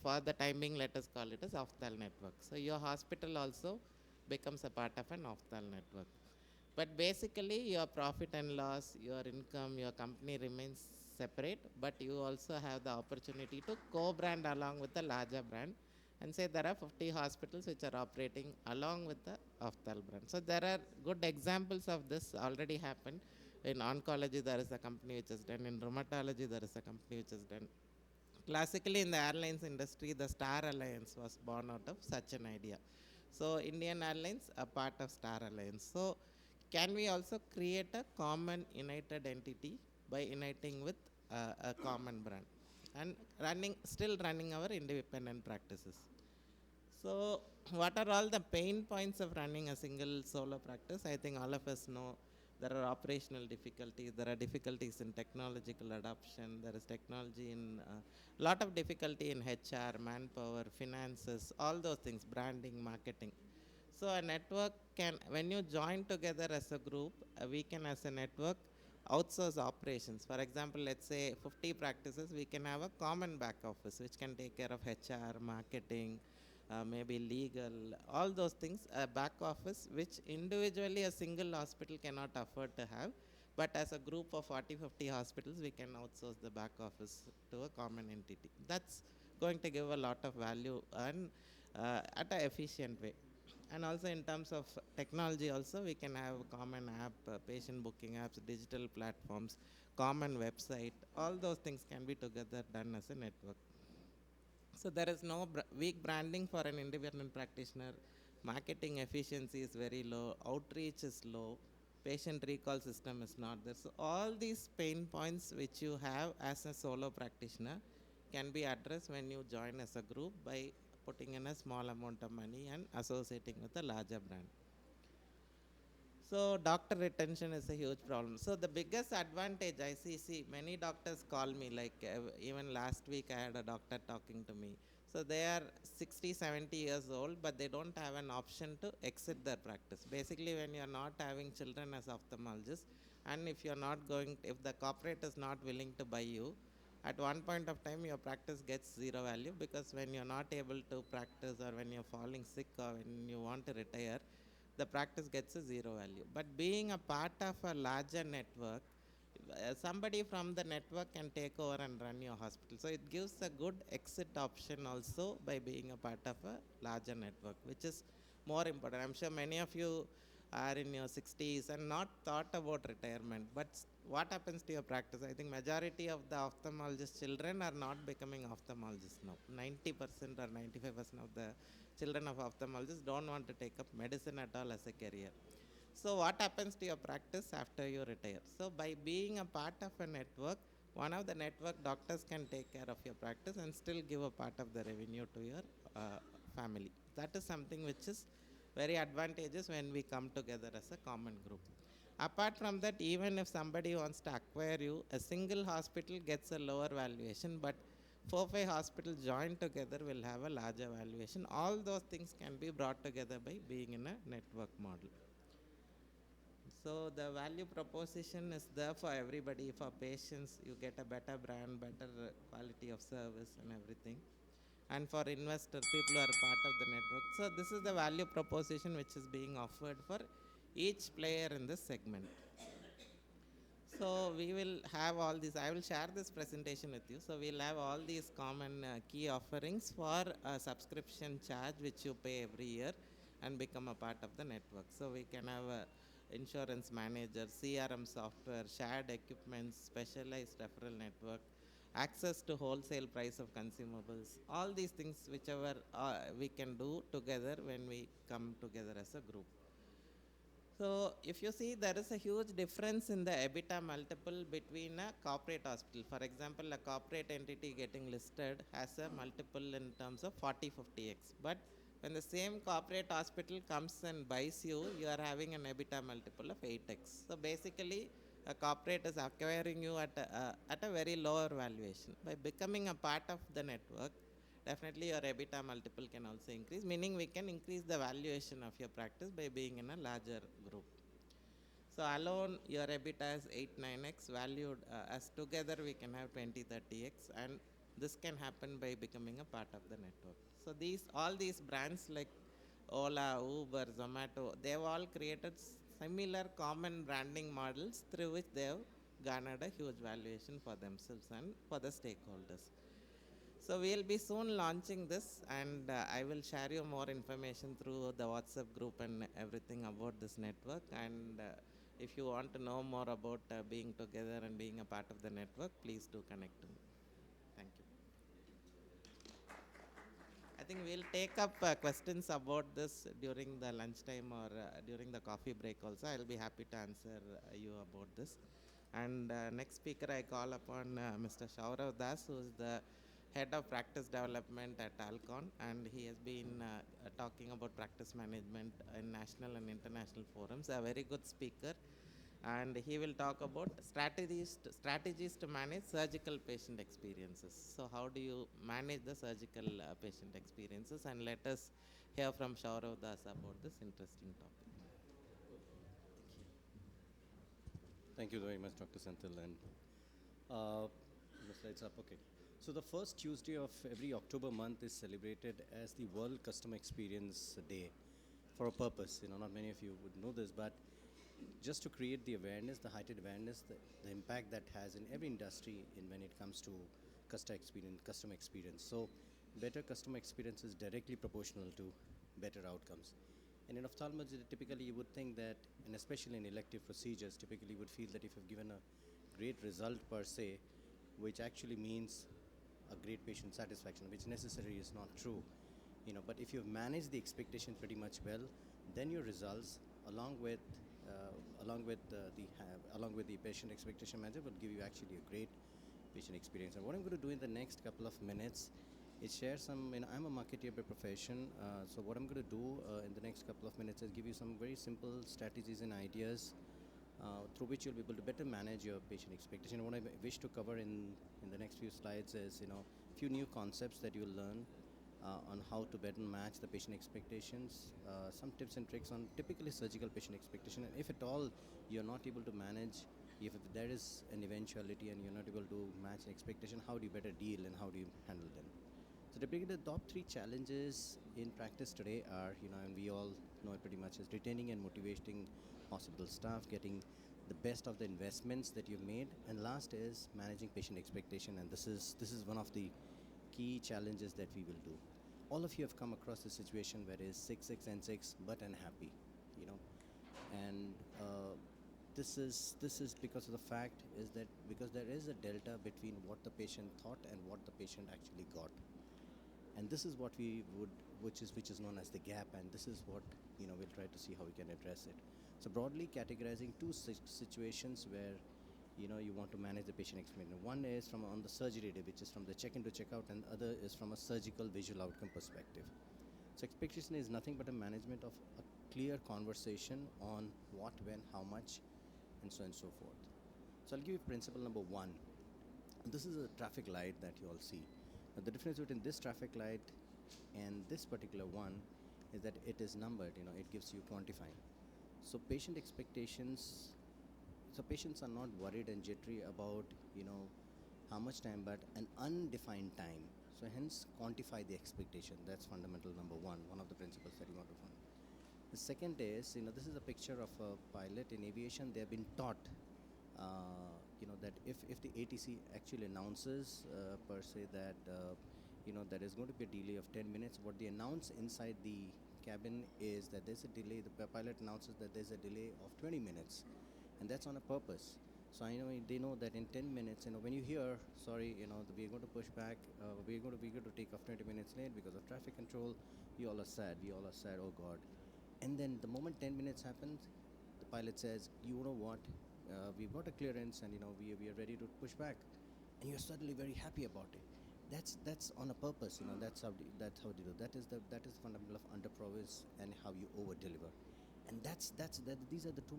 Speaker 2: for the time being, let us call it as Ophthall network. So your hospital also becomes a part of an Ophthall network. But basically your profit and loss, your income, your company remains separate, but you also have the opportunity to co-brand along with the larger brand, and say there are 50 hospitals which are operating along with the Ophthal brand. So there are good examples of this already happened. In oncology, there is a company which is done. In rheumatology, there is a company which is done. Classically, in the airlines industry, the Star Alliance was born out of such an idea. So Indian Airlines, a part of Star Alliance. So can we also create a common united entity by uniting with a common brand and still running our independent practices? So what are all the pain points of running a single solo practice? I think all of us know there are operational difficulties, there are difficulties in technological adoption, there is technology in lot of difficulty in HR, manpower, finances, all those things, branding, marketing. So a network can, when you join together as a group, we can as a network outsource operations. For example, let's say 50 practices, we can have a common back office which can take care of HR, marketing, maybe legal, all those things, a back office which individually a single hospital cannot afford to have. But as a group of 40, 50 hospitals, we can outsource the back office to a common entity. That's going to give a lot of value and at an efficient way. And also in terms of technology also, we can have a common app, patient booking apps, digital platforms, common website, all those things can be together done as a network. So there is no weak branding for an independent practitioner. Marketing efficiency is very low, outreach is low, patient recall system is not there. So all these pain points which you have as a solo practitioner can be addressed when you join as a group by putting in a small amount of money and associating with a larger brand. So doctor retention is a huge problem. So the biggest advantage I see many doctors call me, like even last week I had a doctor talking to me. So they are 60, 70 years old, but they don't have an option to exit their practice. Basically, when you are not having children as ophthalmologist, and if you're not going, if the corporate is not willing to buy you, at one point of time your practice gets zero value, because when you're not able to practice, or when you're falling sick, or when you want to retire, the practice gets a zero value. But being a part of a larger network, somebody from the network can take over and run your hospital. So it gives a good exit option also by being a part of a larger network, which is more important. I'm sure many of you are in your 60s and not thought about retirement, but what happens to your practice? I think majority of the ophthalmologist children are not becoming ophthalmologists now. 90% or 95% of the children of ophthalmologists don't want to take up medicine at all as a career. So what happens to your practice after you retire? So by being a part of a network, one of the network doctors can take care of your practice and still give a part of the revenue to your family. That is something which is very advantageous when we come together as a common group. Apart from that, even if somebody wants to acquire you, a single hospital gets a lower valuation, but 4-5 hospitals joined together will have a larger valuation. All those things can be brought together by being in a network model. So the value proposition is there for everybody. For patients, you get a better brand, better quality of service and everything. And for investors, people who are part of the network. So this is the value proposition which is being offered for each player in this segment. So we will have all these, I will share this presentation with you. So we'll have all these common key offerings for a subscription charge which you pay every year and become a part of the network. So we can have a insurance manager, CRM software, shared equipment, specialized referral network, access to wholesale price of consumables, all these things whichever we can do together when we come together as a group. So if you see, there is a huge difference in the EBITDA multiple between a corporate hospital. For example, a corporate entity getting listed has a multiple in terms of 40-50x. But when the same corporate hospital comes and buys you, you are having an EBITDA multiple of 8x. So basically, a corporate is acquiring you at a very lower valuation. By becoming a part of the network, definitely your EBITDA multiple can also increase, meaning we can increase the valuation of your practice by being in a larger group. So alone your EBITDA is 8-9x, valued as together we can have 20-30x, and this can happen by becoming a part of the network. So all these brands like Ola, Uber, Zomato, they have all created similar common branding models through which they have garnered a huge valuation for themselves and for the stakeholders. So we'll be soon launching this, and I will share you more information through the WhatsApp group and everything about this network. And if you want to know more about being together and being a part of the network, please do connect to me. Thank you. I think we'll take up questions about this during the lunchtime or during the coffee break also. I'll be happy to answer you about this. And next speaker I call upon Mr. Shaurav Das, who is the Head of Practice Development at Alcon, and he has been talking about practice management in national and international forums. A very good speaker, and he will talk about strategies to manage surgical patient experiences. So how do you manage the surgical patient experiences? And let us hear from Shaurav Das about this interesting topic.
Speaker 11: Thank you very much, Dr. Senthil. And the slides up, okay. So the first Tuesday of every October month is celebrated as the World Customer Experience Day for a purpose. Not many of you would know this, but just to create the awareness, the heightened awareness, the impact that has in every industry when it comes to customer experience. So better customer experience is directly proportional to better outcomes. And in ophthalmology, typically you would think that, and especially in elective procedures, typically you would feel that if you've given a great result per se, which actually means a great patient satisfaction, which necessarily is not true. But if you've managed the expectation pretty much well, then your results, along with the patient expectation measure, will give you actually a great patient experience. And what I'm going to do in the next couple of minutes is share some, I'm a marketer by profession, so what I'm going to do in the next couple of minutes is give you some very simple strategies and ideas through which you'll be able to better manage your patient expectation. What I wish to cover in the next few slides is, a few new concepts that you'll learn on how to better match the patient expectations, some tips and tricks on typically surgical patient expectation, and if at all you're not able to manage, if there is an eventuality and you're not able to match an expectation, how do you better deal and how do you handle them? So typically the top 3 challenges in practice today are, and we all know it pretty much, is retaining and motivating hospital staff, getting the best of the investments that you've made. And last is managing patient expectation, and this is one of the key challenges that we will do. All of you have come across a situation where is sick and sick but unhappy, you know, and this is because of the fact is that because there is a delta between what the patient thought and what the patient actually got, and this is what we would which is known as the gap, and this is what we'll try to see how we can address it. So broadly categorizing two situations where you want to manage the patient experience. One is from on the surgery day, which is from the check-in to check-out, and other is from a surgical visual outcome perspective. So expectation is nothing but a management of a clear conversation on what, when, how much, and so on and so forth. So I'll give you principle number one. This is a traffic light that you all see. Now the difference between this traffic light and this particular one is that it is numbered, it gives you quantifying. So patient expectations, so patients are not worried and jittery about, how much time, but an undefined time. So hence quantify the expectation. That's fundamental number one of the principles that you want to find. The second is, this is a picture of a pilot in aviation. They have been taught, that if the ATC actually announces per se that, there is going to be a delay of 10 minutes, what they announce inside the cabin is that there's a delay. The pilot announces that there's a delay of 20 minutes, and that's on a purpose. So I know they know that in 10 minutes, when you hear, sorry, we're going to push back, we're going to take off 20 minutes late because of traffic control, we all are sad, oh God. And then the moment 10 minutes happens, the pilot says, you know what, we've got a clearance, and we are ready to push back, and you're suddenly very happy about it. That's on a purpose, that's how they do. That is the fundamental of under-promise and how you over-deliver. And these are the two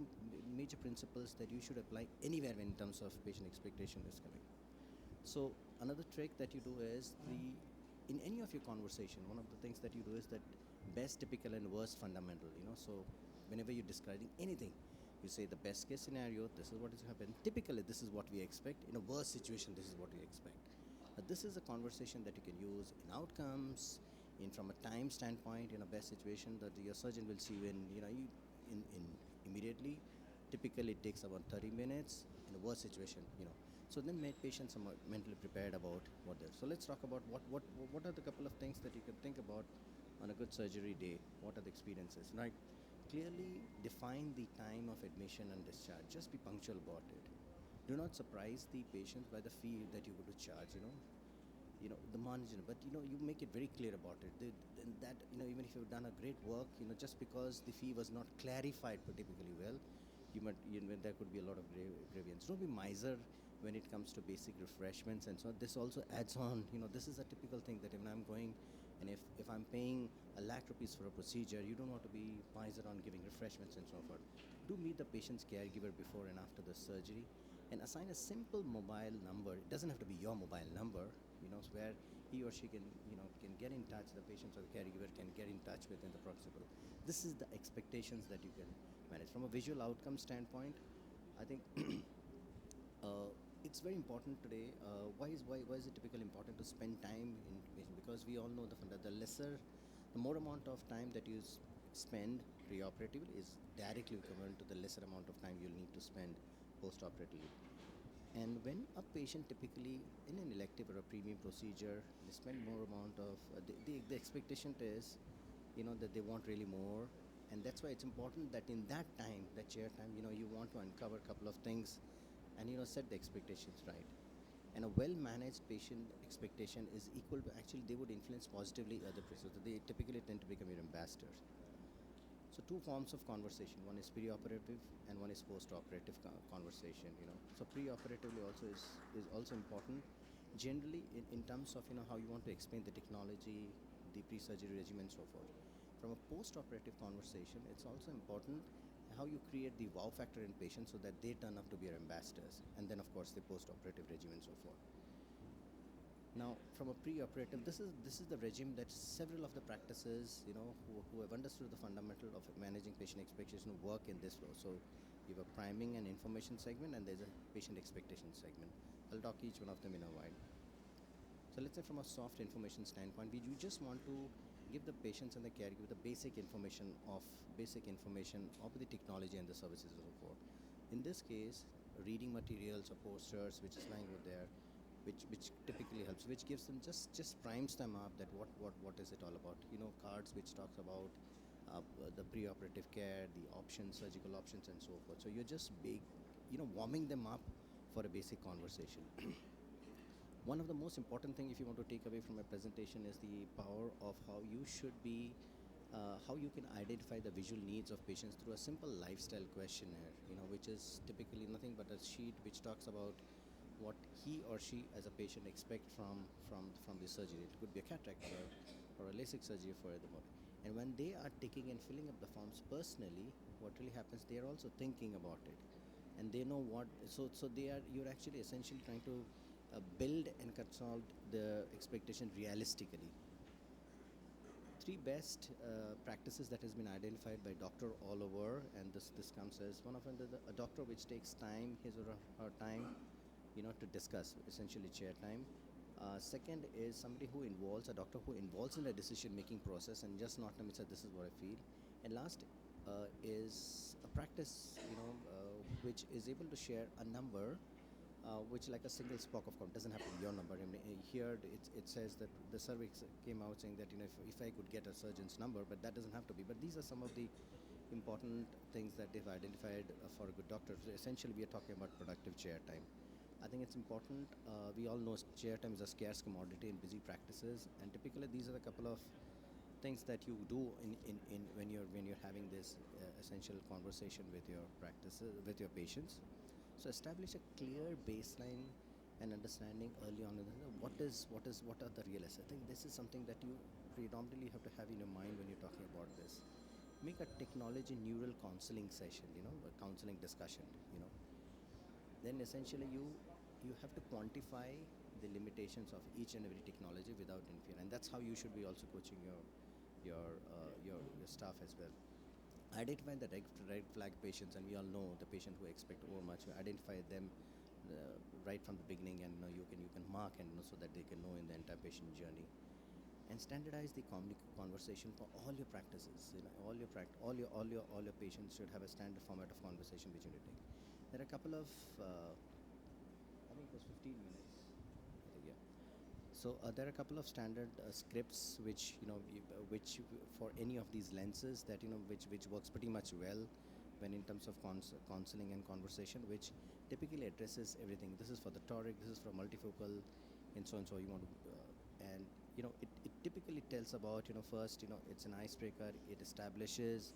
Speaker 11: major principles that you should apply anywhere in terms of patient expectation is coming. So another trick that you do is in any of your conversation, one of the things that you do is that best, typical, and worst fundamental. So whenever you're describing anything, you say the best case scenario, this is what is happening. Typically, this is what we expect. In a worst situation, this is what we expect. But this is a conversation that you can use in outcomes, from a time standpoint. In a best situation, that your surgeon will see you in immediately. Typically, it takes about 30 minutes. In a worst situation, So then patients are mentally prepared about what they're. So let's talk about what are the couple of things that you can think about on a good surgery day. What are the experiences, right? Clearly define the time of admission and discharge. Just be punctual about it. Do not surprise the patients by the fee that you're going to charge, the margin, but you make it very clear about it. That even if you've done a great work, just because the fee was not clarified particularly well, there could be a lot of grievance. Don't be miser when it comes to basic refreshments and so on. This also adds on. This is a typical thing that when I'm going, and if I'm paying a lakh rupees for a procedure, you don't want to be miser on giving refreshments and so forth. Do meet the patient's caregiver before and after the surgery, and assign a simple mobile number. It doesn't have to be your mobile number, where he or she can get in touch, the patient or the caregiver can get in touch with in the proximal. This is the expectations that you can manage. From a visual outcome standpoint, I think it's very important today. Why is it typically important to spend time in patient? Because we all know the more amount of time that you spend preoperatively is directly equivalent to the lesser amount of time you'll need to spend post-operatively. And when a patient typically in an elective or a premium procedure, they spend more amount of, the expectation is, that they want really more. And that's why it's important that in that time, that chair time, you want to uncover a couple of things and, set the expectations right. And a well-managed patient expectation is equal to, actually, they would influence positively other patients. They typically tend to become your ambassadors. So two forms of conversation. One is preoperative and one is post-operative conversation. So preoperatively also is also important. Generally, in terms of how you want to explain the technology, the pre-surgery regimen, and so forth. From a post-operative conversation, it's also important how you create the wow factor in patients so that they turn up to be your ambassadors, and then of course the post-operative regimen and so forth. Now, from a pre-operative, this is the regime that several of the practices, who have understood the fundamental of managing patient expectation work in this flow. So you have a priming and information segment, and there's a patient expectation segment. I'll talk each one of them in a while. So let's say from a soft information standpoint, you just want to give the patients and the caregiver the basic information of the technology and the services and so forth. In this case, reading materials or posters which is lying over there, which typically helps, which gives them just primes them up that what is it all about. Cards which talks about the preoperative care, the options, surgical options, and so forth. So you're just warming them up for a basic conversation. One of the most important thing, if you want to take away from my presentation, is the power of how you should be, how you can identify the visual needs of patients through a simple lifestyle questionnaire, which is typically nothing but a sheet which talks about what he or she as a patient expect from the surgery. It could be a cataract or a LASIK surgery for the body. And when they are taking and filling up the forms personally, what really happens, they are also thinking about it, and they know what. So you're actually essentially trying to build and consult the expectation realistically. Three best practices that has been identified by doctor all over, and this comes as one of them, a doctor which takes time, his or her time, to discuss, essentially chair time. Second is somebody who involves, a doctor who involves in the decision-making process and just not let me say this is what I feel. And last is a practice, which is able to share a number, which like a single spoke of count, doesn't have to be your number. I mean, here it says that the survey came out saying that if I could get a surgeon's number, but that doesn't have to be. But these are some of the important things that they've identified for a good doctor. So essentially, we are talking about productive chair time. I think it's important. We all know chair time is a scarce commodity in busy practices, and typically these are a couple of things that you do in when you're having this essential conversation with your practices, with your patients. So establish a clear baseline and understanding early on. What are the real assets? I think this is something that you predominantly have to have in your mind when you're talking about this. Make a technology neural counseling session, a counseling discussion, Then essentially you have to quantify the limitations of each and every technology without interfering, and that's how you should be also coaching your staff as well. Identify the red flag patients, and we all know the patient who expect overmuch. You identify them right from the beginning, and you can mark and so that they can know in the entire patient journey. And standardize the conversation for all your practices. All your patients should have a standard format of conversation which you need to take. There are a couple of I think it was 15 minutes. I think, yeah. So there are a couple of standard scripts which which for any of these lenses that which works pretty much well when in terms of counseling and conversation, which typically addresses everything. This is for the toric, this is for multifocal, and so on. So you want to and it typically tells about first it's an icebreaker. It establishes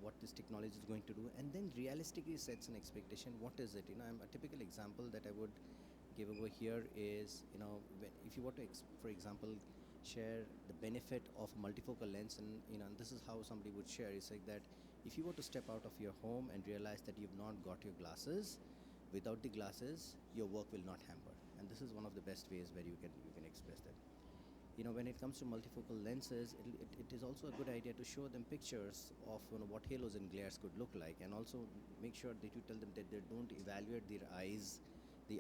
Speaker 11: what this technology is going to do, and then realistically sets an expectation. What is it? A typical example that I would give over here is if you were to for example share the benefit of multifocal lens, and and this is how somebody would share. It's like that if you were to step out of your home and realize that you've not got your glasses, without the glasses your work will not hamper, and this is one of the best ways where you can express that. When it comes to multifocal lenses, it is also a good idea to show them pictures of what halos and glares could look like, and also make sure that you tell them that they don't evaluate their eyes, the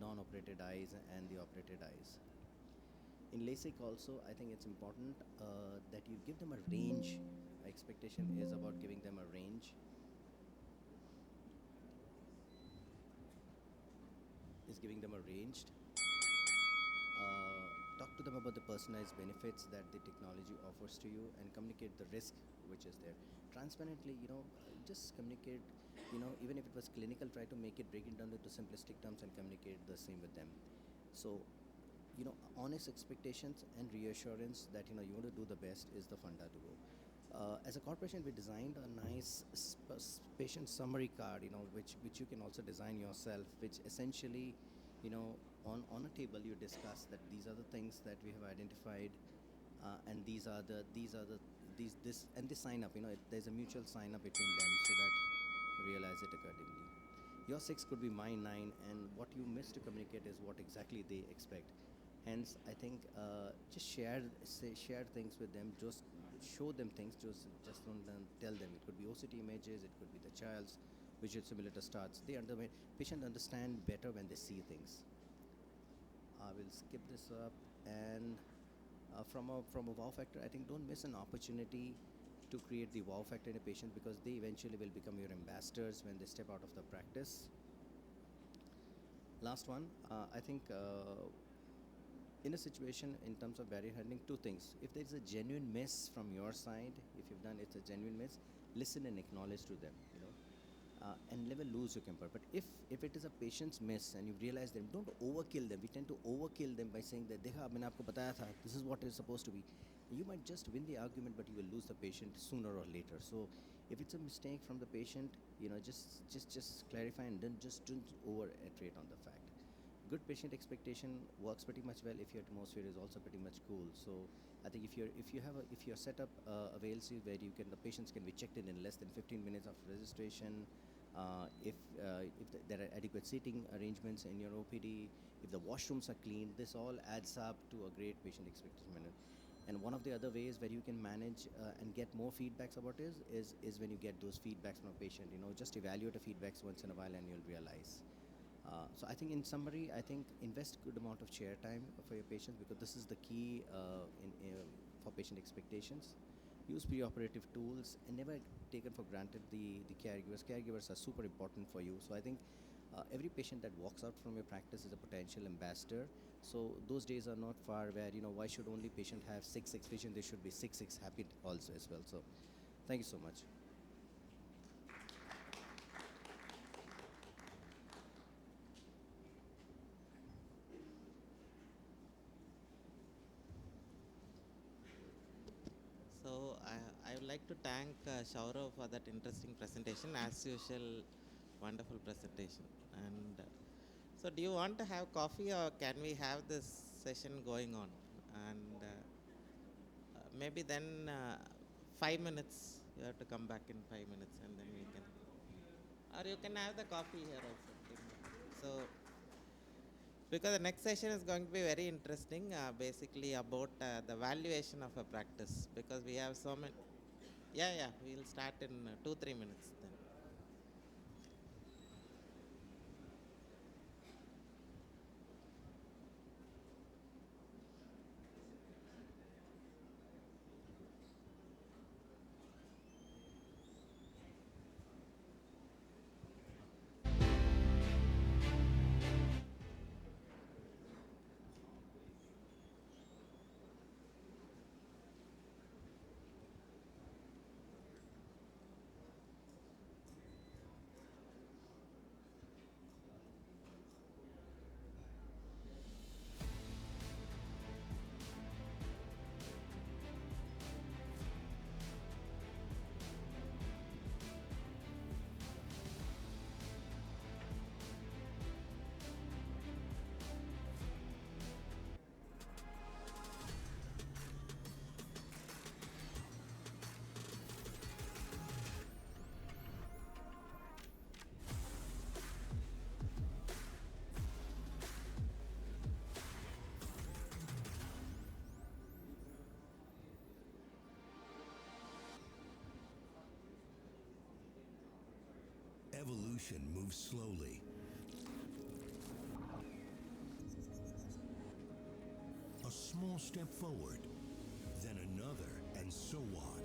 Speaker 11: non-operated eyes and the operated eyes. In LASIK also, I think it's important that you give them a range. Expectation is about giving them a range. Talk to them about the personalized benefits that the technology offers to you, and communicate the risk which is there transparently. Just communicate. Even if it was clinical, try to break it down into simplistic terms and communicate the same with them. So honest expectations and reassurance that you want to do the best is the funda to go. As a corporation, we designed a nice patient summary card, which you can also design yourself, which essentially on a table you discuss that these are the things that we have identified, and these and they sign up. There's a mutual sign up between them so that realize it accordingly. Your 6 could be my 9, and what you miss to communicate is what exactly they expect. Hence, I think just share things with them. Just show them things. Just don't tell them. It could be OCT images. It could be the child's visual simulator starts. Patient understand better when they see things. I will skip this up, and from a wow factor, I think don't miss an opportunity to create the wow factor in a patient, because they eventually will become your ambassadors when they step out of the practice. Last one, I think in a situation in terms of barrier handling, two things. If there's a genuine miss from your side, if you've done it's a genuine miss, listen and acknowledge to them, and never lose your temper. But if it is a patient's miss and you realize them, don't overkill them. We tend to overkill them by saying that देखा मैंने आपको बताया था, this is what is supposed to be. You might just win the argument, but you will lose the patient sooner or later. So if it's a mistake from the patient, just clarify and then just don't over-iterate on the fact. Good patient expectation works pretty much well if your atmosphere is also pretty much cool. So I think if your setup avails you, where the patients can be checked in less than 15 minutes of registration, if there are adequate seating arrangements in your OPD, if the washrooms are clean, this all adds up to a great patient expectation. And one of the other ways where you can manage and get more feedbacks about is when you get those feedbacks from a patient. Just evaluate the feedbacks once in a while and you'll realize. So I think in summary, invest good amount of chair time for your patients, because this is the key for patient expectations. Use preoperative tools and never taken for granted the caregivers. Caregivers are super important for you. So I think every patient that walks out from your practice is a potential ambassador. So those days are not far where, why should only patient have 6/6 vision? They should be 6/6 happy also as well. So thank you so much.
Speaker 2: So I would like to thank Shaurav for that interesting presentation. As usual, wonderful presentation. And so do you want to have coffee, or can we have this session going on? And maybe then 5 minutes, you have to come back in 5 minutes and then we can, or you can have the coffee here also. So because the next session is going to be very interesting, basically about the valuation of a practice, because we have so many. Yeah, we'll start in 2-3 minutes then.
Speaker 12: Evolution moves slowly. A small step forward, then another, and so on.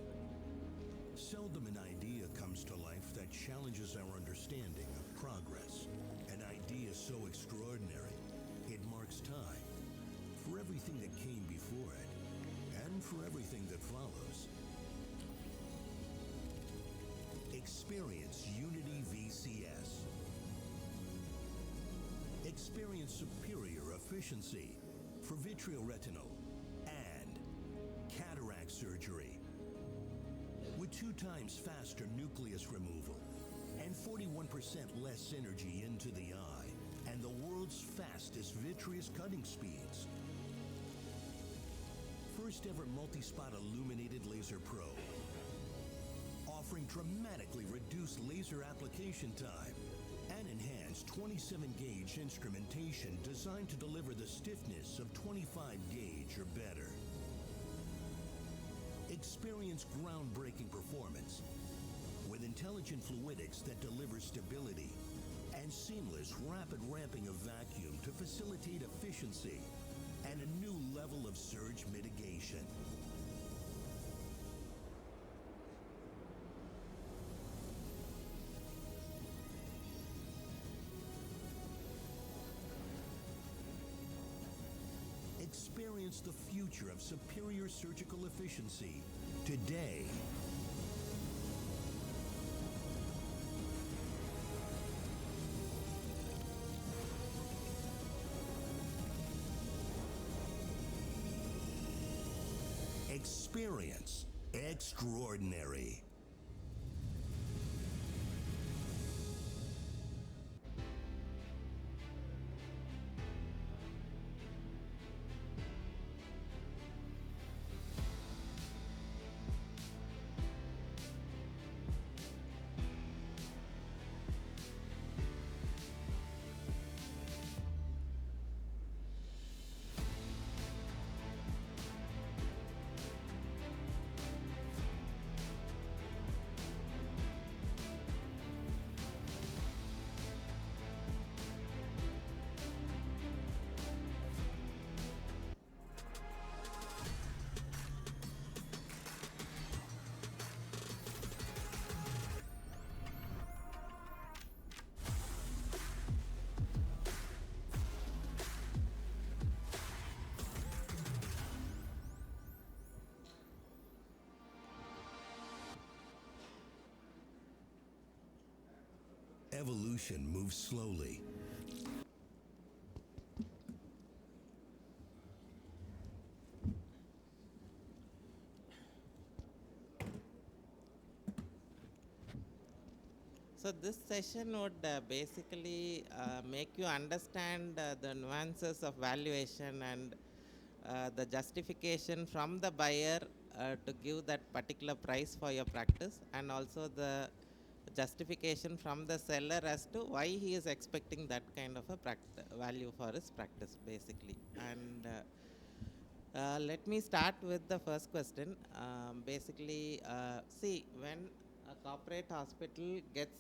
Speaker 12: Seldom an idea comes to life that challenges our understanding of progress. An idea so extraordinary, it marks time for everything that came before it, and for everything that follows. Experience Unity VCS. Experience superior efficiency for vitreoretinal and cataract surgery. With 2 times faster nucleus removal and 41% less energy into the eye, and the world's fastest vitreous cutting speeds. First ever multi-spot illuminated laser probe, offering dramatically reduced laser application time and enhanced 27-gauge instrumentation designed to deliver the stiffness of 25-gauge or better. Experience groundbreaking performance with intelligent fluidics that delivers stability and seamless rapid ramping of vacuum to facilitate efficiency and a new level of surge mitigation. Experience the future of superior surgical efficiency today. Experience extraordinary. Evolution moves slowly.
Speaker 2: So this session would basically make you understand the nuances of valuation and the justification from the buyer to give that particular price for your practice, and also the justification from the seller as to why he is expecting that kind of a value for his practice basically. And let me start with the first question. Basically, see, when a corporate hospital gets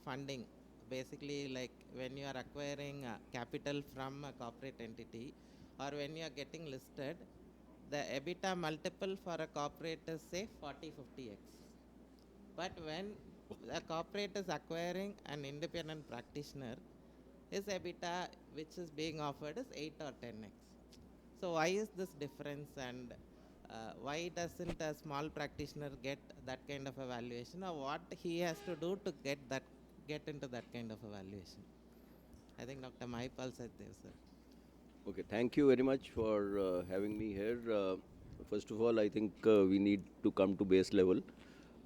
Speaker 2: funding, basically like when you are acquiring capital from a corporate entity or when you are getting listed, the EBITDA multiple for a corporate is say 40-50x. But when a corporate is acquiring an independent practitioner, his EBITDA which is being offered is 8 or 10x. So why is this difference, and why doesn't a small practitioner get that kind of a valuation, or what he has to do to get into that kind of a valuation? I think Dr. Mahipal said there, sir.
Speaker 13: Okay, thank you very much for having me here. First of all, I think we need to come to base level.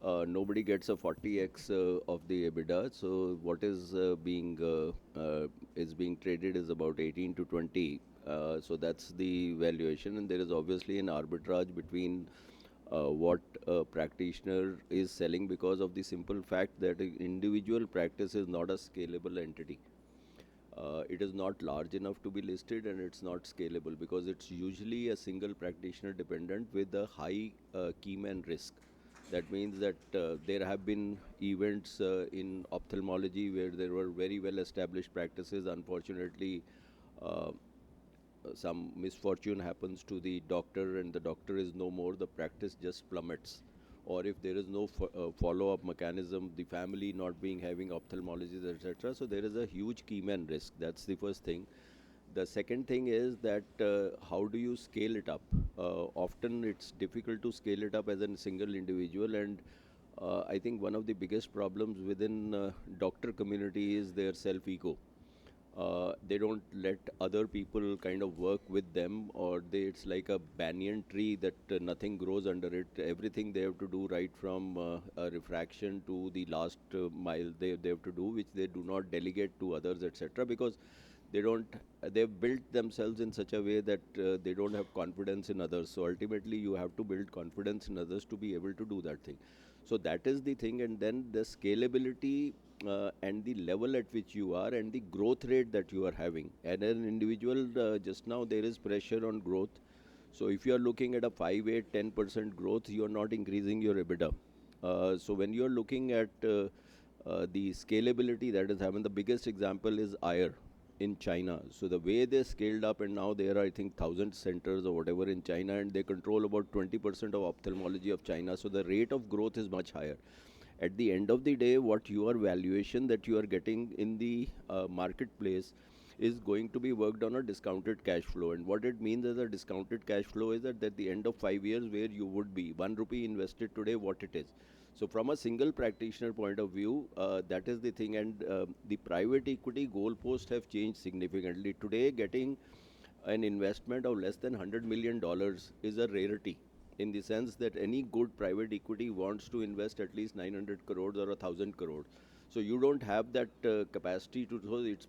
Speaker 13: Nobody gets a 40x of the EBITDA. So what is being traded is about 18 to 20. So that's the valuation, and there is obviously an arbitrage between what a practitioner is selling because of the simple fact that an individual practice is not a scalable entity. It is not large enough to be listed, and it's not scalable because it's usually a single practitioner dependent with a high key man risk. That means that there have been events in ophthalmology where there were very well established practices. Unfortunately, some misfortune happens to the doctor and the doctor is no more, the practice just plummets. Or if there is no follow-up mechanism, the family not being having ophthalmologists, etc. So there is a huge key man risk. That's the first thing. The second thing is that how do you scale it up? Often it's difficult to scale it up as a single individual, and I think one of the biggest problems within doctor community is their self-ego. They don't let other people kind of work with them, or it's like a banyan tree that nothing grows under it. Everything they have to do, right from a refraction to the last mile they have to do, which they do not delegate to others, etc. because they've built themselves in such a way that they don't have confidence in others. So ultimately you have to build confidence in others to be able to do that thing. So that is the thing, and then the scalability and the level at which you are and the growth rate that you are having. And an individual, just now there is pressure on growth. So if you are looking at a 5, 8, 10% growth, you are not increasing your EBITDA. So when you are looking at the scalability that is happening, the biggest example is Ayer in China. So the way they scaled up, and now there are, I think, 1,000 centers or whatever in China, and they control about 20% of ophthalmology of China. So the rate of growth is much higher. At the end of the day, what your valuation that you are getting in the marketplace is going to be worked on a discounted cash flow. And what it means as a discounted cash flow is that at the end of 5 years, where you would be, 1 rupee invested today, what it is. So from a single practitioner point of view, that is the thing. And the private equity goalposts have changed significantly. Today, getting an investment of less than $100 million is a rarity, in the sense that any good private equity wants to invest at least 900 crores or 1,000 crores. So you don't have that capacity to. So it's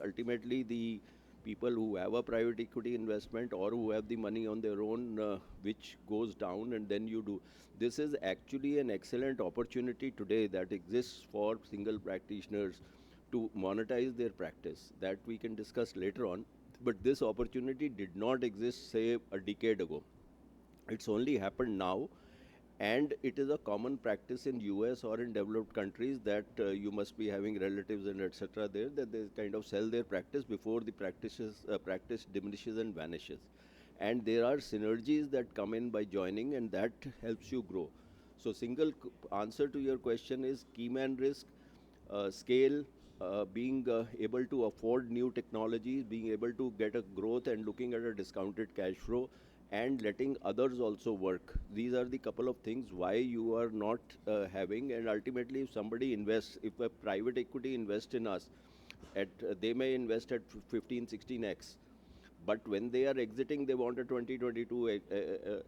Speaker 13: ultimately the people who have a private equity investment or who have the money on their own, which goes down, and then you do. This is actually an excellent opportunity today that exists for single practitioners to monetize their practice. That we can discuss later on. But this opportunity did not exist, say, a decade ago. It's only happened now, and it is a common practice in US or in developed countries that you must be having relatives and etc. there, that they kind of sell their practice before the practice diminishes and vanishes. And there are synergies that come in by joining, and that helps you grow. So answer to your question is key man risk, scale, being able to afford new technologies, being able to get a growth and looking at a discounted cash flow, and letting others also work. These are the couple of things why you are not having. And ultimately, if somebody invests, if a private equity invests in us, they may invest at 15, 16x. But when they are exiting, they want a 20, 22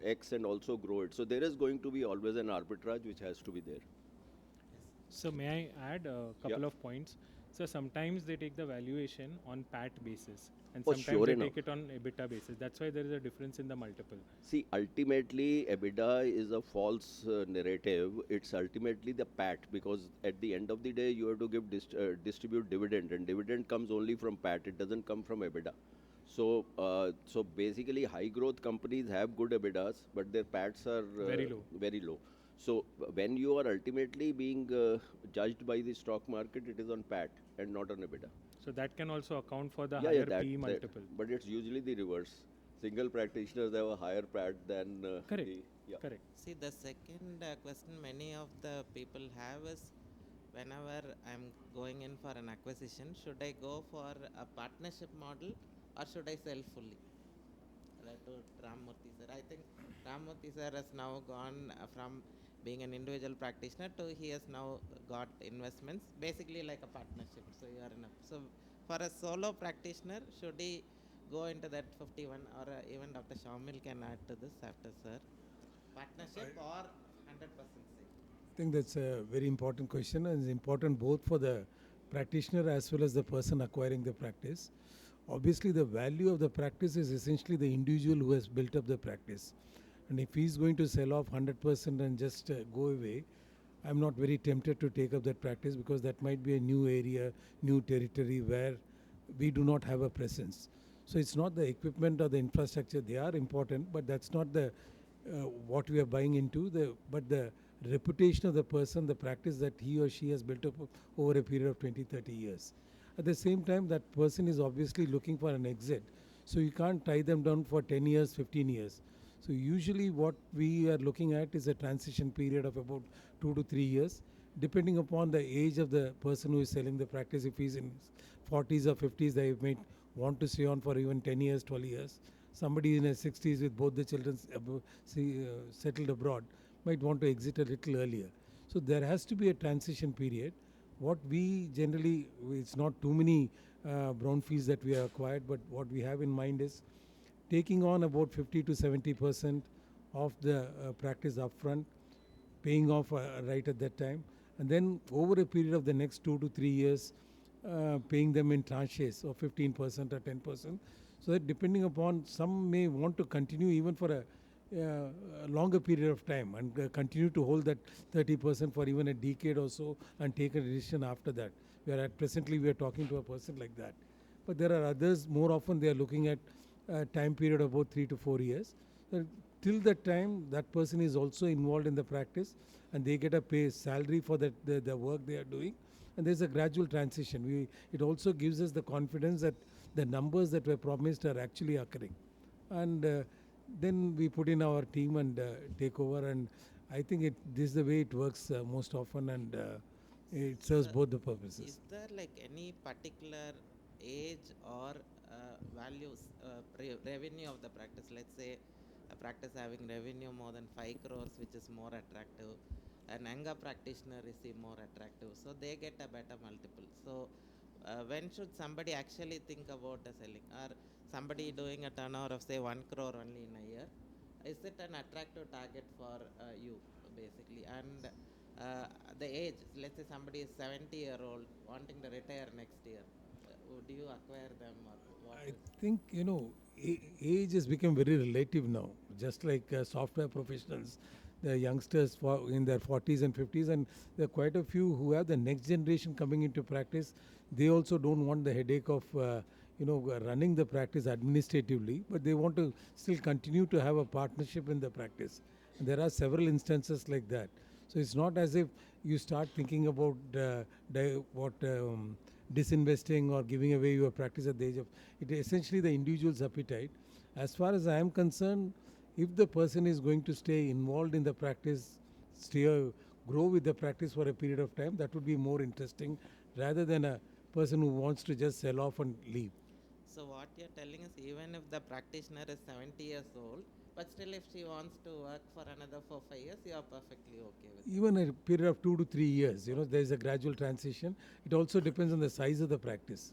Speaker 13: x and also grow it. So there is going to be always an arbitrage which has to be there.
Speaker 14: So may I add a couple of points? So sometimes they take the valuation on PAT basis, and sometimes they take it on EBITDA basis. That's why there is a difference in the multiple.
Speaker 13: See, ultimately, EBITDA is a false narrative. It's ultimately the PAT, because at the end of the day, you have to give distribute dividend, and dividend comes only from PAT. It doesn't come from EBITDA. So, so basically, high growth companies have good EBITDAs, but their PATs are
Speaker 14: very low.
Speaker 13: Very low. So when you are ultimately being judged by the stock market, it is on PAT and not on EBITDA.
Speaker 14: So that can also account for the higher PE multiple.
Speaker 13: But it's usually the reverse. Single practitioners have a higher PAT than
Speaker 14: correct. Correct.
Speaker 2: See, the second question many of the people have is, whenever I'm going in for an acquisition, should I go for a partnership model or should I sell fully? Right, to Ramurthy sir. I think Ramurthy sir has now gone from being an individual practitioner to he has now got investments, basically like a partnership. So you are in a, so for a solo practitioner, should he go into that 51, or even Dr. Shamil can add to this after sir? Partnership or 100% say?
Speaker 15: I think that's a very important question, and it's important both for the practitioner as well as the person acquiring the practice. Obviously, the value of the practice is essentially the individual who has built up the practice. And if he's going to sell off 100% and just go away, I'm not very tempted to take up that practice, because that might be a new area, new territory where we do not have a presence. So it's not the equipment or the infrastructure. They are important, but that's not the what we are buying into, but the reputation of the person, the practice that he or she has built up over a period of 20, 30 years. At the same time, that person is obviously looking for an exit. So you can't tie them down for 10 years, 15 years. So usually what we are looking at is a transition period of about 2 to 3 years, depending upon the age of the person who is selling the practice. If he's in 40s or 50s, they may want to stay on for even 10 years, 12 years. Somebody in his 60s with both the children settled abroad might want to exit a little earlier. So there has to be a transition period. What we generally, it's not too many brownfields that we have acquired, but what we have in mind is taking on about 50 to 70% of the practice upfront, paying off right at that time, and then over a period of the next 2 to 3 years, paying them in tranches of 15% or 10%. So that depending upon, some may want to continue even for a longer period of time and continue to hold that 30% for even a decade or so and take a decision after that. Presently we are talking to a person like that. But there are others, more often they are looking at a time period of about 3 to 4 years. Till that time, that person is also involved in the practice and they get a pay salary for the work they are doing. And there's a gradual transition. It also gives us the confidence that the numbers that were promised are actually occurring. And then we put in our team and take over, and I think this is the way it works most often, and it serves both the purposes.
Speaker 2: Is there like any particular age or values, revenue of the practice. Let's say a practice having revenue more than 5 crores, which is more attractive. An younger practitioner receive more attractive, so they get a better multiple. So when should somebody actually think about selling? Or somebody doing a turnover of say 1 crore only in a year, is it an attractive target for you basically? And the age, let's say somebody is 70-year-old wanting to retire next year, would you acquire them or what?
Speaker 15: I think, age has become very relative now. Just like software professionals, the youngsters in their 40s and 50s, and there are quite a few who have the next generation coming into practice. They also don't want the headache of, running the practice administratively, but they want to still continue to have a partnership in the practice. And there are several instances like that. So it's not as if you start thinking about disinvesting or giving away your practice at the age of. It is essentially the individual's appetite. As far as I am concerned, if the person is going to stay involved in the practice, grow with the practice for a period of time, that would be more interesting rather than a person who wants to just sell off and leave.
Speaker 2: So what you're telling is, even if the practitioner is 70 years old, but still if she wants to work for another 4-5 years, you are perfectly okay with it.
Speaker 15: Even a period of 2 to 3 years, there is a gradual transition. It also depends on the size of the practice.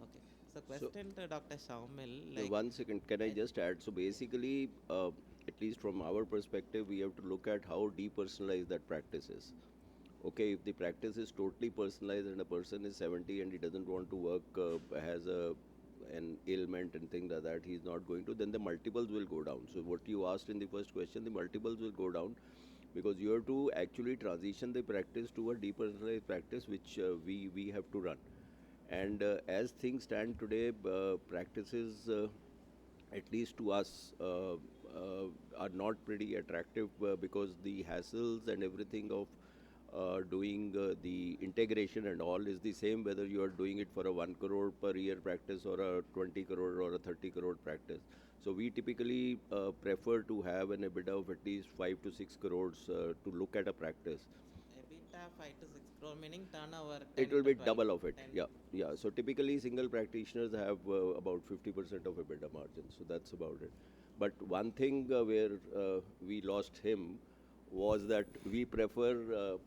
Speaker 2: Okay. So question to Dr. Shaumil.
Speaker 13: Like 1 second, can I just add? So basically, at least from our perspective, we have to look at how depersonalized that practice is. Okay, if the practice is totally personalized and a person is 70 and he doesn't want to work, has an ailment and things like that, he's not going to, then the multiples will go down. So what you asked in the first question, the multiples will go down because you have to actually transition the practice to a depersonalized practice, which we have to run. And as things stand today, practices, at least to us, are not pretty attractive because the hassles and everything of doing the integration and all is the same whether you are doing it for a 1 crore per year practice or a 20 crore or a 30 crore practice. So we typically prefer to have an EBITDA of at least 5 to 6 crores to look at a practice.
Speaker 2: EBITDA 5 to 6 crore meaning turnover 10
Speaker 13: It will
Speaker 2: to
Speaker 13: be
Speaker 2: 12,
Speaker 13: double of it.
Speaker 2: 10.
Speaker 13: Yeah. So typically single practitioners have about 50% of EBITDA margin. So that's about it. But one thing where we lost him was that we prefer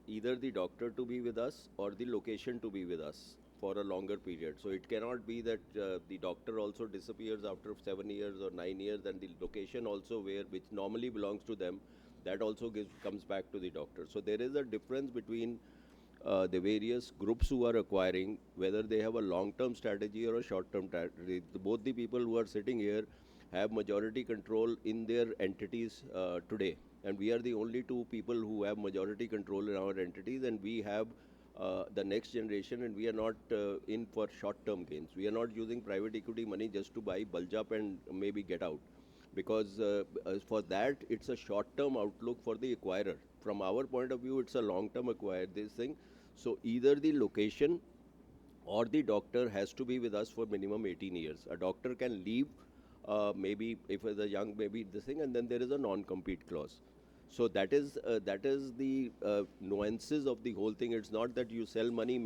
Speaker 13: either the doctor to be with us or the location to be with us for a longer period. So it cannot be that the doctor also disappears after 7 years or 9 years, and the location also which normally belongs to them, that also comes back to the doctor. So there is a difference between the various groups who are acquiring, whether they have a long-term strategy or a short-term strategy. Both the people who are sitting here have majority control in their entities today. And we are the only two people who have majority control in our entities, and we have the next generation, and we are not in for short-term gains. We are not using private equity money just to buy, bulge up and maybe get out. Because for that, it's a short-term outlook for the acquirer. From our point of view, it's a long-term this thing. So either the location or the doctor has to be with us for minimum 18 years. A doctor can leave, maybe if it's a young, maybe this thing, and then there is a non-compete clause. So that is the nuances of the whole thing. It's not that you sell money,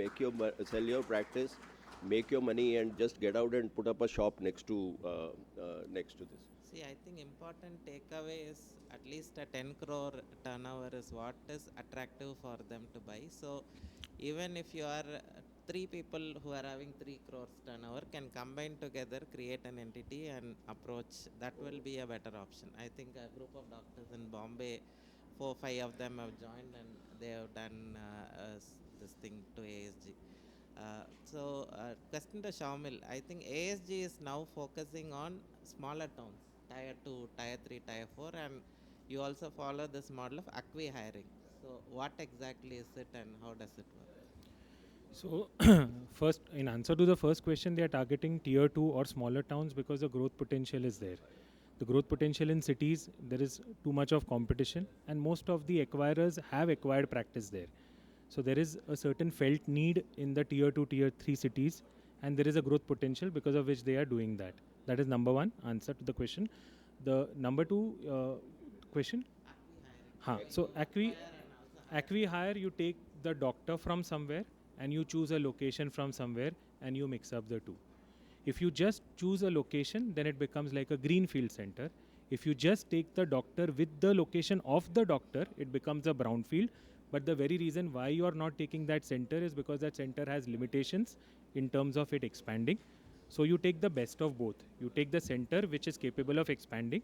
Speaker 13: sell your practice, make your money, and just get out and put up a shop next to this.
Speaker 2: See, I think important takeaway is at least a 10 crore turnover is what is attractive for them to buy. So even if you are 3 people who are having 3 crores turnover can combine together, create an entity and approach, that will be a better option. I think a group of doctors in Bombay, 4-5 of them have joined and they have done this thing to ASG. Question to Shaumil, I think ASG is now focusing on smaller towns, Tier 2, Tier 3, Tier 4, and you also follow this model of acqui-hiring. So what exactly is it and how does it work?
Speaker 14: So first, in answer to the first question, they are targeting Tier 2 or smaller towns because the growth potential is there. The growth potential in cities, there is too much of competition, and most of the acquirers have acquired practice there. So there is a certain felt need in the Tier 2, Tier 3 cities, and there is a growth potential because of which they are doing that. That is number one answer to the question. The number two question? So acqui-hire, you take the doctor from somewhere and you choose a location from somewhere and you mix up the two. If you just choose a location, then it becomes like a greenfield center. If you just take the doctor with the location of the doctor, it becomes a brownfield. But the very reason why you are not taking that center is because that center has limitations in terms of it expanding. So you take the best of both. You take the center which is capable of expanding,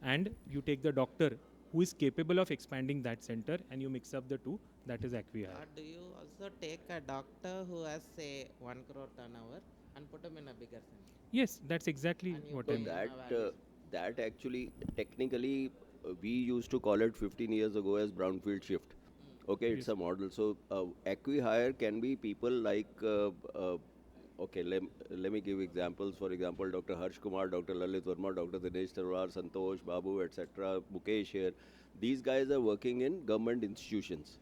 Speaker 14: and you take the doctor who is capable of expanding that center, and you mix up the two. That is acqui-hire.
Speaker 2: Or do you also take a doctor who has, say, 1 crore turnover and put him in a bigger center?
Speaker 14: Yes, that's exactly
Speaker 2: And you
Speaker 14: what
Speaker 2: pay
Speaker 14: I
Speaker 2: him
Speaker 14: mean.
Speaker 2: a value.
Speaker 13: That actually, technically, we used to call it 15 years ago as brownfield shift. Okay, it's a model. So acqui-hire can be people like, okay, let me give examples. For example, Dr. Harsh Kumar, Dr. Lalit Verma, Dr. Dinesh Tarwar, Santosh, Babu, etc., Mukesh here. These guys are working in government institutions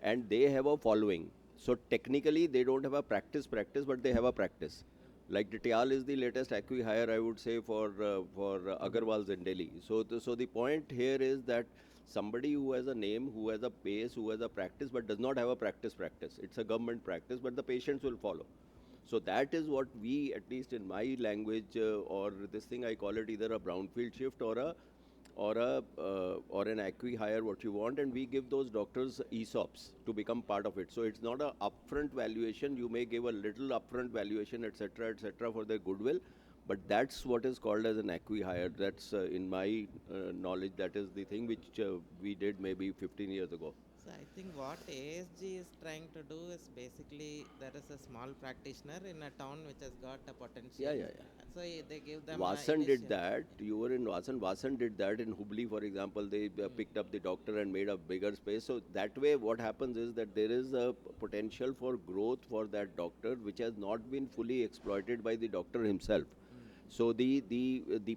Speaker 13: and they have a following. So technically, they don't have a practice, but they have a practice. Like Ditial is the latest acqui-hire, I would say, for Agarwal's in Delhi. So the point here is that somebody who has a name, who has a base, who has a practice, but does not have a practice. It's a government practice, but the patients will follow. So that is what we, at least in my language, or this thing, I call it either a brownfield shift or an acqui-hire, what you want, and we give those doctors ESOPs to become part of it. So it's not a upfront valuation. You may give a little upfront valuation, etc., for their goodwill, but that's what is called as an acqui-hire. That's in my knowledge, that is the thing which we did maybe 15 years ago.
Speaker 2: So I think what ASG is trying to do is basically there is a small practitioner in a town which has got a potential.
Speaker 13: Yeah.
Speaker 2: So they give them.
Speaker 13: Vasan did that. You were in Vasan. Vasan did that in Hubli, for example. They picked up the doctor and made a bigger space. So that way, what happens is that there is a potential for growth for that doctor, which has not been fully exploited by the doctor himself. So the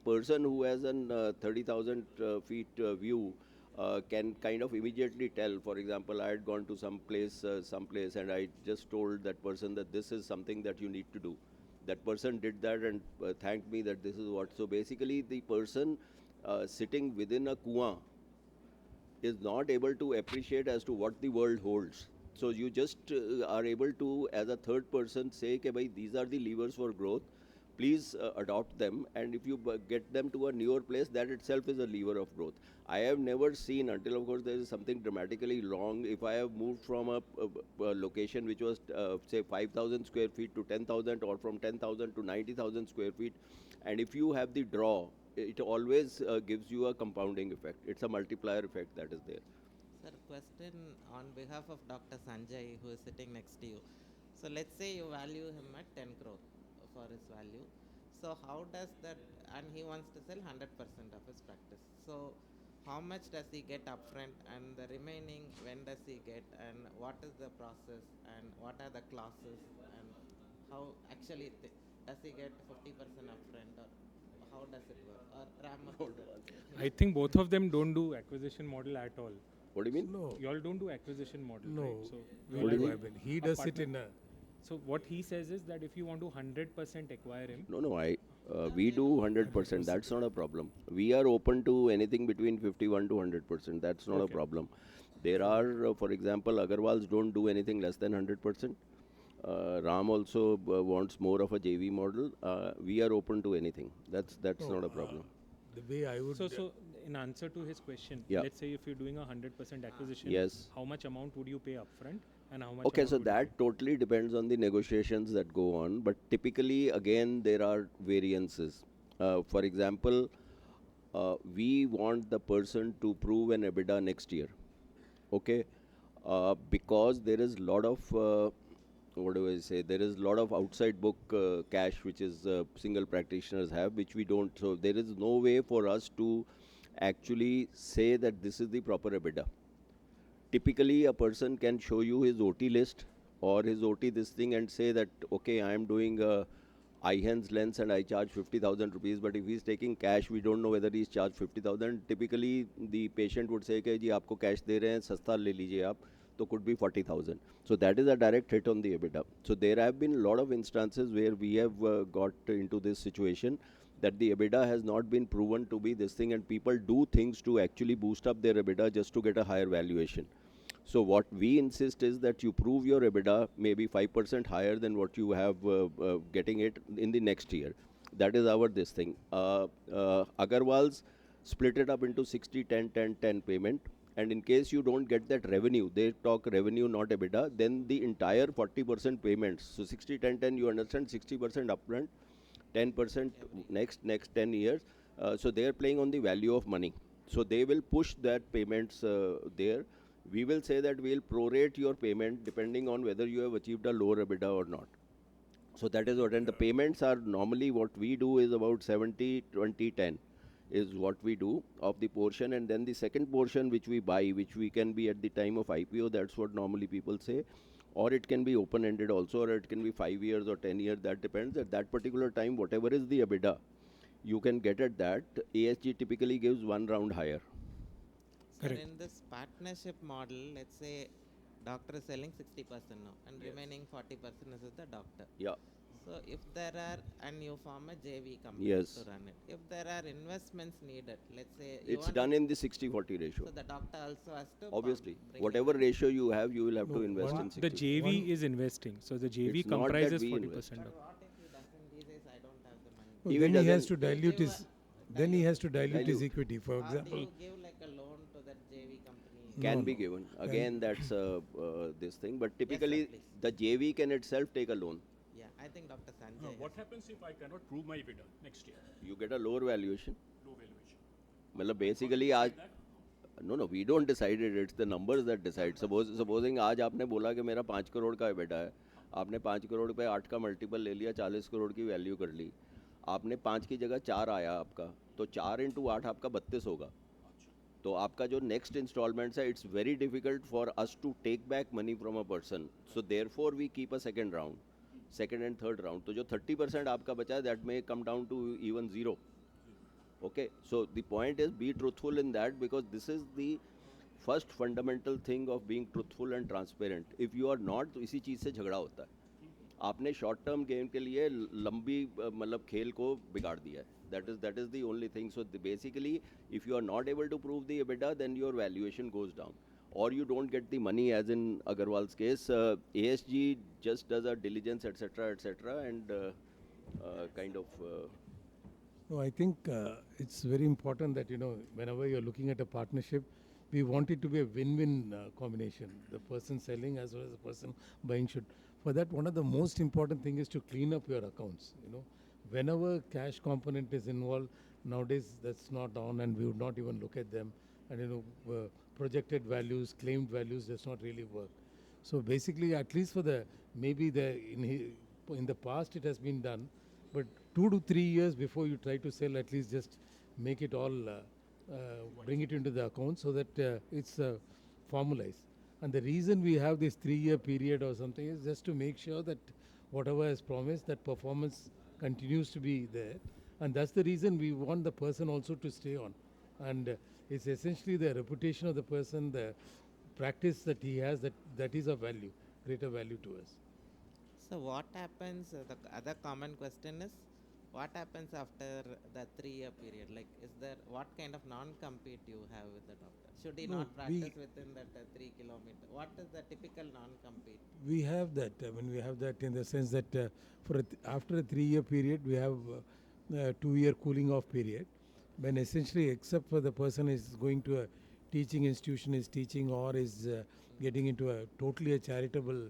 Speaker 13: person who has an 30,000 feet view can kind of immediately tell. For example, I had gone to some place, and I just told that person that this is something that you need to do. That person did that and thanked me that this is what. So basically, the person sitting within a kuan is not able to appreciate as to what the world holds. So you just are able to, as a third person, say, "Ke bhai, these are the levers for growth. Please adopt them, and if you get them to a newer place, that itself is a lever of growth." I have never seen, until of course there is something dramatically wrong, if I have moved from a location which was say 5,000 square feet to 10,000, or from 10,000 to 90,000 square feet, and if you have the draw, it always gives you a compounding effect. It's a multiplier effect that is there.
Speaker 2: Sir, question on behalf of Dr. Sanjay, who is sitting next to you. So let's say you value him at 10 crore for his value. So how does that, and he wants to sell 100% of his practice. So how much does he get upfront, and the remaining when does he get, and what is the process, and what are the classes, and how actually does he get 50% upfront, or how does it work? Or Ram,
Speaker 14: I think both of them don't do acquisition model at all.
Speaker 13: What do you mean?
Speaker 15: No.
Speaker 14: You all don't do acquisition model,
Speaker 15: No.
Speaker 14: right? So
Speaker 15: What do you mean? He does it in a.
Speaker 14: So what he says is that if you want to 100% acquire him.
Speaker 13: No, we do 100%. That's not a problem. We are open to anything between 51 to 100%. That's not a problem. There are, for example, Agarwals don't do anything less than 100%. Ram also wants more of a JV model. We are open to anything. That's not a problem.
Speaker 15: The way I would.
Speaker 14: So in answer to his question,
Speaker 13: Yeah.
Speaker 14: let's say if you're doing a 100% acquisition,
Speaker 13: Yes.
Speaker 14: how much amount would you pay upfront, and how much?
Speaker 13: Okay,
Speaker 14: amount
Speaker 13: so
Speaker 14: would you
Speaker 13: that totally depends on the negotiations that go on. But typically, again, there are variances. For example, we want the person to prove an EBITDA next year. Okay, because there is a lot of what do I say? There is a lot of outside book cash which is single practitioners have, which we don't. So there is no way for us to actually say that this is the proper EBITDA. Typically, a person can show you his OT list or his OT this thing and say that, okay, I am doing a IHANS lens and I charge 50,000 rupees, but if he's taking cash, we don't know whether he's charged 50,000. Typically, the patient would say, कि जी आपको cash दे रहे हैं, सस्ता ले लीजिए आप, तो could be 40,000. So that is a direct hit on the EBITDA. So there have been a lot of instances where we have got into this situation that the EBITDA has not been proven to be this thing, and people do things to actually boost up their EBITDA just to get a higher valuation. So what we insist is that you prove your EBITDA maybe 5% higher than what you have getting it in the next year. That is our this thing. Agarwal's split it up into 60, 10, 10, 10 payment. And in case you don't get that revenue, they talk revenue, not EBITDA, then the entire 40% payments. So 60, 10, 10, you understand, 60% upfront, 10% next 10 years. So they are playing on the value of money. So they will push that payments there. We will say that we will prorate your payment depending on whether you have achieved a lower EBITDA or not. So that is what, and the payments are normally what we do is about 70, 20, 10 is what we do of the portion, and then the second portion which we buy, which we can be at the time of IPO, that's what normally people say, or it can be open-ended also, or it can be 5 years or 10 years, that depends. At that particular time, whatever is the EBITDA, you can get at that. ASG typically gives one round higher.
Speaker 2: So in this partnership model, let's say doctor is selling 60% now and remaining 40% is with the doctor.
Speaker 13: Yeah.
Speaker 2: So if there are, and you form a JV company
Speaker 13: Yes.
Speaker 2: to run it, if there are investments needed, let's say
Speaker 13: It's done in the 60-40 ratio.
Speaker 2: So the doctor also has to
Speaker 13: Obviously,
Speaker 2: bring
Speaker 13: whatever ratio you have, you will have to invest in 60.
Speaker 14: The JV is investing, so the JV
Speaker 13: It's not that
Speaker 14: comprises
Speaker 13: we
Speaker 14: 40%.
Speaker 13: invest.
Speaker 2: What if he doesn't? He says, I don't have the money.
Speaker 15: Well,
Speaker 13: If
Speaker 15: then
Speaker 13: he
Speaker 15: he has
Speaker 13: doesn't-
Speaker 15: to dilute his. Then he has to dilute his equity. For
Speaker 2: Or do
Speaker 15: example,
Speaker 2: you give like a loan to that JV company?
Speaker 13: Can
Speaker 15: No,
Speaker 13: be
Speaker 15: no.
Speaker 13: given. Again, that's this thing. But typically,
Speaker 2: please.
Speaker 13: the JV can itself take a loan.
Speaker 2: Yeah, I think Dr. Sanjay.
Speaker 16: What happens if I cannot prove my EBITDA next year?
Speaker 13: You get a lower valuation.
Speaker 16: Low valuation.
Speaker 13: मतलब basically आज no, we don't decide it. It's the numbers that decide. Supposing आज आपने बोला कि मेरा 5 करोड़ का EBITDA है, आपने 5 करोड़ पे 8 का मल्टीपल ले लिया, 40 करोड़ की वैल्यू कर ली, आपने 5 की जगह 4 आया आपका, तो 4 into 8 आपका 32 होगा. तो आपका जो नेक्स्ट इंस्टॉलमेंट्स है, it's very difficult for us to take back money from a person. So therefore we keep a second round, second and third round. तो जो 30% आपका बचा है, that may come down to even 0. Okay, so the point is be truthful in that, because this is the first fundamental thing of being truthful and transparent. If you are not, तो इसी चीज़ से झगड़ा होता है. आपने short term game के लिए लंबी मतलब खेल को बिगाड़ दिया है. That is the only thing. So basically, if you are not able to prove the EBITDA, then your valuation goes down, or you don't get the money. As in Agarwal's case, ASG just does a diligence, etc., and kind of.
Speaker 15: No, I think it's very important that, whenever you're looking at a partnership, we want it to be a win-win combination. The person selling as well as the person buying should. For that, one of the most important thing is to clean up your accounts. Whenever cash component is involved, nowadays that's not on, and we would not even look at them. And projected values, claimed values does not really work. So basically, at least for in the past it has been done, but 2 to 3 years before you try to sell, at least just make it all, bring it into the account so that it's formalized. And the reason we have this 3-year period or something is just to make sure that whatever is promised, that performance continues to be there. And that's the reason we want the person also to stay on. And it's essentially the reputation of the person, the practice that he has, that is of value, greater value to us.
Speaker 2: So what happens, the other common question is, what happens after the 3-year period? Like, what kind of non-compete you have with the doctor? Should he
Speaker 15: No,
Speaker 2: not practice within that 3 kilometer? What is the typical non-compete?
Speaker 15: We have that. We have that in the sense that after a 3-year period, we have a 2-year cooling off period, when essentially, except for the person is going to a teaching institution, is teaching, or is getting into a totally a charitable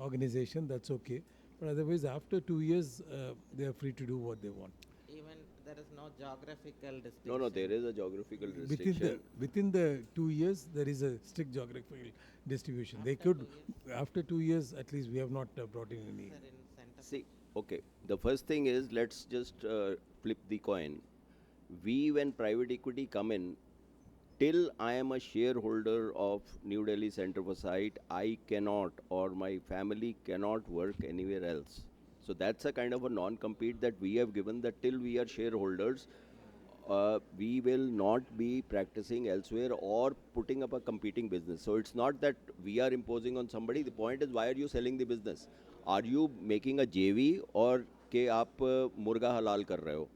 Speaker 15: organization, that's okay. But otherwise, after 2 years, they are free to do what they want.
Speaker 2: Even there is no geographical distinction.
Speaker 13: No, there is a geographical restriction.
Speaker 15: Within the 2 years, there is a strict geographical distribution. They could, after 2 years, at least we have not brought in any.
Speaker 13: See, okay, the first thing is, let's just flip the coin. We, when private equity come in, till I am a shareholder of New Delhi Center for Sight, I cannot, or my family cannot work anywhere else. So that's a kind of a non-compete that we have given, that till we are shareholders, we will not be practicing elsewhere or putting up a competing business. So it's not that we are imposing on somebody. The point is, why are you selling the business? Are you making a JV, or के आप मुर्गा हलाल कर रहे हो?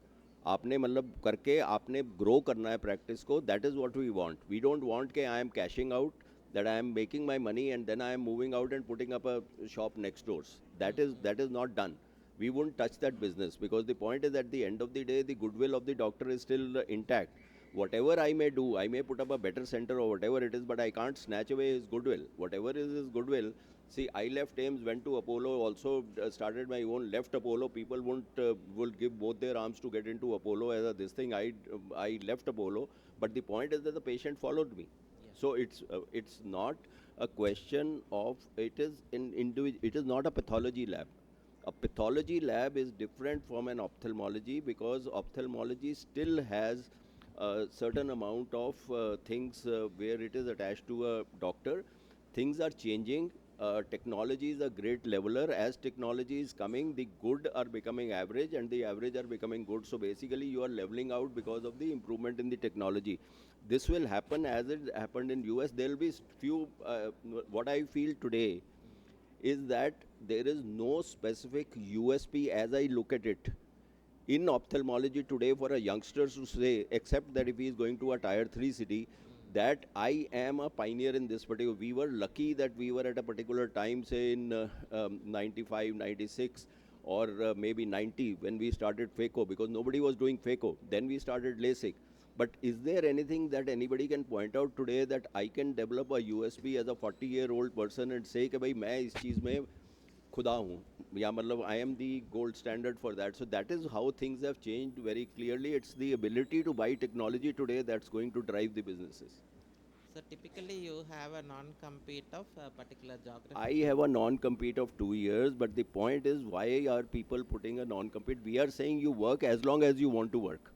Speaker 13: आपने मतलब करके आपने ग्रो करना है प्रैक्टिस को. That is what we want. We don't want कि I am cashing out, that I am making my money and then I am moving out and putting up a shop next doors. That is not done. We won't touch that business, because the point is, at the end of the day, the goodwill of the doctor is still intact. Whatever I may do, I may put up a better center or whatever it is, but I can't snatch away his goodwill. Whatever is his goodwill. See, I left Ames, went to Apollo, also started my own, left Apollo. People won't will give both their arms to get into Apollo as a this thing. I left Apollo, but the point is that the patient followed me. So it's not a question of, it is it is not a pathology lab. A pathology lab is different from an ophthalmology, because ophthalmology still has a certain amount of things where it is attached to a doctor. Things are changing. Technology is a great leveler. As technology is coming, the good are becoming average and the average are becoming good. So basically you are leveling out because of the improvement in the technology. This will happen as it happened in US. There will be few, what I feel today is that there is no specific USP as I look at it in ophthalmology today for a youngster to say, except that if he is going to a tier 3 city, that I am a pioneer in this particular. We were lucky that we were at a particular time, say in 95, 96, or maybe 90, when we started phaco, because nobody was doing phaco. Then we started LASIK. But is there anything that anybody can point out today that I can develop a USP as a 40-year-old person and say कि भाई मैं इस चीज़ में खुदा हूँ, या मतलब I am the gold standard for that. So that is how things have changed very clearly. It's the ability to buy technology today that's going to drive the businesses.
Speaker 2: So typically you have a non-compete of a particular geography.
Speaker 13: I have a non-compete of 2 years, but the point is, why are people putting a non-compete? We are saying you work as long as you want to work.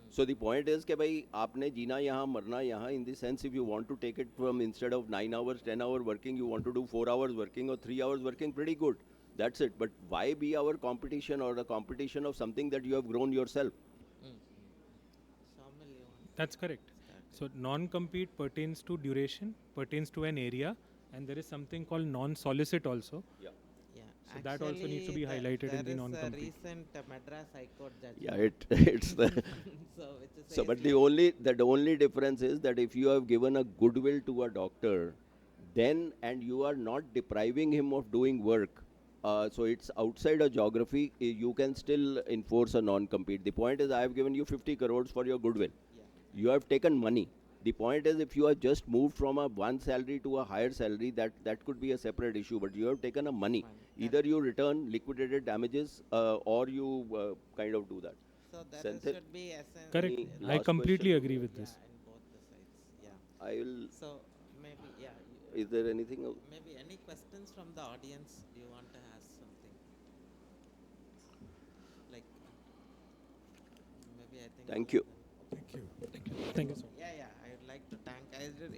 Speaker 13: So the point is कि भाई आपने जीना यहाँ, मरना यहाँ, in the sense if you want to take it from, instead of 9 hours, 10 hour working, you want to do 4 hours working or 3 hours working, pretty good. That's it. But why be our competition or a competition of something that you have grown yourself?
Speaker 14: That's correct. So non-compete pertains to duration, pertains to an area, and there is something called non-solicit also.
Speaker 13: Yeah.
Speaker 14: So that also needs to be highlighted in the non-compete.
Speaker 2: There is a recent Madras High Court judgment.
Speaker 13: Yeah, it's the so but the only difference is that if you have given a goodwill to a doctor, then, and you are not depriving him of doing work, so it's outside a geography, you can still enforce a non-compete. The point is, I have given you 50 crores for your goodwill. You have taken money. The point is, if you have just moved from a one salary to a higher salary, that could be a separate issue. But you have taken a money. Either you return liquidated damages, or you kind of do that.
Speaker 2: So that should be essential.
Speaker 14: Correct. I completely agree with this.
Speaker 2: In both the sides. Yeah.
Speaker 13: I will.
Speaker 2: So maybe
Speaker 13: Is there anything else?
Speaker 2: Maybe any questions from the audience? Do you want to ask something? Like maybe I think.
Speaker 13: Thank you.
Speaker 15: Thank you.
Speaker 14: Thank you so much.
Speaker 2: Yeah. I would like to thank.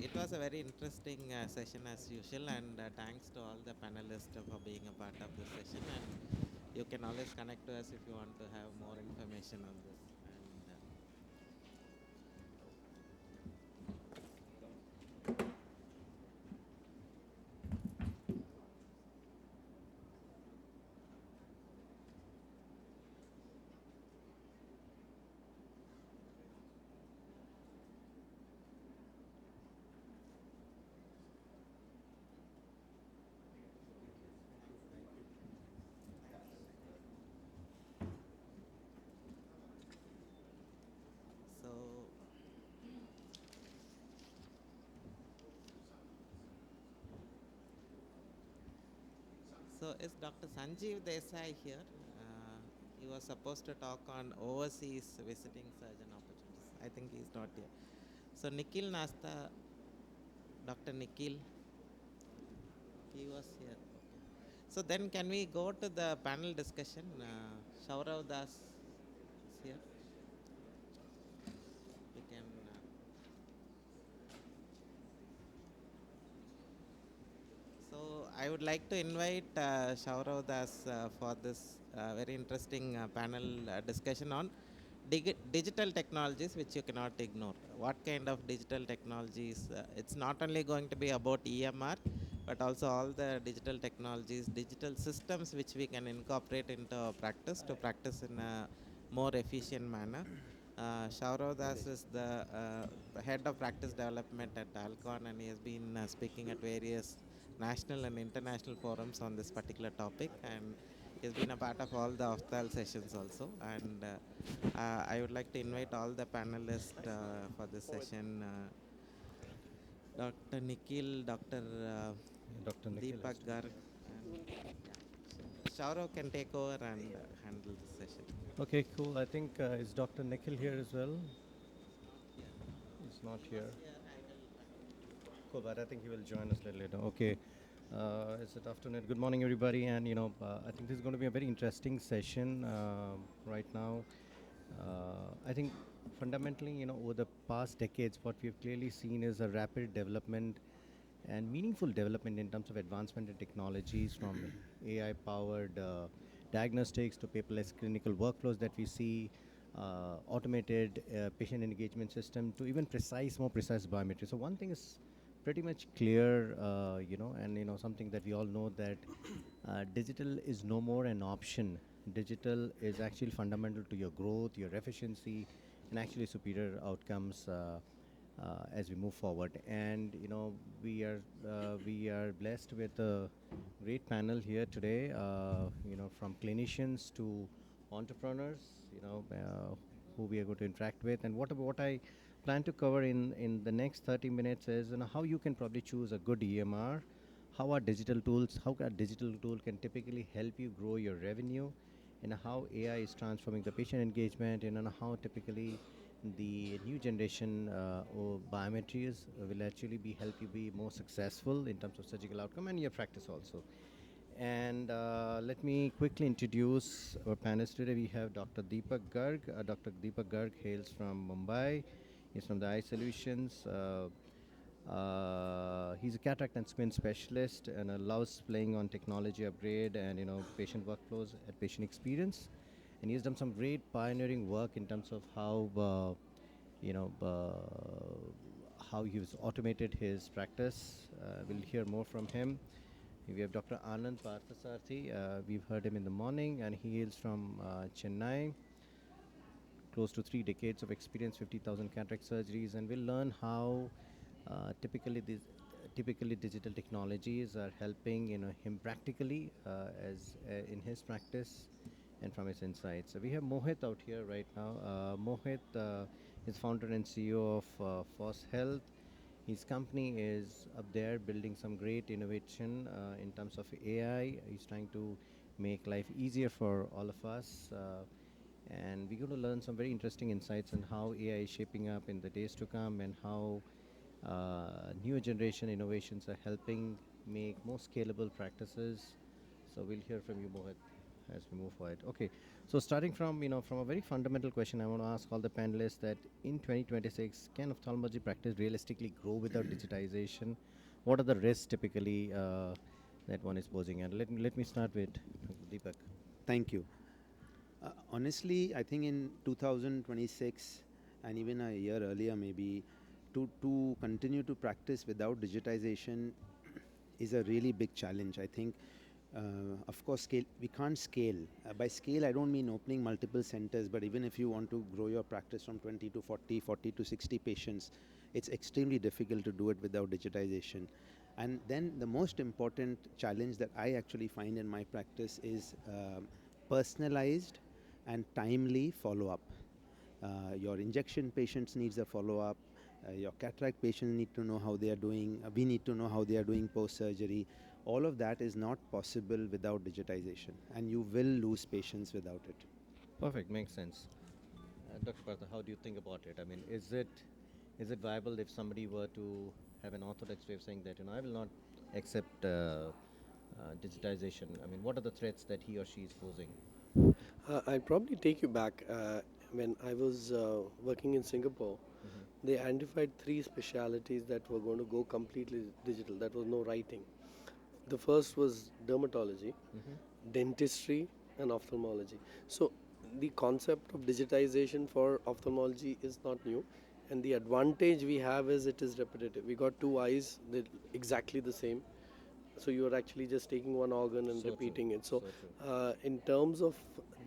Speaker 2: It was a very interesting session as usual, and thanks to all the panelists for being a part of this session. And you can always connect to us if you want to have more information on this. So is Dr. Sanjeev Desai here? He was supposed to talk on overseas visiting surgeon opportunities. I think he's not here. So Nikhil Nasta, Dr. Nikhil, he was here. Okay. So then can we go to the panel discussion? Shaurav Das is here. We can. So I would like to invite Shaurav Das for this very interesting panel discussion on digital technologies which you cannot ignore. What kind of digital technologies? It's not only going to be about EMR, but also all the digital technologies, digital systems which we can incorporate into our practice to practice in a more efficient manner. Shaurav Das is the head of practice development at Alcon, and he has been speaking at various national and international forums on this particular topic, and he has been a part of all the Ophthall sessions also. And I would like to invite all the panelists for this session. Dr. Nikhil, Dr.
Speaker 11: Dr. Nikhil
Speaker 2: Deepak
Speaker 11: has to-
Speaker 2: Garg, and Shaurav can take over and handle the session.
Speaker 11: Okay, cool. I think is Dr. Nikhil here as well? He's not here. Cool, but I think he will join us a little later. Okay. It's it afternoon. Good morning, everybody. And I think this is going to be a very interesting session right now. I think fundamentally, over the past decades, what we've clearly seen is a rapid development and meaningful development in terms of advancement in technologies, from AI-powered diagnostics to paperless clinical workflows that we see, automated patient engagement system, to even more precise biometry. So one thing is pretty much clear, and something that we all know, that digital is no more an option. Digital is actually fundamental to your growth, your efficiency, and actually superior outcomes as we move forward. And we are blessed with a great panel here today. From clinicians to entrepreneurs, who we are going to interact with. And what I plan to cover in the next 30 minutes is how you can probably choose a good EMR, how a digital tool can typically help you grow your revenue, and how AI is transforming the patient engagement, and how typically the new generation of biometries will actually help you be more successful in terms of surgical outcome and your practice also. And let me quickly introduce our panelists today. We have Dr. Deepak Garg. Dr. Deepak Garg hails from Mumbai. He's from the Eye Solutions. He's a cataract and squint specialist and loves playing on technology upgrade and patient workflows and patient experience. And he's done some great pioneering work in terms of how how he's automated his practice. We'll hear more from him. We have Dr. Anand Parthasarthi. We've heard him in the morning, and he hails from Chennai. Close to 3 decades of experience, 50,000 cataract surgeries, and we'll learn how typically digital technologies are helping him practically as in his practice and from his insights. So we have Mohit out here right now. Mohit is founder and CEO of Foss Health. His company is up there building some great innovation in terms of AI. He's trying to make life easier for all of us. And we're going to learn some very interesting insights on how AI is shaping up in the days to come, and how newer generation innovations are helping make more scalable practices. So we'll hear from you, Mohit, as we move forward. Okay, so starting from from a very fundamental question, I want to ask all the panelists that in 2026, can ophthalmology practice realistically grow without digitization? What are the risks typically that one is posing? And let me start with Deepak.
Speaker 17: Thank you. Honestly, I think in 2026 and even a year earlier, maybe, to continue to practice without digitization is a really big challenge. I think, of course, we can't scale. By scale, I don't mean opening multiple centers, but even if you want to grow your practice from 20 to 40, 40 to 60 patients, it's extremely difficult to do it without digitization. And then the most important challenge that I actually find in my practice is personalized and timely follow-up. Your injection patients needs a follow-up. Your cataract patients need to know how they are doing. We need to know how they are doing post-surgery. All of that is not possible without digitization, and you will lose patients without it.
Speaker 11: Perfect, makes sense. Dr. Partha, how do you think about it? I mean, is it viable if somebody were to have an orthodox way of saying that, I will not accept digitization? I mean, what are the threats that he or she is posing?
Speaker 1: I'll probably take you back. When I was working in Singapore, they identified 3 specialities that were going to go completely digital. That was no writing. The first was dermatology, dentistry, and ophthalmology. So the concept of digitization for ophthalmology is not new, and the advantage we have is it is repetitive. We got 2 eyes, they're exactly the same. So you are actually just taking one organ and repeating it. So in terms of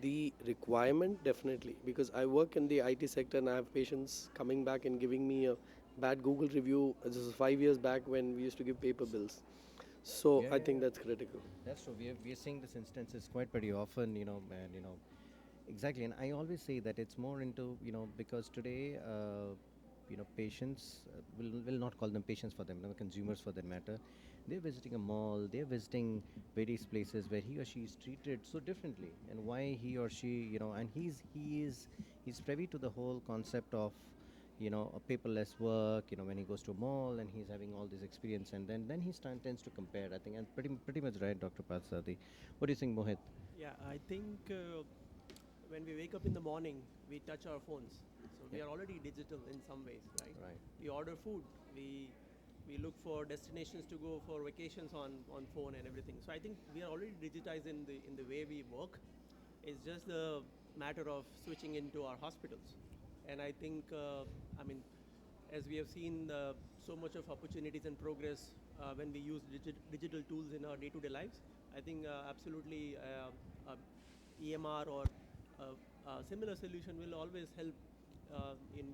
Speaker 1: The requirement, definitely, because I work in the IT sector and I have patients coming back and giving me a bad Google review. This is 5 years back when we used to give paper bills. So I think that's critical.
Speaker 11: That's true. We are seeing this instances quite pretty often, and exactly. And I always say that it's more into because today, patients will not call them patients for them, consumers for that matter. They're visiting a mall. They're visiting various places where he or she is treated so differently, and why he or she, and he's privy to the whole concept of a paperless work, when he goes to a mall and he's having all this experience, and then he tends to compare, I think, and pretty much right, Dr. Patsadi. What do you think, Mohit?
Speaker 18: Yeah, I think when we wake up in the morning, we touch our phones. So we are already digital in some ways, right?
Speaker 11: Right.
Speaker 18: We order food. We look for destinations to go for vacations on phone and everything. So I think we are already digitized in the way we work. It's just a matter of switching into our hospitals. And I think, as we have seen so much of opportunities and progress when we use digital tools in our day-to-day lives, I think absolutely EMR or similar solution will always help in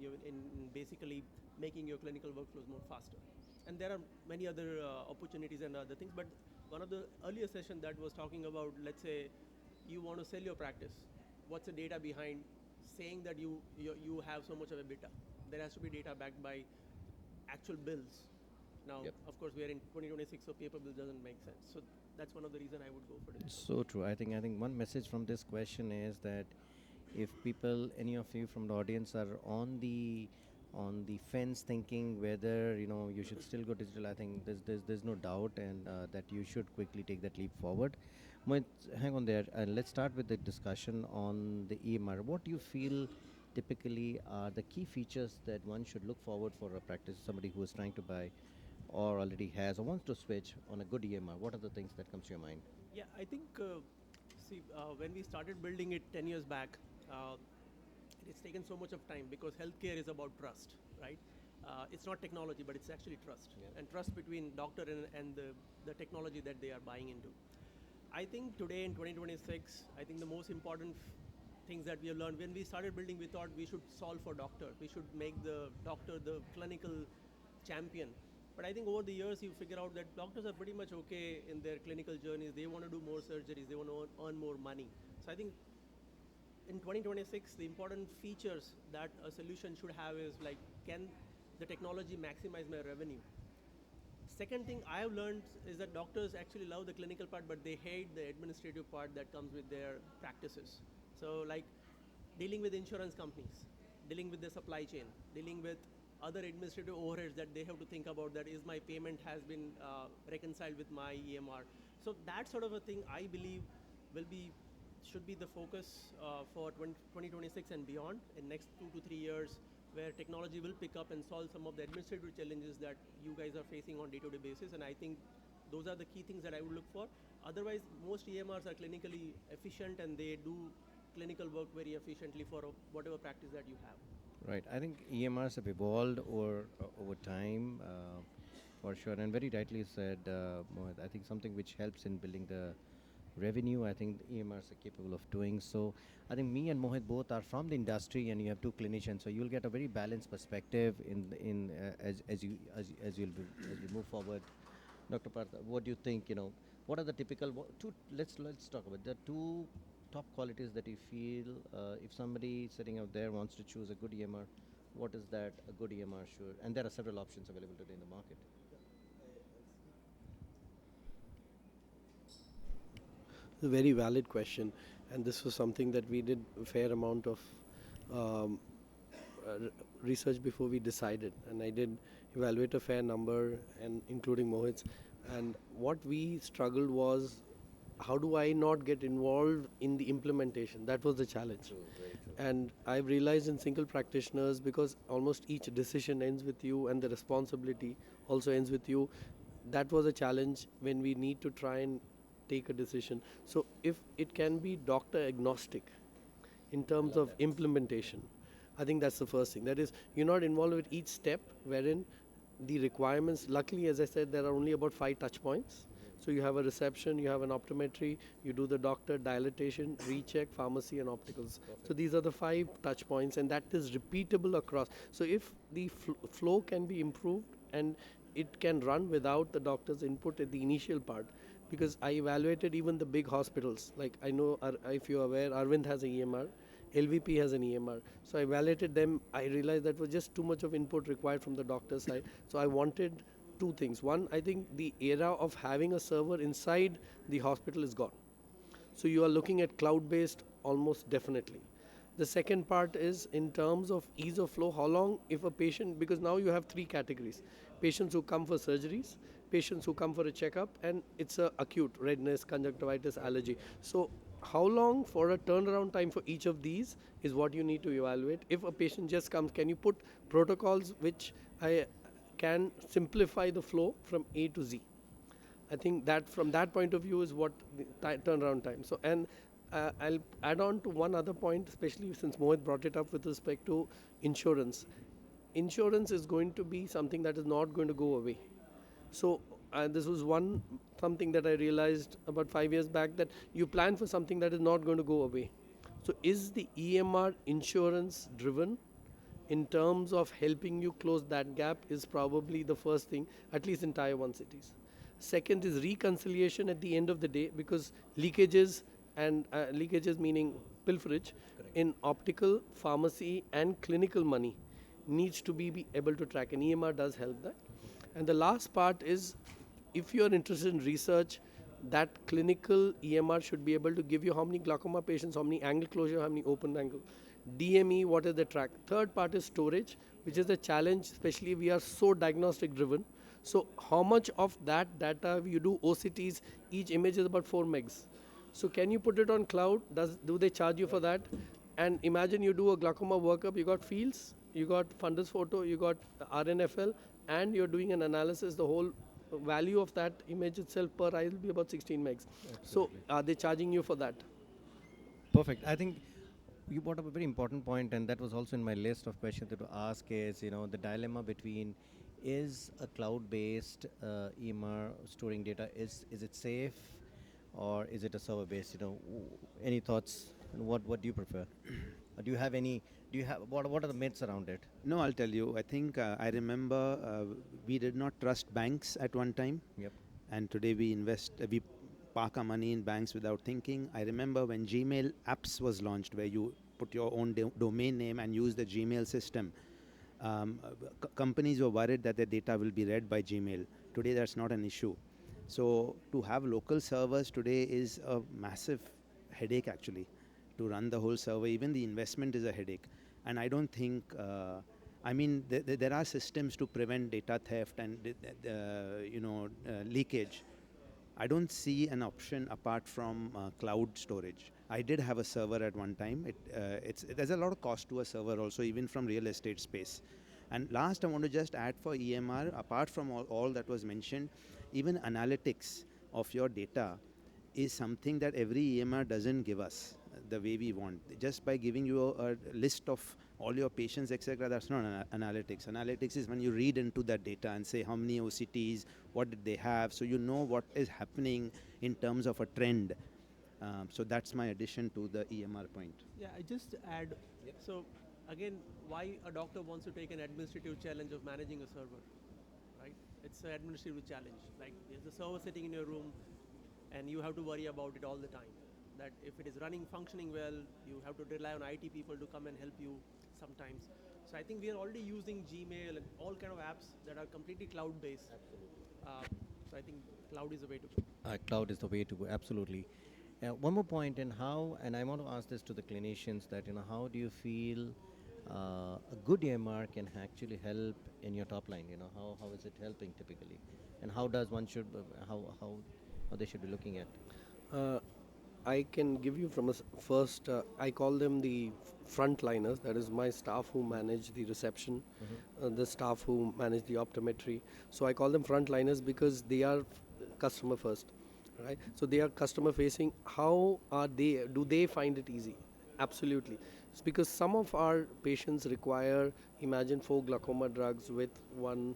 Speaker 18: basically making your clinical workflows more faster. And there are many other opportunities and other things. But one of the earlier session that was talking about, let's say you want to sell your practice. What's the data behind saying that you have so much of a beta? There has to be data backed by actual bills. Now, of course, we are in 2026, so paper bill doesn't make sense. So that's one of the reasons I would go for it.
Speaker 11: So true. I think one message from this question is that if people, any of you from the audience, are on the fence thinking whether you should still go digital, I think there's no doubt, and that you should quickly take that leap forward. Mohit, hang on there, and let's start with the discussion on the EMR. What do you feel typically are the key features that one should look forward for a practice, somebody who is trying to buy or already has or wants to switch on a good EMR? What are the things that comes to your mind?
Speaker 18: Yeah, I think, when we started building it 10 years back, it's taken so much of time because healthcare is about trust, right? It's not technology, but it's actually trust. And trust between doctor and the technology that they are buying into. I think today in 2026, I think the most important things that we have learned, when we started building, we thought we should solve for doctor. We should make the doctor the clinical champion. But I think over the years, you figure out that doctors are pretty much okay in their clinical journeys. They want to do more surgeries. They want to earn more money. So I think in 2026, the important features that a solution should have is like, can the technology maximize my revenue? Second thing I have learned is that doctors actually love the clinical part, but they hate the administrative part that comes with their practices. So like dealing with insurance companies, dealing with the supply chain, dealing with other administrative overheads that they have to think about, that is my payment has been reconciled with my EMR. So that sort of a thing, I believe, should be the focus for 2026 and beyond in next 2 to 3 years, where technology will pick up and solve some of the administrative challenges that you guys are facing on day-to-day basis. And I think those are the key things that I would look for. Otherwise, most EMRs are clinically efficient and they do clinical work very efficiently for whatever practice that you have.
Speaker 11: Right. I think EMRs have evolved over time, for sure, and very rightly said, Mohit. I think something which helps in building the revenue, I think the EMRs are capable of doing so. I think me and Mohit both are from the industry, and you have two clinicians, so you'll get a very balanced perspective as you move forward. Dr. Partha, what do you think? What are the typical two? Let's talk about the two top qualities that you feel if somebody sitting out there wants to choose a good EMR. What is that a good EMR should? And there are several options available today in the market.
Speaker 1: It's a very valid question, and this was something that we did a fair amount of research before we decided, and I did evaluate a fair number, and including Mohit's. And what we struggled was, how do I not get involved in the implementation? That was the challenge.
Speaker 11: True, very true.
Speaker 1: And I've realized in single practitioners, because almost each decision ends with you and the responsibility also ends with you, that was a challenge when we need to try and take a decision. So if it can be doctor agnostic in terms of implementation, I think that's the first thing. That is, you're not involved with each step, wherein the requirements, luckily, as I said, there are only about 5 touch points. So you have a reception, you have an optometry, you do the doctor, dilatation, recheck, pharmacy, and opticals. So these are the 5 touch points, and that is repeatable across. So if the flow can be improved and it can run without the doctor's input at the initial part, because I evaluated even the big hospitals. Like I know, if you're aware, Arvind has an EMR, LVP has an EMR. So I evaluated them. I realized that was just too much of input required from the doctor's side. So I wanted 2 things. One, I think the era of having a server inside the hospital is gone. So you are looking at cloud-based almost definitely. The second part is in terms of ease of flow, how long if a patient, because now you have 3 categories: patients who come for surgeries, patients who come for a checkup, and it's a acute redness, conjunctivitis, allergy. So how long for a turnaround time for each of these is what you need to evaluate. If a patient just comes, can you put protocols which I can simplify the flow from A to Z? I think that from that point of view is what the turnaround time. So, and I'll add on to one other point, especially since Mohit brought it up with respect to insurance. Insurance is going to be something that is not going to go away. So this was something that I realized about 5 years back, that you plan for something that is not going to go away. So is the EMR insurance driven in terms of helping you close that gap is probably the first thing, at least in Tier 1 cities. Second is reconciliation at the end of the day, because leakages, and leakages meaning pilferage, in optical, pharmacy and clinical money needs to be able to track, and EMR does help that. And the last part is, if you are interested in research, that clinical EMR should be able to give you how many glaucoma patients, how many angle closure, how many open angle. DME, what is the track? Third part is storage, which is the challenge, especially we are so diagnostic driven. So how much of that data you do OCTs, each image is about 4 megs. So can you put it on cloud? Do they charge you for that? And imagine you do a glaucoma workup, you got fields, you got fundus photo, you got RNFL, and you're doing an analysis. The whole value of that image itself per eye will be about 16 megs. So are they charging you for that?
Speaker 11: Perfect. I think you brought up a very important point, and that was also in my list of questions to ask is, the dilemma between, is a cloud-based EMR storing data, is it safe, or is it a server-based? Any thoughts? And what do you prefer? Do you have what are the myths around it?
Speaker 17: No, I'll tell you. I think I remember we did not trust banks at one time.
Speaker 11: Yep.
Speaker 17: And today we park our money in banks without thinking. I remember when Gmail apps was launched, where you put your own domain name and use the Gmail system. Companies were worried that their data will be read by Gmail. Today, that's not an issue. So to have local servers today is a massive headache, actually, to run the whole server. Even the investment is a headache. And I don't think, there are systems to prevent data theft and leakage. I don't see an option apart from cloud storage. I did have a server at one time. There's a lot of cost to a server also, even from real estate space. And last, I want to just add for EMR, apart from all that was mentioned, even analytics of your data is something that every EMR doesn't give us the way we want. Just by giving you a list of all your patients, etc., that's not analytics. Analytics is when you read into that data and say how many OCTs, what did they have, so you know what is happening in terms of a trend. So that's my addition to the EMR point.
Speaker 18: Yeah, I just add, so again, why a doctor wants to take an administrative challenge of managing a server, right? It's an administrative challenge. Like, there's a server sitting in your room and you have to worry about it all the time. That if it is functioning well, you have to rely on IT people to come and help you sometimes. So I think we are already using Gmail and all kind of apps that are completely cloud-based. Absolutely. So I think cloud is the way to go.
Speaker 11: Cloud is the way to go, absolutely. One more point, and I want to ask this to the clinicians, that how do you feel a good EMR can actually help in your top line? How is it helping typically, and how does one should how they should be looking at?
Speaker 1: I can give you from first, I call them the frontliners. That is my staff who manage the reception, the staff who manage the optometry. So I call them frontliners because they are customer first, right? So they are customer facing. How are they? Do they find it easy? Absolutely. It's because some of our patients require, imagine 4 glaucoma drugs with one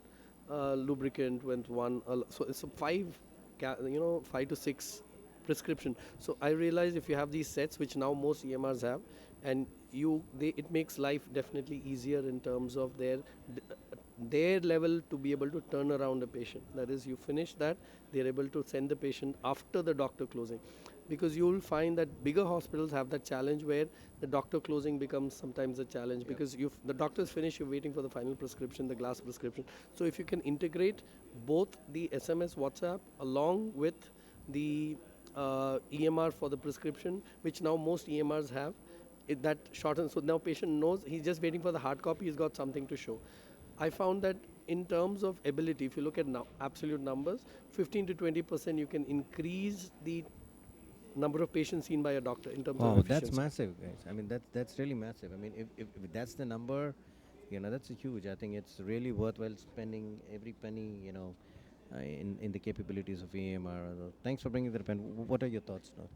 Speaker 1: lubricant, with one. So it's 5 5 to 6 prescription. So I realize if you have these sets, which now most EMRs have, and it makes life definitely easier in terms of their level to be able to turn around a patient. That is, you finish that, they're able to send the patient after the doctor closing. Because you'll find that bigger hospitals have that challenge where the doctor closing becomes sometimes a challenge, because the doctor's finished, you're waiting for the final prescription, the glass prescription. So if you can integrate both the SMS WhatsApp along with the EMR for the prescription, which now most EMRs have, that shortens. So now patient knows he's just waiting for the hard copy, he's got something to show. I found that in terms of ability, if you look at now absolute numbers, 15 to 20% you can increase the number of patients seen by a doctor in terms of
Speaker 19: Wow,
Speaker 1: efficiency.
Speaker 19: that's massive, guys. I mean, that's really massive. I mean, if that's the number, that's a huge. I think it's really worthwhile spending every penny, in the capabilities of EMR. Thanks for bringing that up. And what are your thoughts now?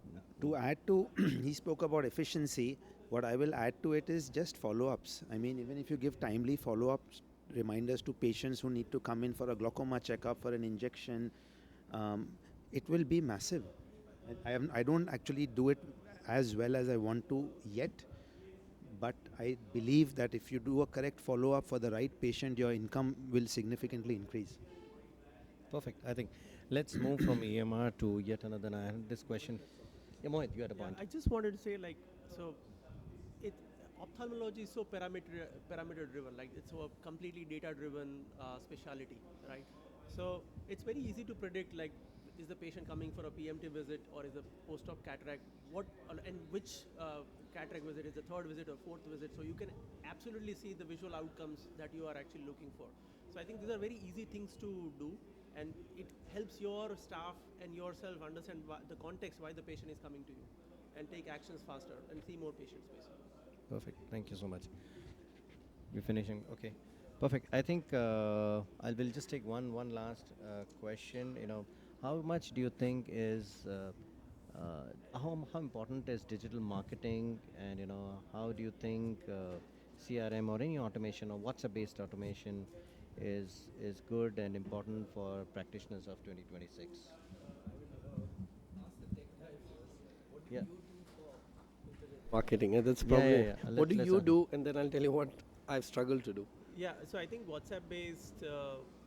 Speaker 17: To add to, he spoke about efficiency. What I will add to it is just follow-ups. I mean, even if you give timely follow-ups, reminders to patients who need to come in for a glaucoma checkup, for an injection, it will be massive. I don't actually do it as well as I want to yet, but I believe that if you do a correct follow-up for the right patient, your income will significantly increase.
Speaker 19: Perfect. I think let's move from EMR to yet another. I had this question. Yeah, Mohit, you had a point.
Speaker 18: I just wanted to say, ophthalmology is so parameter driven. Like, it's a completely data driven specialty, right? So it's very easy to predict, like, is the patient coming for a PMT visit or is a post-op cataract? And which cataract visit is the third visit or fourth visit? So you can absolutely see the visual outcomes that you are actually looking for. So I think these are very easy things to do, and it helps your staff and yourself understand the context why the patient is coming to you, and take actions faster and see more patients, basically.
Speaker 19: Perfect. Thank you so much. We're finishing. Okay. Perfect. I think I will just take one last question. How much do you think is how important is digital marketing, and how do you think CRM or any automation or WhatsApp-based automation is good and important for practitioners of 2026? Yeah.
Speaker 1: Marketing, that's probably.
Speaker 19: Yeah.
Speaker 1: What do you do? And then I'll tell you what I've struggled to do.
Speaker 18: Yeah, so I think WhatsApp-based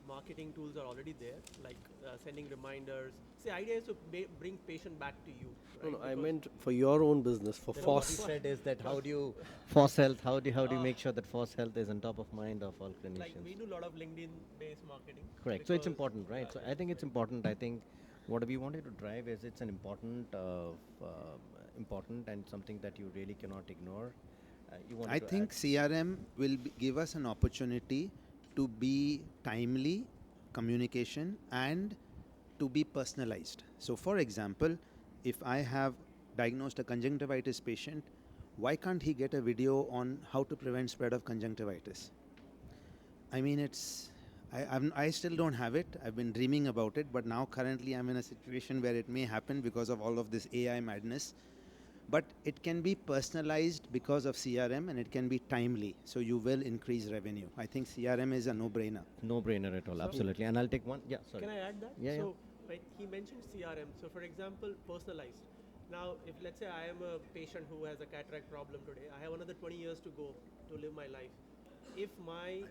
Speaker 18: marketing tools are already there, like sending reminders. See, the idea is to bring patient back to you. Right?
Speaker 1: No, I meant for your own business, for FOSS.
Speaker 19: What he said is that how do you FOSS health? How do you make sure that FOSS health is on top of mind of all clinicians?
Speaker 18: Like, we do a lot of LinkedIn-based marketing.
Speaker 19: Correct. So it's important, right? So I think it's important. I think what we wanted to drive is it's an important and something that you really cannot ignore.
Speaker 17: I think CRM will give us an opportunity to be timely communication and to be personalized. So for example, if I have diagnosed a conjunctivitis patient, why can't he get a video on how to prevent spread of conjunctivitis? I mean, I still don't have it. I've been dreaming about it, but now currently I'm in a situation where it may happen because of all of this AI madness. But it can be personalized because of CRM, and it can be timely. So you will increase revenue. I think CRM is a no-brainer.
Speaker 19: No-brainer at all,
Speaker 18: So
Speaker 19: absolutely. And I'll take one. Yeah, sorry.
Speaker 18: Can I add that?
Speaker 19: Yeah,
Speaker 18: So when he mentioned CRM, so for example, personalized. Now, if let's say I am a patient who has a cataract problem today, I have another 20 years to go to live my life. If my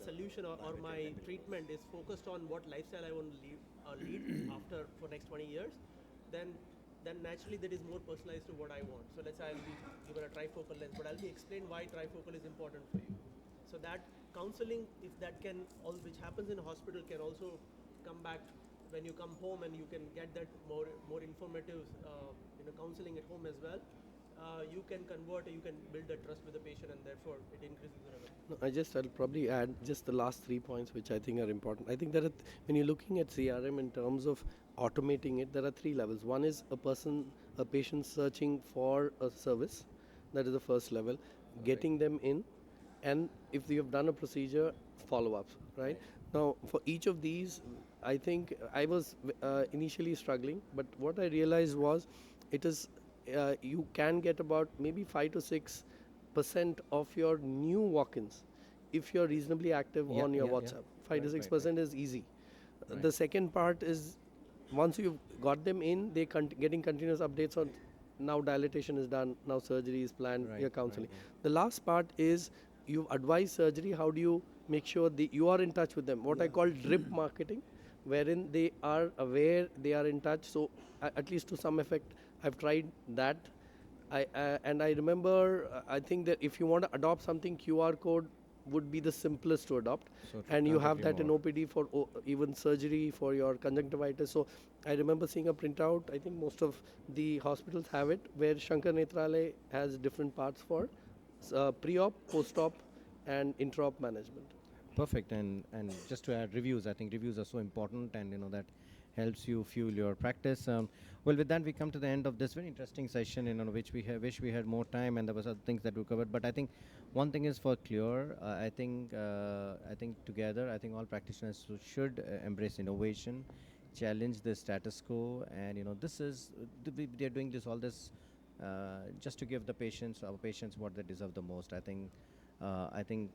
Speaker 18: solution or my treatment is focused on what lifestyle I want to lead after for next 20 years, then naturally that is more personalized to what I want. So let's say I'll be given a trifocal lens, but I'll be explained why trifocal is important for you. So that counseling, if that can, which happens in a hospital, can also come back when you come home, and you can get that more informative counseling at home as well. You can convert, you can build that trust with the patient, and therefore it increases the revenue.
Speaker 1: No, I'll probably add just the last 3 points, which I think are important. I think that when you're looking at CRM in terms of automating it, there are 3 levels. One is a patient searching for a service. That is the first level. Getting them in, and if you have done a procedure, follow-ups, right? Now, for each of these, I think I was initially struggling, but what I realized was you can get about maybe 5 to 6% of your new walk-ins if you're reasonably active on your WhatsApp. 5 to 6% is easy. the second part is once you've got them in, they getting continuous updates on now dilatation is done, now surgery is planned,
Speaker 19: Right,
Speaker 1: you're counseling.
Speaker 19: right.
Speaker 1: The last part is you advise surgery. How do you make sure you are in touch with them? What I call drip marketing, wherein they are aware, they are in touch. So at least to some effect, I've tried that. And I remember, I think that if you want to adopt something, QR code would be the simplest to adopt.
Speaker 19: So
Speaker 1: And you
Speaker 19: can't
Speaker 1: have
Speaker 19: agree
Speaker 1: that in
Speaker 19: more.
Speaker 1: OPD for even surgery for your conjunctivitis. So I remember seeing a printout. I think most of the hospitals have it, where Shankar Nethralaya has different parts for pre-op, post-op, and intra-op management.
Speaker 19: Perfect. And just to add reviews, I think reviews are so important, and that helps you fuel your practice. Well, with that, we come to the end of this very interesting session, which we wish we had more time, and there was other things that we covered. But I think one thing is for clear. I think together, I think all practitioners should embrace innovation, challenge the status quo, and this is they're doing all this just to give our patients what they deserve the most. I think.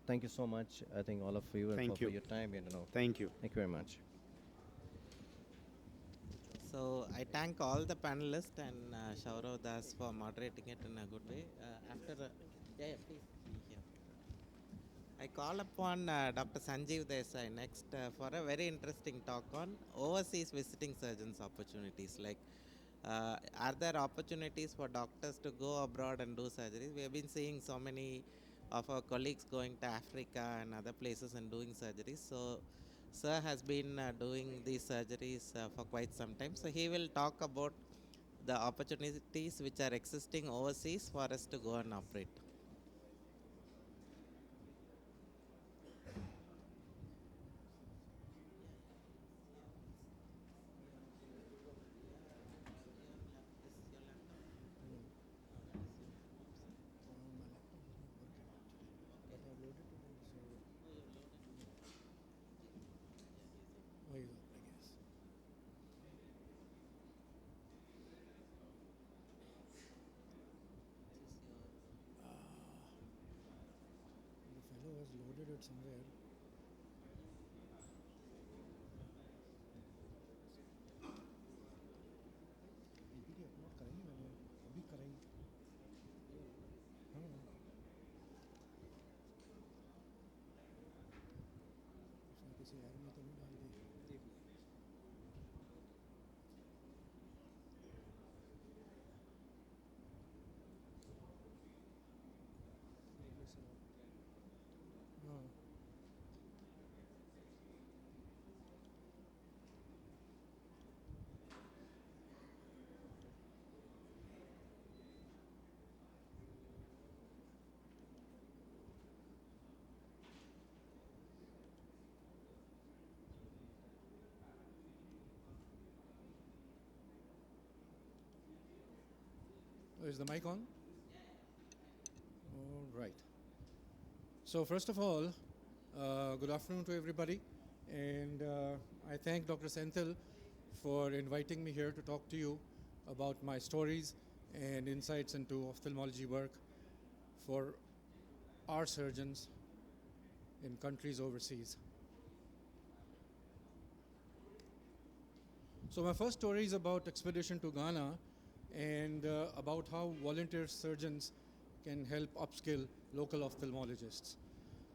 Speaker 19: Thank you so much. I think all of you for your time.
Speaker 17: Thank you.
Speaker 19: Thank you very much.
Speaker 2: So I thank all the panelists and Shaurav Das for moderating it in a good way. Please be here. I call upon Dr. Sanjeev Desai next for a very interesting talk on overseas visiting surgeons opportunities. Like, are there opportunities for doctors to go abroad and do surgeries? We have been seeing so many of our colleagues going to Africa and other places and doing surgeries. So sir has been doing these surgeries for quite some time. So he will talk about the opportunities which are existing overseas for us to go and operate.
Speaker 20: Somewhere. PDF upload करेंगे मैंने अभी करेंगे हाँ उसमें किसी add में तो नहीं डाल दी हाँ Is the mic on? All right. So first of all, good afternoon to everybody, and I thank Dr. Senthil for inviting me here to talk to you about my stories and insights into ophthalmology work for our surgeons in countries overseas. So my first story is about expedition to Ghana and about how volunteer surgeons can help upskill local ophthalmologists.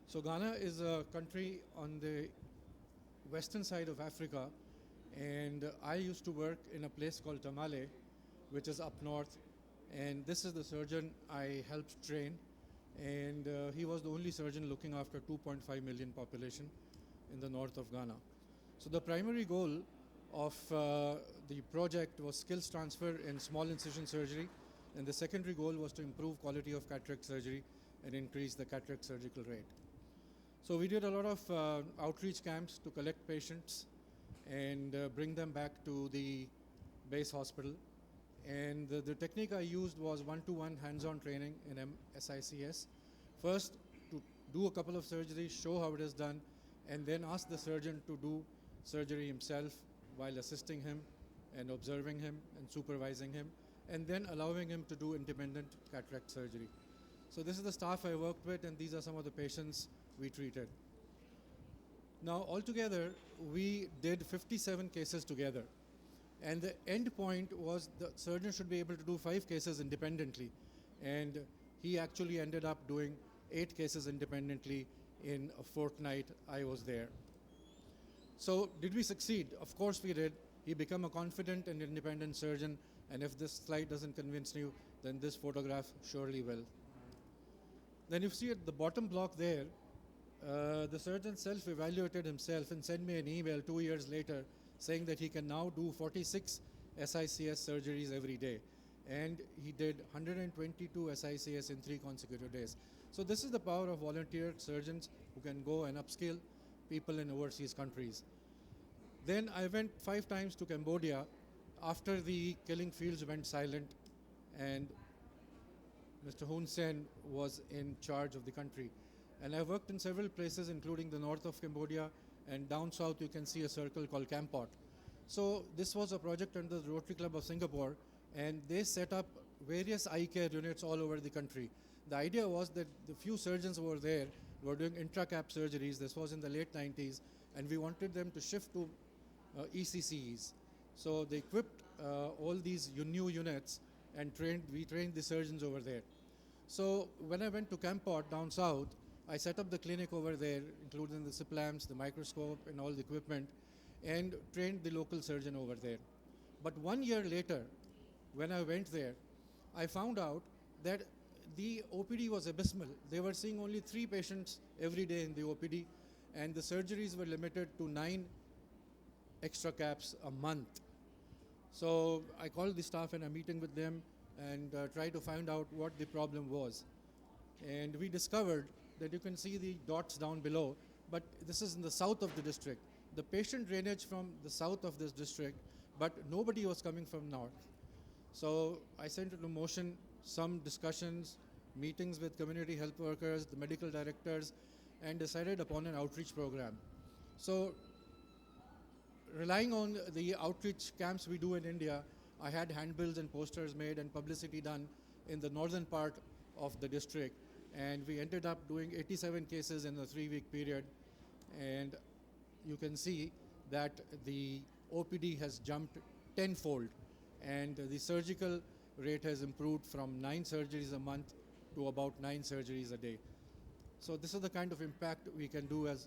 Speaker 20: So Ghana is a country on the western side of Africa, and I used to work in a place called Tamale, which is up north, and this is the surgeon I helped train, and he was the only surgeon looking after 2.5 million population in the north of Ghana. So the primary goal of the project was skills transfer in small incision surgery, and the secondary goal was to improve quality of cataract surgery and increase the cataract surgical rate. So we did a lot of outreach camps to collect patients and bring them back to the base hospital. And the technique I used was one-to-one hands-on training in SICS. First, to do a couple of surgeries, show how it is done, and then ask the surgeon to do surgery himself while assisting him and observing him and supervising him, and then allowing him to do independent cataract surgery. So this is the staff I worked with, and these are some of the patients we treated. Now, altogether, we did 57 cases together. And the end point was the surgeon should be able to do 5 cases independently. And he actually ended up doing 8 cases independently in a fortnight I was there. So did we succeed? Of course we did. He became a confident and independent surgeon, and if this slide doesn't convince you, then this photograph surely will. Then you see at the bottom block there, the surgeon self-evaluated himself and sent me an email 2 years later saying that he can now do 46 SICS surgeries every day. And he did 122 SICS in 3 consecutive days. So this is the power of volunteer surgeons who can go and upskill people in overseas countries. Then I went 5 times to Cambodia after the killing fields went silent and Mr. Hun Sen was in charge of the country. And I worked in several places, including the north of Cambodia, and down south you can see a circle called Kampot. So this was a project under the Rotary Club of Singapore, and they set up various eye care units all over the country. The idea was that the few surgeons who were there were doing intra-cap surgeries. This was in the late 90s, and we wanted them to shift to ECCEs. So they equipped all these new units and we trained the surgeons over there. So when I went to Kampot down south, I set up the clinic over there, including the SIP lamps, the microscope, and all the equipment, and trained the local surgeon over there. But 1 year later, when I went there, I found out that the OPD was abysmal. They were seeing only 3 patients every day in the OPD, and the surgeries were limited to 9 extra caps a month. So I called the staff and a meeting with them and tried to find out what the problem was. And we discovered that you can see the dots down below, but this is in the south of the district. The patient drainage from the south of this district, but nobody was coming from north. So I sent into motion some discussions, meetings with community health workers, the medical directors, and decided upon an outreach program. So relying on the outreach camps we do in India, I had handbills and posters made and publicity done in the northern part of the district. And we ended up doing 87 cases in a 3-week period. And you can see that the OPD has jumped tenfold. And the surgical rate has improved from 9 surgeries a month to about 9 surgeries a day. So this is the kind of impact we can do as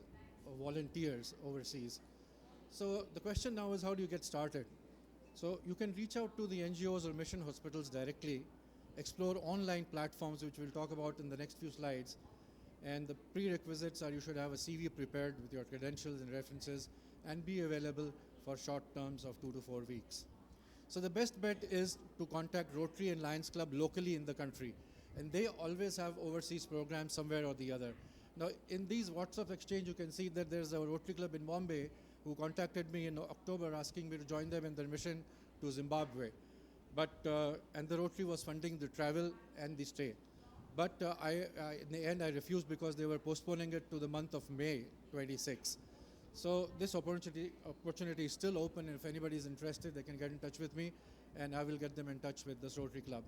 Speaker 20: volunteers overseas. So the question now is, how do you get started? So you can reach out to the NGOs or mission hospitals directly, explore online platforms, which we'll talk about in the next few slides. And the prerequisites are you should have a CV prepared with your credentials and references and be available for short terms of 2 to 4 weeks. So the best bet is to contact Rotary and Lions Club locally in the country. And they always have overseas programs somewhere or the other. Now, in these WhatsApp exchange, you can see that there's a Rotary Club in Bombay who contacted me in October asking me to join them in their mission to Zimbabwe. But, and the Rotary was funding the travel and the stay. But in the end, I refused because they were postponing it to the month of May 26. So this opportunity is still open. If anybody is interested, they can get in touch with me, and I will get them in touch with this Rotary Club.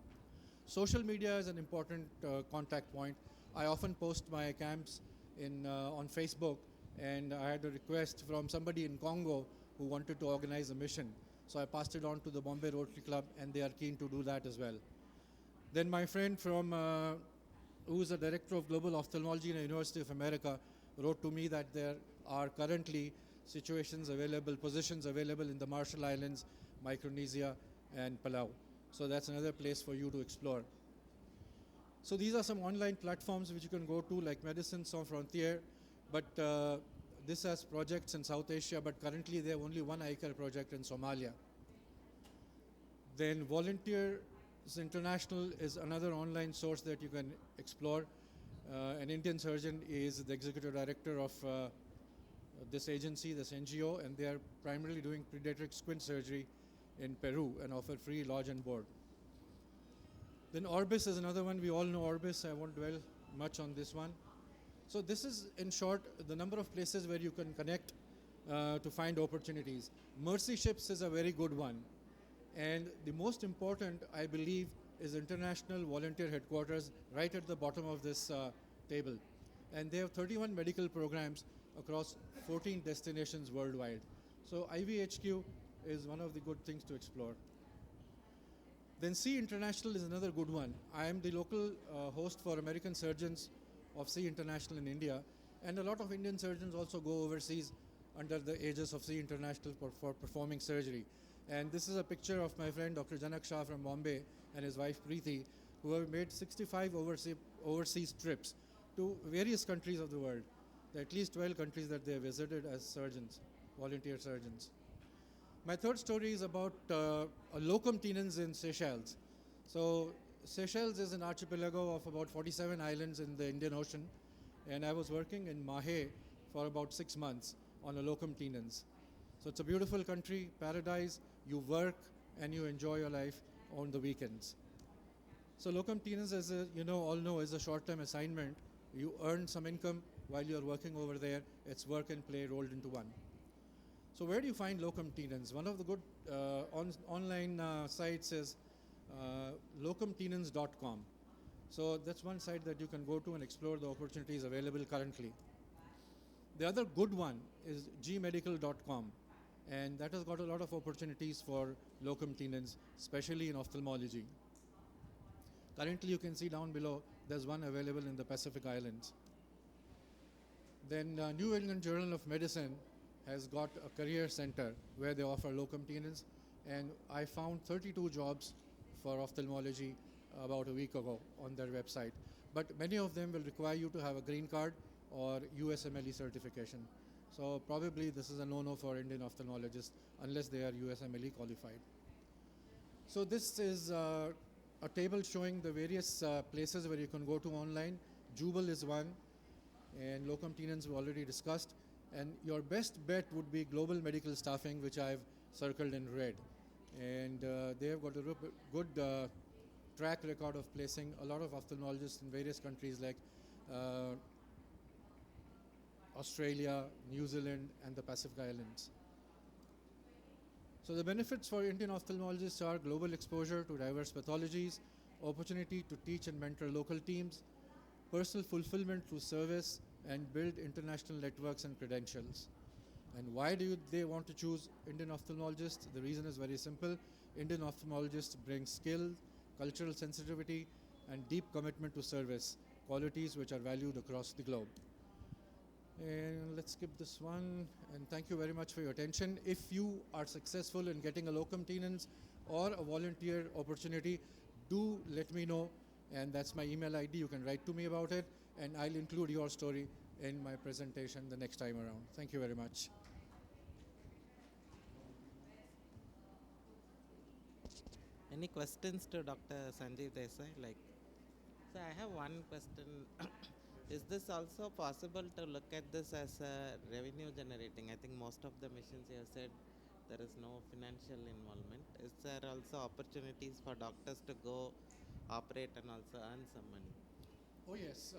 Speaker 20: Social media is an important contact point. I often post my camps on Facebook, and I had a request from somebody in Congo who wanted to organize a mission. So I passed it on to the Bombay Rotary Club, and they are keen to do that as well. Then my friend from who is the director of global ophthalmology in the University of America wrote to me that there are currently positions available in the Marshall Islands, Micronesia, and Palau. So that's another place for you to explore. So these are some online platforms which you can go to, like Medicine Sans Frontières, but this has projects in South Asia, but currently they have only one eye care project in Somalia. Then Volunteers International is another online source that you can explore. An Indian surgeon is the executive director of this agency, this NGO, and they are primarily doing pediatric squint surgery in Peru and offer free lodge and board. Then Orbis is another one. We all know Orbis. I won't dwell much on this one. So this is, in short, the number of places where you can connect to find opportunities. Mercy Ships is a very good one. And the most important, I believe, is International Volunteer Headquarters right at the bottom of this table. And they have 31 medical programs across 14 destinations worldwide. So IVHQ is one of the good things to explore. Then C International is another good one. I am the local host for American surgeons of C International in India, and a lot of Indian surgeons also go overseas under the aegis of C International for performing surgery. And this is a picture of my friend Dr. Janak Shah from Bombay and his wife Preeti, who have made 65 overseas trips to various countries of the world. There are at least 12 countries that they have visited as surgeons, volunteer surgeons. My third story is about a locum tenens in Seychelles. So Seychelles is an archipelago of about 47 islands in the Indian Ocean, and I was working in Mahé for about 6 months on a locum tenens. So it's a beautiful country, paradise. You work and you enjoy your life on the weekends. So locum tenens, as you all know, is a short-term assignment. You earn some income while you're working over there. It's work and play rolled into one. So where do you find locum tenens? One of the good online sites is locumtenens.com. So that's one site that you can go to and explore the opportunities available currently. The other good one is gmedical.com, and that has got a lot of opportunities for locum tenens, especially in ophthalmology. Currently, you can see down below, there's one available in the Pacific Islands. Then New England Journal of Medicine has got a career center where they offer locum tenens, and I found 32 jobs for ophthalmology about a week ago on their website. But many of them will require you to have a green card or USMLE certification. So probably this is a no-no for Indian ophthalmologists unless they are USMLE qualified. So this is a table showing the various places where you can go to online. Jubal is one, and locum tenens we already discussed. And your best bet would be Global Medical Staffing, which I've circled in red. And they have got a good track record of placing a lot of ophthalmologists in various countries like Australia, New Zealand, and the Pacific Islands. So the benefits for Indian ophthalmologists are global exposure to diverse pathologies, opportunity to teach and mentor local teams, personal fulfillment through service, and build international networks and credentials. And why do they want to choose Indian ophthalmologists? The reason is very simple. Indian ophthalmologists bring skill, cultural sensitivity, and deep commitment to service, qualities which are valued across the globe. And let's skip this one. And thank you very much for your attention. If you are successful in getting a locum tenens or a volunteer opportunity, do let me know. And that's my email ID. You can write to me about it, and I'll include your story in my presentation the next time around. Thank you very much.
Speaker 2: Any questions to Dr. Sanjeev Desai? So I have one question. Is this also possible to look at this as a revenue generating? I think most of the missions you have said there is no financial involvement. Is there also opportunities for doctors to go operate and also earn some money?
Speaker 20: Oh yes,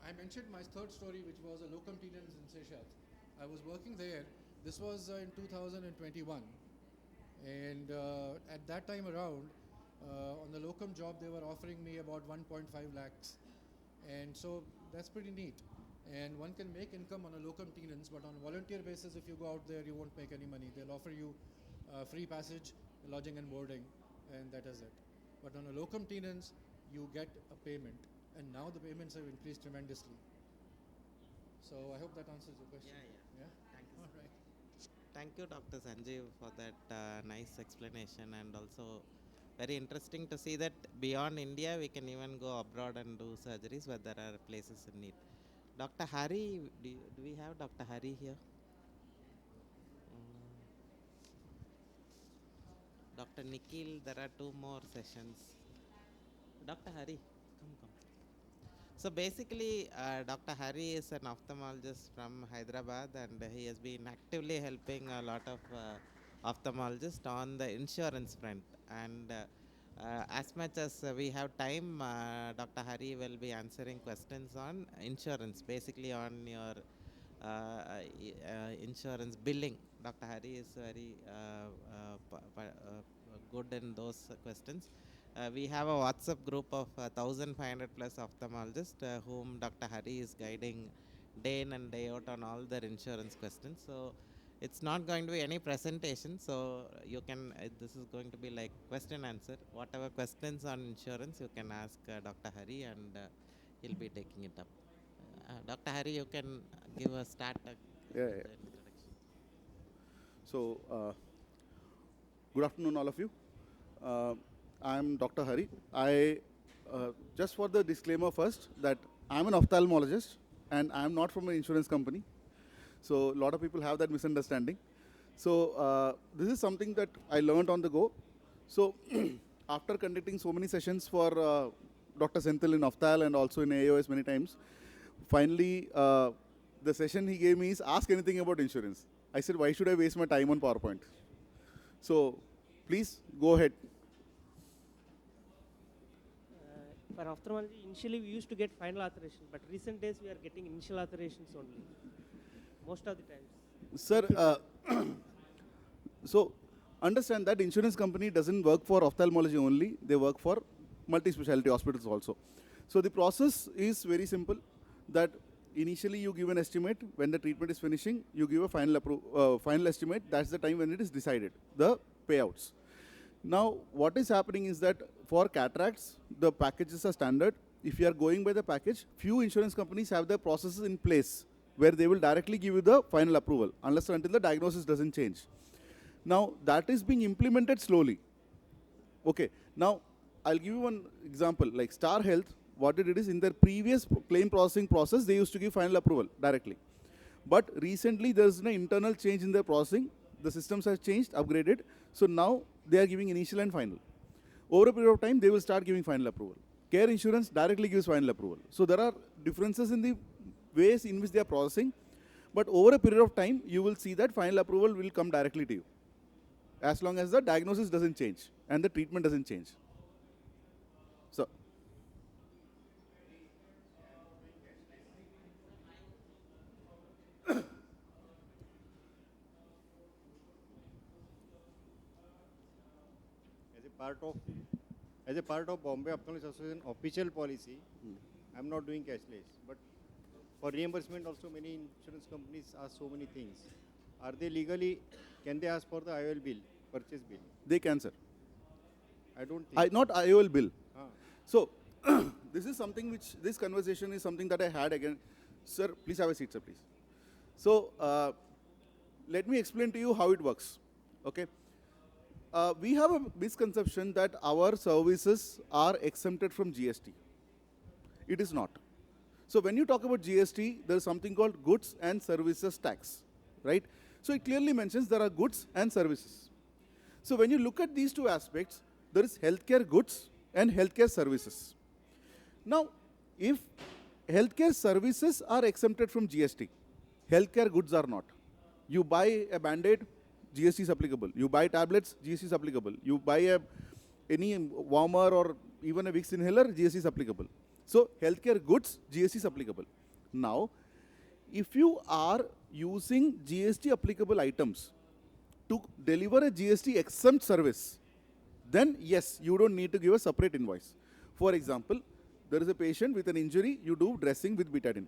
Speaker 20: I mentioned my third story, which was a locum tenens in Seychelles. I was working there. This was in 2021. And at that time around, on the locum job, they were offering me about 1.5 lakhs. And so that's pretty neat. And one can make income on a locum tenens, but on a volunteer basis, if you go out there, you won't make any money. They'll offer you free passage, lodging and boarding, and that is it. But on a locum tenens, you get a payment. And now the payments have increased tremendously. So I hope that answers your question.
Speaker 2: Yeah. Thank you.
Speaker 20: All right.
Speaker 2: Thank you, Dr. Sanjeev, for that nice explanation, and also very interesting to see that beyond India, we can even go abroad and do surgeries where there are places in need. Dr. Hari, do we have Dr. Hari here? Dr. Nikhil, there are 2 more sessions. Dr. Hari, come. So basically, Dr. Hari is an ophthalmologist from Hyderabad, and he has been actively helping a lot of ophthalmologists on the insurance front. And as much as we have time, Dr. Hari will be answering questions on insurance, basically on your insurance billing. Dr. Hari is very good in those questions. We have a WhatsApp group of 1,500 plus ophthalmologists whom Dr. Hari is guiding day in and day out on all their insurance questions. So it's not going to be any presentation. So you can, this is going to be like question answer. Whatever questions on insurance, you can ask Dr. Hari and he'll be taking it up. Dr. Hari, you can give a start.
Speaker 21: Yeah. So, good afternoon, all of you. I'm Dr. Hari. Just for the disclaimer first, that I'm an ophthalmologist and I'm not from an insurance company. So, a lot of people have that misunderstanding. So, this is something that I learned on the go. So, after conducting so many sessions for Dr. Senthil in Ophthall and also in AIOS many times, finally, the session he gave me is ask anything about insurance. I said, why should I waste my time on PowerPoint? So, please go ahead.
Speaker 22: For ophthalmology, initially we used to get final authorization, but recent days we are getting initial authorizations only, most of the times.
Speaker 21: Sir, so understand that insurance company doesn't work for ophthalmology only, they work for multi-specialty hospitals also. So the process is very simple, that initially you give an estimate, when the treatment is finishing, you give a final estimate, that's the time when it is decided, the payouts. Now, what is happening is that for cataracts, the packages are standard. If you are going by the package, few insurance companies have their processes in place where they will directly give you the final approval, unless or until the diagnosis doesn't change. Now, that is being implemented slowly. Okay, now, I'll give you one example, like Star Health, what it is in their previous claim processing process, they used to give final approval directly. But recently, there's an internal change in their processing. The systems have changed, upgraded. So now they are giving initial and final. Over a period of time, they will start giving final approval. Care insurance directly gives final approval. So there are differences in the ways in which they are processing. But over a period of time, you will see that final approval will come directly to you, as long as the diagnosis doesn't change and the treatment doesn't change. So.
Speaker 23: As a part of Bombay Ophthalmology Association official policy, I'm not doing cashless. But for reimbursement also many insurance companies ask so many things. Are they legally, can they ask for the IOL bill, purchase bill?
Speaker 21: They can, sir.
Speaker 23: I don't think.
Speaker 21: Not IOL bill. So, this is something which, this conversation is something that I had again. Sir, please have a seat, sir, please. So, let me explain to you how it works. Okay. We have a misconception that our services are exempted from GST. It is not. So when you talk about GST, there is something called goods and services tax, right? So it clearly mentions there are goods and services. So when you look at these two aspects, there is healthcare goods and healthcare services. Now, if healthcare services are exempted from GST, healthcare goods are not. You buy a Band-Aid, GST is applicable. You buy tablets, GST is applicable. You buy any warmer or even a Vicks inhaler, GST is applicable. So healthcare goods, GST is applicable. Now, if you are using GST applicable items to deliver a GST exempt service, then yes, you don't need to give a separate invoice. For example, there is a patient with an injury, you do dressing with betadine.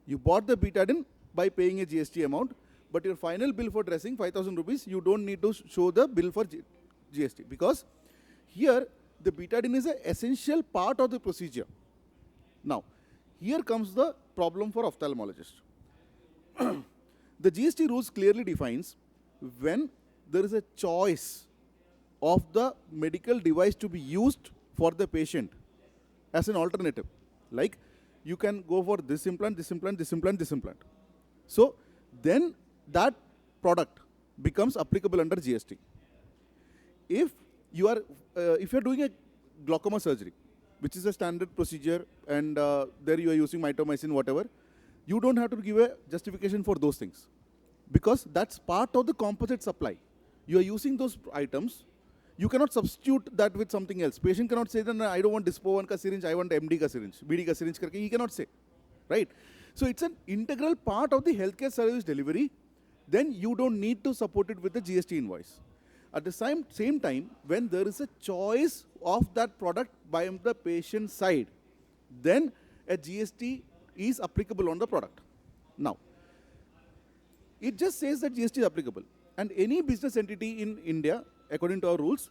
Speaker 21: You bought the betadine by paying a GST amount, but your final bill for dressing, 5,000 rupees, you don't need to show the bill for GST, because here the betadine is an essential part of the procedure. Now, here comes the problem for ophthalmologists. The GST rules clearly defines when there is a choice of the medical device to be used for the patient as an alternative. Like, you can go for this implant, this implant, this implant, this implant. So, then that product becomes applicable under GST. If you are doing a glaucoma surgery, which is a standard procedure, and there you are using mitomycin, whatever, you don't have to give a justification for those things, because that's part of the composite supply. You are using those items. You cannot substitute that with something else. Patient cannot say that I don't want Dispo 1 ka syringe, I want MD ka syringe, BD ka syringe karke. He cannot say, right? So it's an integral part of the healthcare service delivery. Then you don't need to support it with the GST invoice. At the same time, when there is a choice of that product by the patient side, then a GST is applicable on the product. Now, it just says that GST is applicable. And any business entity in India, according to our rules,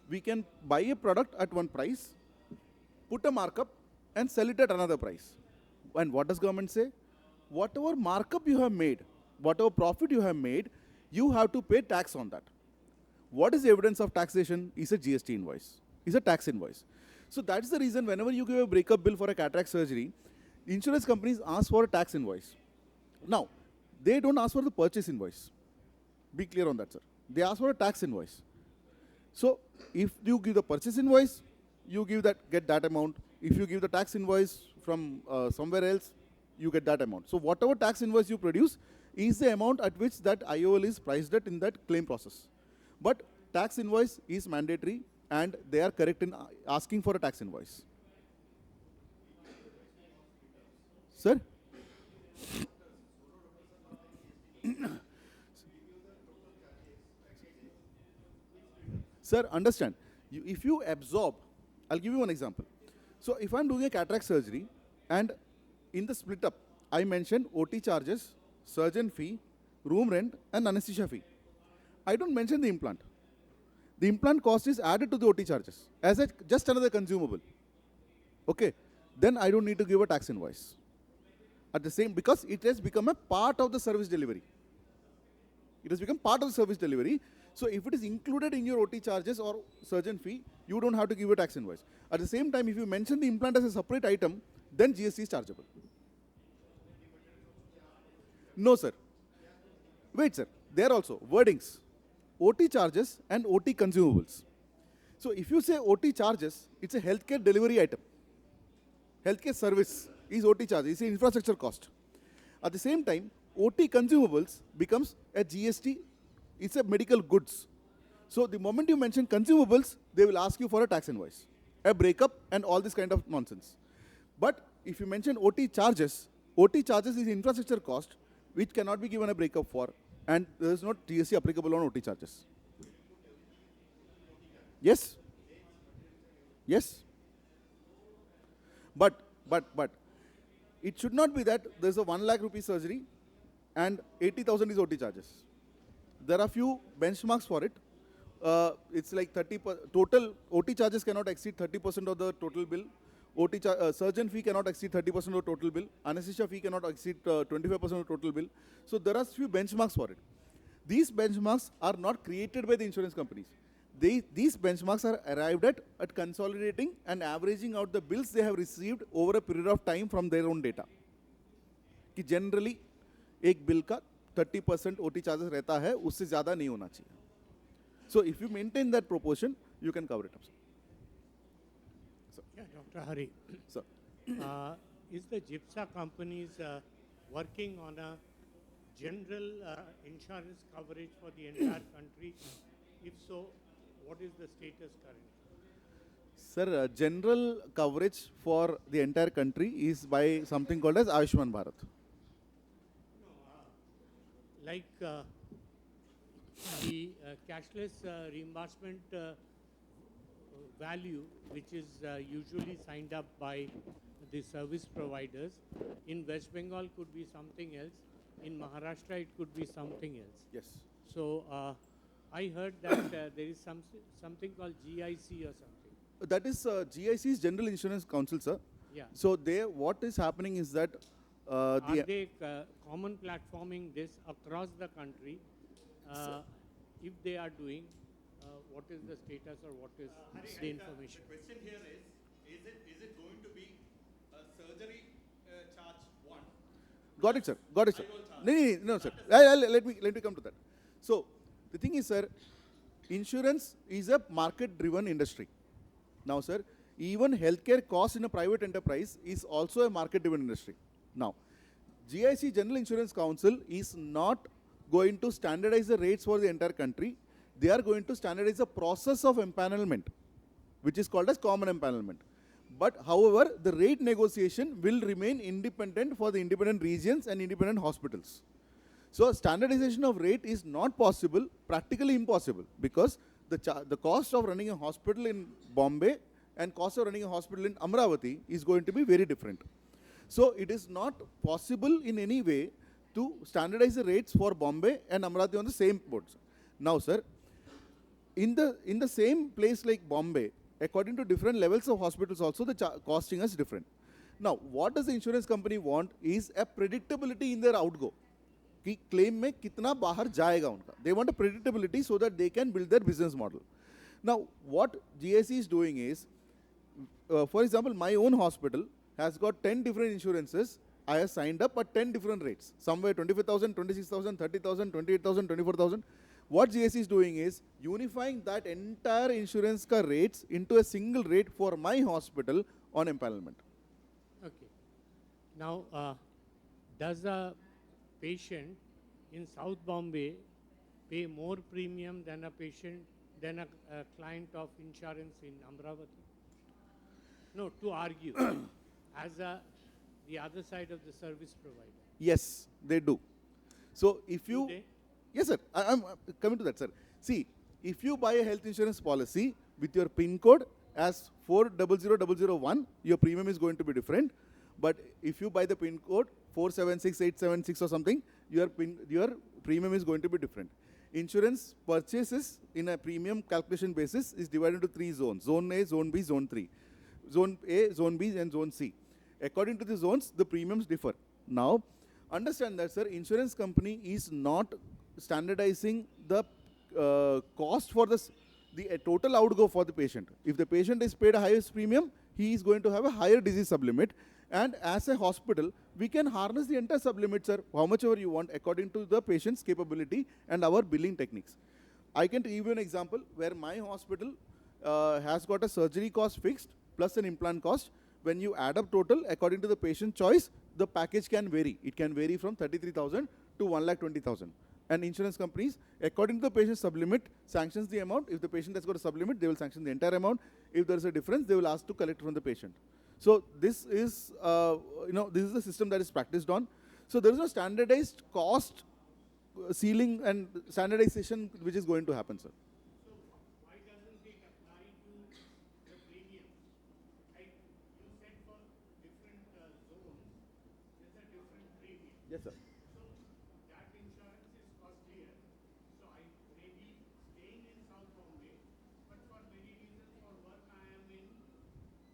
Speaker 21: we can buy a product at one price, put a markup, and sell it at another price. And what does government say? Whatever markup you have made, whatever profit you have made, you have to pay tax on that. What is the evidence of taxation? Is a GST invoice, is a tax invoice. So that's the reason whenever you give a breakup bill for a cataract surgery, insurance companies ask for a tax invoice. Now, they don't ask for the purchase invoice. Be clear on that, sir. They ask for a tax invoice. So if you give the purchase invoice, you get that amount. If you give the tax invoice from somewhere else, you get that amount. So whatever tax invoice you produce is the amount at which that IOL is priced at in that claim process. But tax invoice is mandatory, and they are correct in asking for a tax invoice. Sir? Sir, understand, if you absorb, I'll give you one example. So if I'm doing a cataract surgery, and in the split up, I mentioned OT charges, surgeon fee, room rent, and anesthesia fee. I don't mention the implant. The implant cost is added to the OT charges as just another consumable. Okay, then I don't need to give a tax invoice. At the same, because it has become a part of the service delivery. It has become part of the service delivery. So if it is included in your OT charges or surgeon fee, you don't have to give a tax invoice. At the same time, if you mention the implant as a separate item, then GST is chargeable. No, sir. Wait, sir. There also, wordings. OT charges and OT consumables. So if you say OT charges, it's a healthcare delivery item. Healthcare service is OT charge, it's an infrastructure cost. At the same time, OT consumables becomes a GST, it's a medical goods. So the moment you mention consumables, they will ask you for a tax invoice, a breakup, and all this kind of nonsense. But if you mention OT charges is infrastructure cost, which cannot be given a breakup for, and there is no GST applicable on OT charges. Yes? Yes? But, it should not be that there's a 1 lakh rupee surgery and 80,000 is OT charges. There are few benchmarks for it. It's like total OT charges cannot exceed 30% of the total bill. Surgeon fee cannot exceed 30% of total bill. Anesthesia fee cannot exceed 25% of total bill. So there are few benchmarks for it. These benchmarks are not created by the insurance companies. These benchmarks are arrived at consolidating and averaging out the bills they have received over a period of time from their own data. कि generally एक bill का 30% OT charges रहता है, उससे ज़्यादा नहीं होना चाहिए. So if you maintain that proportion, you can cover it up.
Speaker 7: So, yeah, Dr. Hari.
Speaker 21: Sir.
Speaker 7: Is the GIPSA companies working on a general insurance coverage for the entire country? If so, what is the status currently?
Speaker 21: Sir, general coverage for the entire country is by something called as Ayushman Bharat.
Speaker 7: Like the cashless reimbursement value, which is usually signed up by the service providers, in West Bengal could be something else, in Maharashtra it could be something else.
Speaker 21: Yes.
Speaker 7: So I heard that there is something called GIC or something.
Speaker 21: That is GIC's General Insurance Council, sir.
Speaker 7: Yeah.
Speaker 21: So what is happening is that
Speaker 7: are they common platforming this across the country? If they are doing, what is the status or what is the information?
Speaker 3: The question here is it going to be a surgery charge one?
Speaker 21: Got it, sir. Got it, sir. No, sir. Let me come to that. So the thing is, sir, insurance is a market-driven industry. Now, sir, even healthcare cost in a private enterprise is also a market-driven industry. Now, GIC General Insurance Council is not going to standardize the rates for the entire country. They are going to standardize the process of empanelment, which is called as common empanelment. But however, the rate negotiation will remain independent for the independent regions and independent hospitals. So standardization of rate is not possible, practically impossible, because the cost of running a hospital in Bombay and cost of running a hospital in Amravati is going to be very different. So it is not possible in any way to standardize the rates for Bombay and Amravati on the same boards. Now, sir, in the same place like Bombay, according to different levels of hospitals also, the costing is different. Now, what does the insurance company want is a predictability in their outgo. कि claim में कितना बाहर जाएगा उनका. They want a predictability so that they can build their business model. Now, what GIC is doing is, for example, my own hospital has got 10 different insurances. I have signed up at 10 different rates. Somewhere 25,000, 26,000, 30,000, 28,000, 24,000. What GIC is doing is unifying that entire insurance ka rates into a single rate for my hospital on empanelment.
Speaker 7: Okay. Now, does the patient in South Bombay pay more premium than a patient, than a client of insurance in Amravati? No, to argue as the other side of the service provider.
Speaker 21: Yes, they do. So if you...
Speaker 7: Do they?
Speaker 21: Yes, sir. I'm coming to that, sir. See, if you buy a health insurance policy with your PIN code as 400001, your premium is going to be different. But if you buy the PIN code 476876 or something, your premium is going to be different. Insurance purchases in a premium calculation basis is divided into 3 zones: Zone A, Zone B, Zone 3. Zone A, Zone B, and Zone C. According to the zones, the premiums differ. Now, understand that, sir, insurance company is not standardizing the cost for the total outgo for the patient. If the patient is paid a highest premium, he is going to have a higher disease sublimit. And as a hospital, we can harness the entire sublimit, sir, how much ever you want, according to the patient's capability and our billing techniques. I can give you an example where my hospital has got a surgery cost fixed plus an implant cost. When you add up total, according to the patient choice, the package can vary. It can vary from 33,000 to 1,20,000. And insurance companies, according to the patient's sublimit, sanctions the amount. If the patient has got a sublimit, they will sanction the entire amount. If there is a difference, they will ask to collect from the patient. So this is, this is the system that is practiced on. So there is no standardized cost ceiling and standardization which is going to happen, sir. Yes, sir.
Speaker 7: So that insurance is costlier. So I may be staying in South Bombay, but for many reasons for work I am in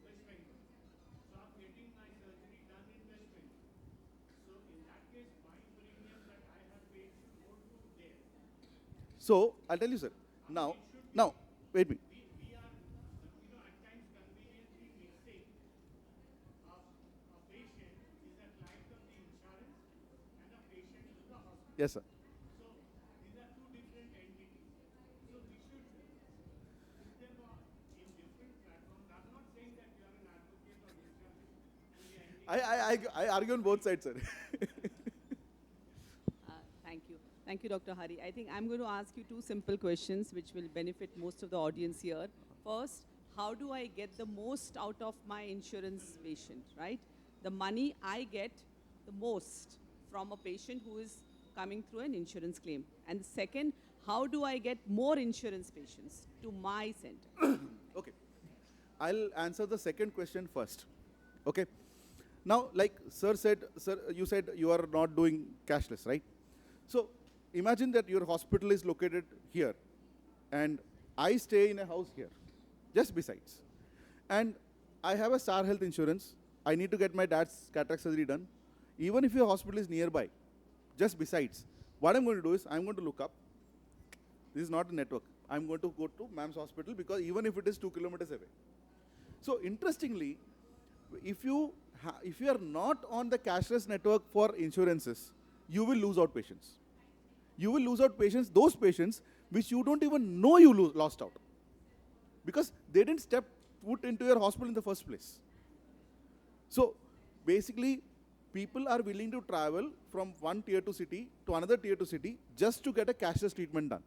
Speaker 7: West Bengal. So I'm getting my surgery done in West Bengal. So in that case, my premium that I have paid should go to there.
Speaker 21: So I'll tell you, sir. Now, wait a minute.
Speaker 7: We are, at times conveniently mixing a patient is a client of the insurance and a patient is the hospital.
Speaker 21: Yes, sir.
Speaker 7: So these are two different entities. So we should put them in different platforms. I'm not saying that you are an advocate of insurance.
Speaker 21: I argue on both sides, sir.
Speaker 4: Thank you. Thank you, Dr. Hari. I think I'm going to ask you 2 simple questions which will benefit most of the audience here. First, how do I get the most out of my insurance patient, right? The money I get the most from a patient who is coming through an insurance claim. And second, how do I get more insurance patients to my center?
Speaker 21: Okay. I'll answer the second question first. Okay. Now, like sir, you said you are not doing cashless, right? So imagine that your hospital is located here and I stay in a house here, just besides. And I have a Star Health insurance. I need to get my dad's cataract surgery done. Even if your hospital is nearby, just besides, what I'm going to do is I'm going to look up. This is not a network. I'm going to go to ma'am's hospital because even if it is 2 kilometers away. So interestingly, if you are not on the cashless network for insurances, you will lose out patients. You will lose out patients, those patients which you don't even know you lost out. Because they didn't step foot into your hospital in the first place. So basically, people are willing to travel from one tier 2 city to another tier 2 city just to get a cashless treatment done.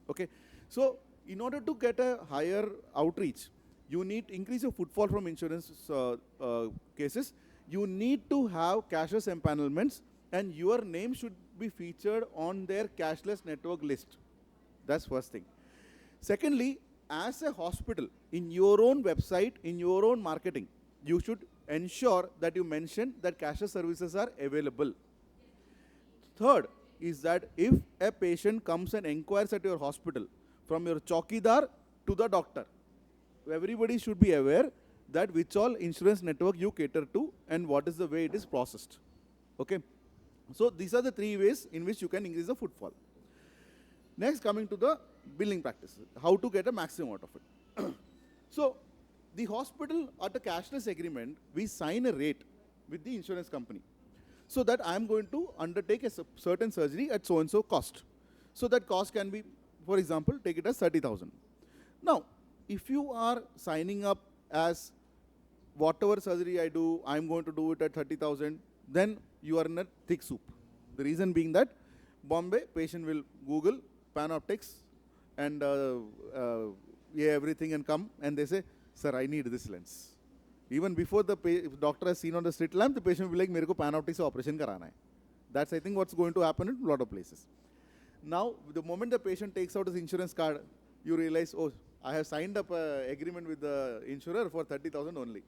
Speaker 21: Okay. So in order to get a higher outreach, you need to increase your footfall from insurance cases. You need to have cashless empanelments and your name should be featured on their cashless network list. That's first thing. Secondly, as a hospital, in your own website, in your own marketing, you should ensure that you mention that cashless services are available. Third is that if a patient comes and inquires at your hospital, from your chowkidar to the doctor, everybody should be aware that which all insurance network you cater to and what is the way it is processed. Okay? So these are the three ways in which you can increase the footfall. Next, coming to the billing practice, how to get a maximum out of it. So the hospital at a cashless agreement, we sign a rate with the insurance company. So that I am going to undertake a certain surgery at so-and-so cost. So that cost can be, for example, take it as 30,000. Now, if you are signing up as whatever surgery I do, I'm going to do it at 30,000, then you are in a thick soup. The reason being that Bombay, patient will Google Panoptics and everything and come and they say, sir, I need this lens. Even before the doctor has seen on the street lamp, the patient will be like, मेरे को Panoptics से operation कराना है. That's, I think, what's going to happen in a lot of places. Now, the moment the patient takes out his insurance card, you realize, oh, I have signed up an agreement with the insurer for 30,000 only.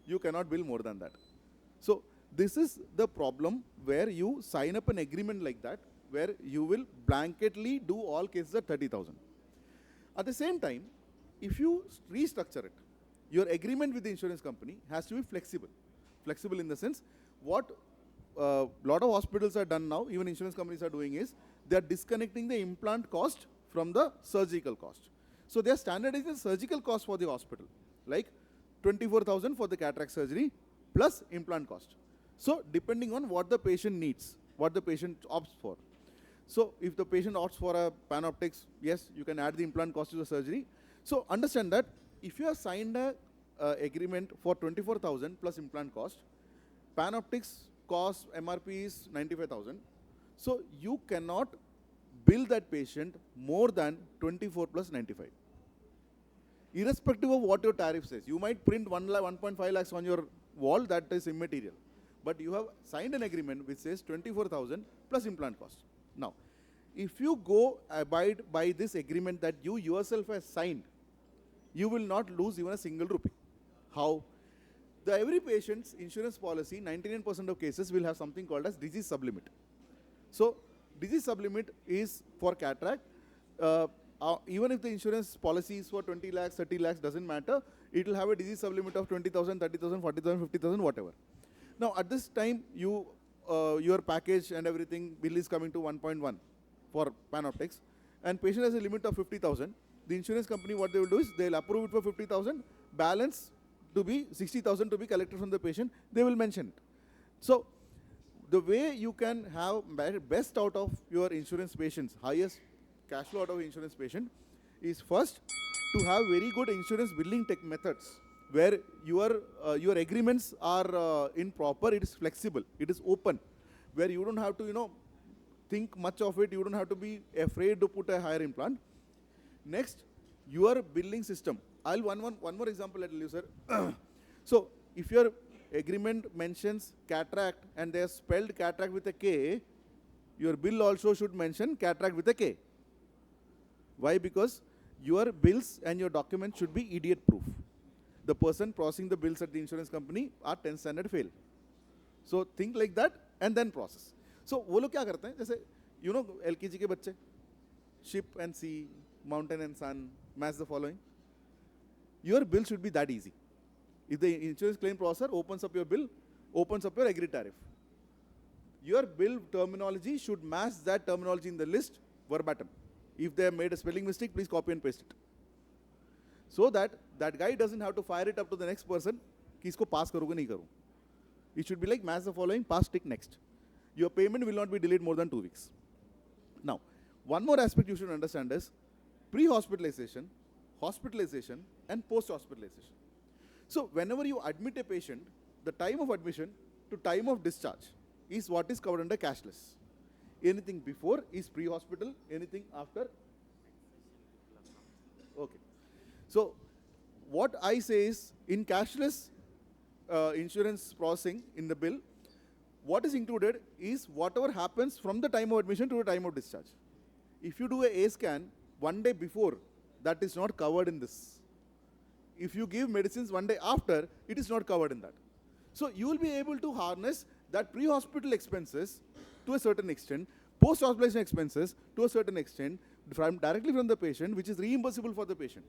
Speaker 21: You cannot bill more than that. So, this is the problem where you sign up an agreement like that, where you will blanketly do all cases at 30,000. At the same time, if you restructure it, your agreement with the insurance company has to be flexible. Flexible in the sense, what a lot of hospitals are done now, even insurance companies are doing is, they are disconnecting the implant cost from the surgical cost. So they are standardizing the surgical cost for the hospital, like 24,000 for the cataract surgery plus implant cost. So depending on what the patient needs, what the patient opts for. So if the patient opts for a Panoptics, yes, you can add the implant cost to the surgery. So understand that if you have signed a agreement for 24,000 plus implant cost, Panoptics cost MRP is 95,000. So you cannot bill that patient more than 24 plus 95. Irrespective of what your tariff says. You might print 1.5 lakhs on your wall, that is immaterial. But you have signed an agreement which says 24,000 plus implant cost. Now, if you go abide by this agreement that you yourself have signed, you will not lose even a single rupee. How? Every patient's insurance policy, 99% of cases will have something called as disease sublimit. So, disease sublimit is for cataract. Even if the insurance policy is for 20 lakhs, 30 lakhs, doesn't matter. It will have a disease sublimit of 20,000, 30,000, 40,000, 50,000, whatever. Now, at this time, your package and everything, bill is coming to 1.1 for Panoptics, and patient has a limit of 50,000. The insurance company, what they will do is, they will approve it for 50,000, balance to be 60,000 to be collected from the patient, they will mention it. So, the way you can have best out of your insurance patients, highest cash flow out of insurance patient, is first to have very good insurance billing tech methods, where your agreements are improper, it is flexible, it is open, where you don't have to, think much of it, you don't have to be afraid to put a higher implant. Next, your billing system. One more example I'll tell you, sir. So, if your agreement mentions cataract and they have spelled cataract with a K, your bill also should mention cataract with a K. Why? Because your bills and your documents should be idiot proof. The person processing the bills at the insurance company are 10th standard fail. So think like that and then process. So वो लोग क्या करते हैं? जैसे LKG के बच्चे, ship and sea, mountain and sun, match the following. Your bill should be that easy. If the insurance claim processor opens up your bill, opens up your agreed tariff, your bill terminology should match that terminology in the list verbatim. If they have made a spelling mistake, please copy and paste it. So that that guy doesn't have to fire it up to the next person, कि इसको pass करूँगा नहीं करूँ. It should be like match the following, pass, tick, next. Your payment will not be delayed more than 2 weeks. Now, one more aspect you should understand is pre-hospitalization, hospitalization, and post-hospitalization. So whenever you admit a patient, the time of admission to time of discharge is what is covered under cashless. Anything before is pre-hospital, anything after. Okay. So what I say is, in cashless insurance processing in the bill, what is included is whatever happens from the time of admission to the time of discharge. If you do a scan 1 day before that is not covered in this. If you give medicines one day after, it is not covered in that. So you will be able to harness that pre-hospital expenses to a certain extent, post-hospitalization expenses to a certain extent, directly from the patient, which is reimbursable for the patient.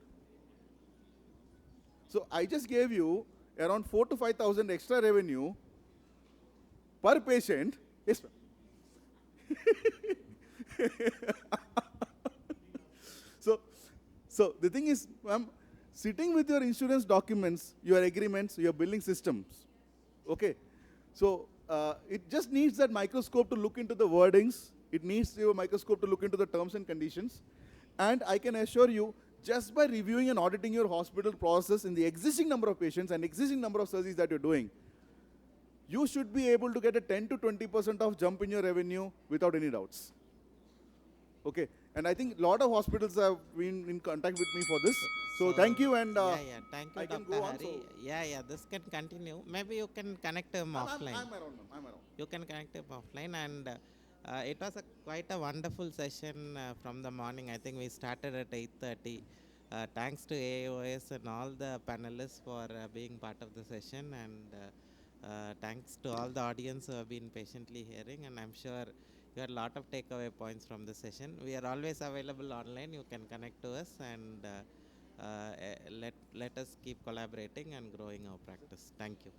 Speaker 21: So I just gave you around 4,000 to 5,000 extra revenue per patient. Yes, ma'am. So the thing is, ma'am, sitting with your insurance documents, your agreements, your billing systems, okay? So it just needs that microscope to look into the wordings. It needs your microscope to look into the terms and conditions. And I can assure you, just by reviewing and auditing your hospital process in the existing number of patients and existing number of surgeries that you're doing, you should be able to get a 10 to 20% of jump in your revenue without any doubts. Okay, and I think a lot of hospitals have been in contact with me for this. So thank you, and
Speaker 2: thank you,
Speaker 21: I can
Speaker 2: Dr.
Speaker 21: go on.
Speaker 2: Hari. This can continue. Maybe you can connect him offline.
Speaker 21: I'm around, ma'am. I'm around.
Speaker 2: You can connect him offline, and it was quite a wonderful session from the morning. I think we started at 8:30. Thanks to AIOS and all the panelists for being part of the session, and thanks to all the audience who have been patiently hearing, and I'm sure you had a lot of takeaway points from the session. We are always available online. You can connect to us, and let us keep collaborating and growing our practice. Thank you.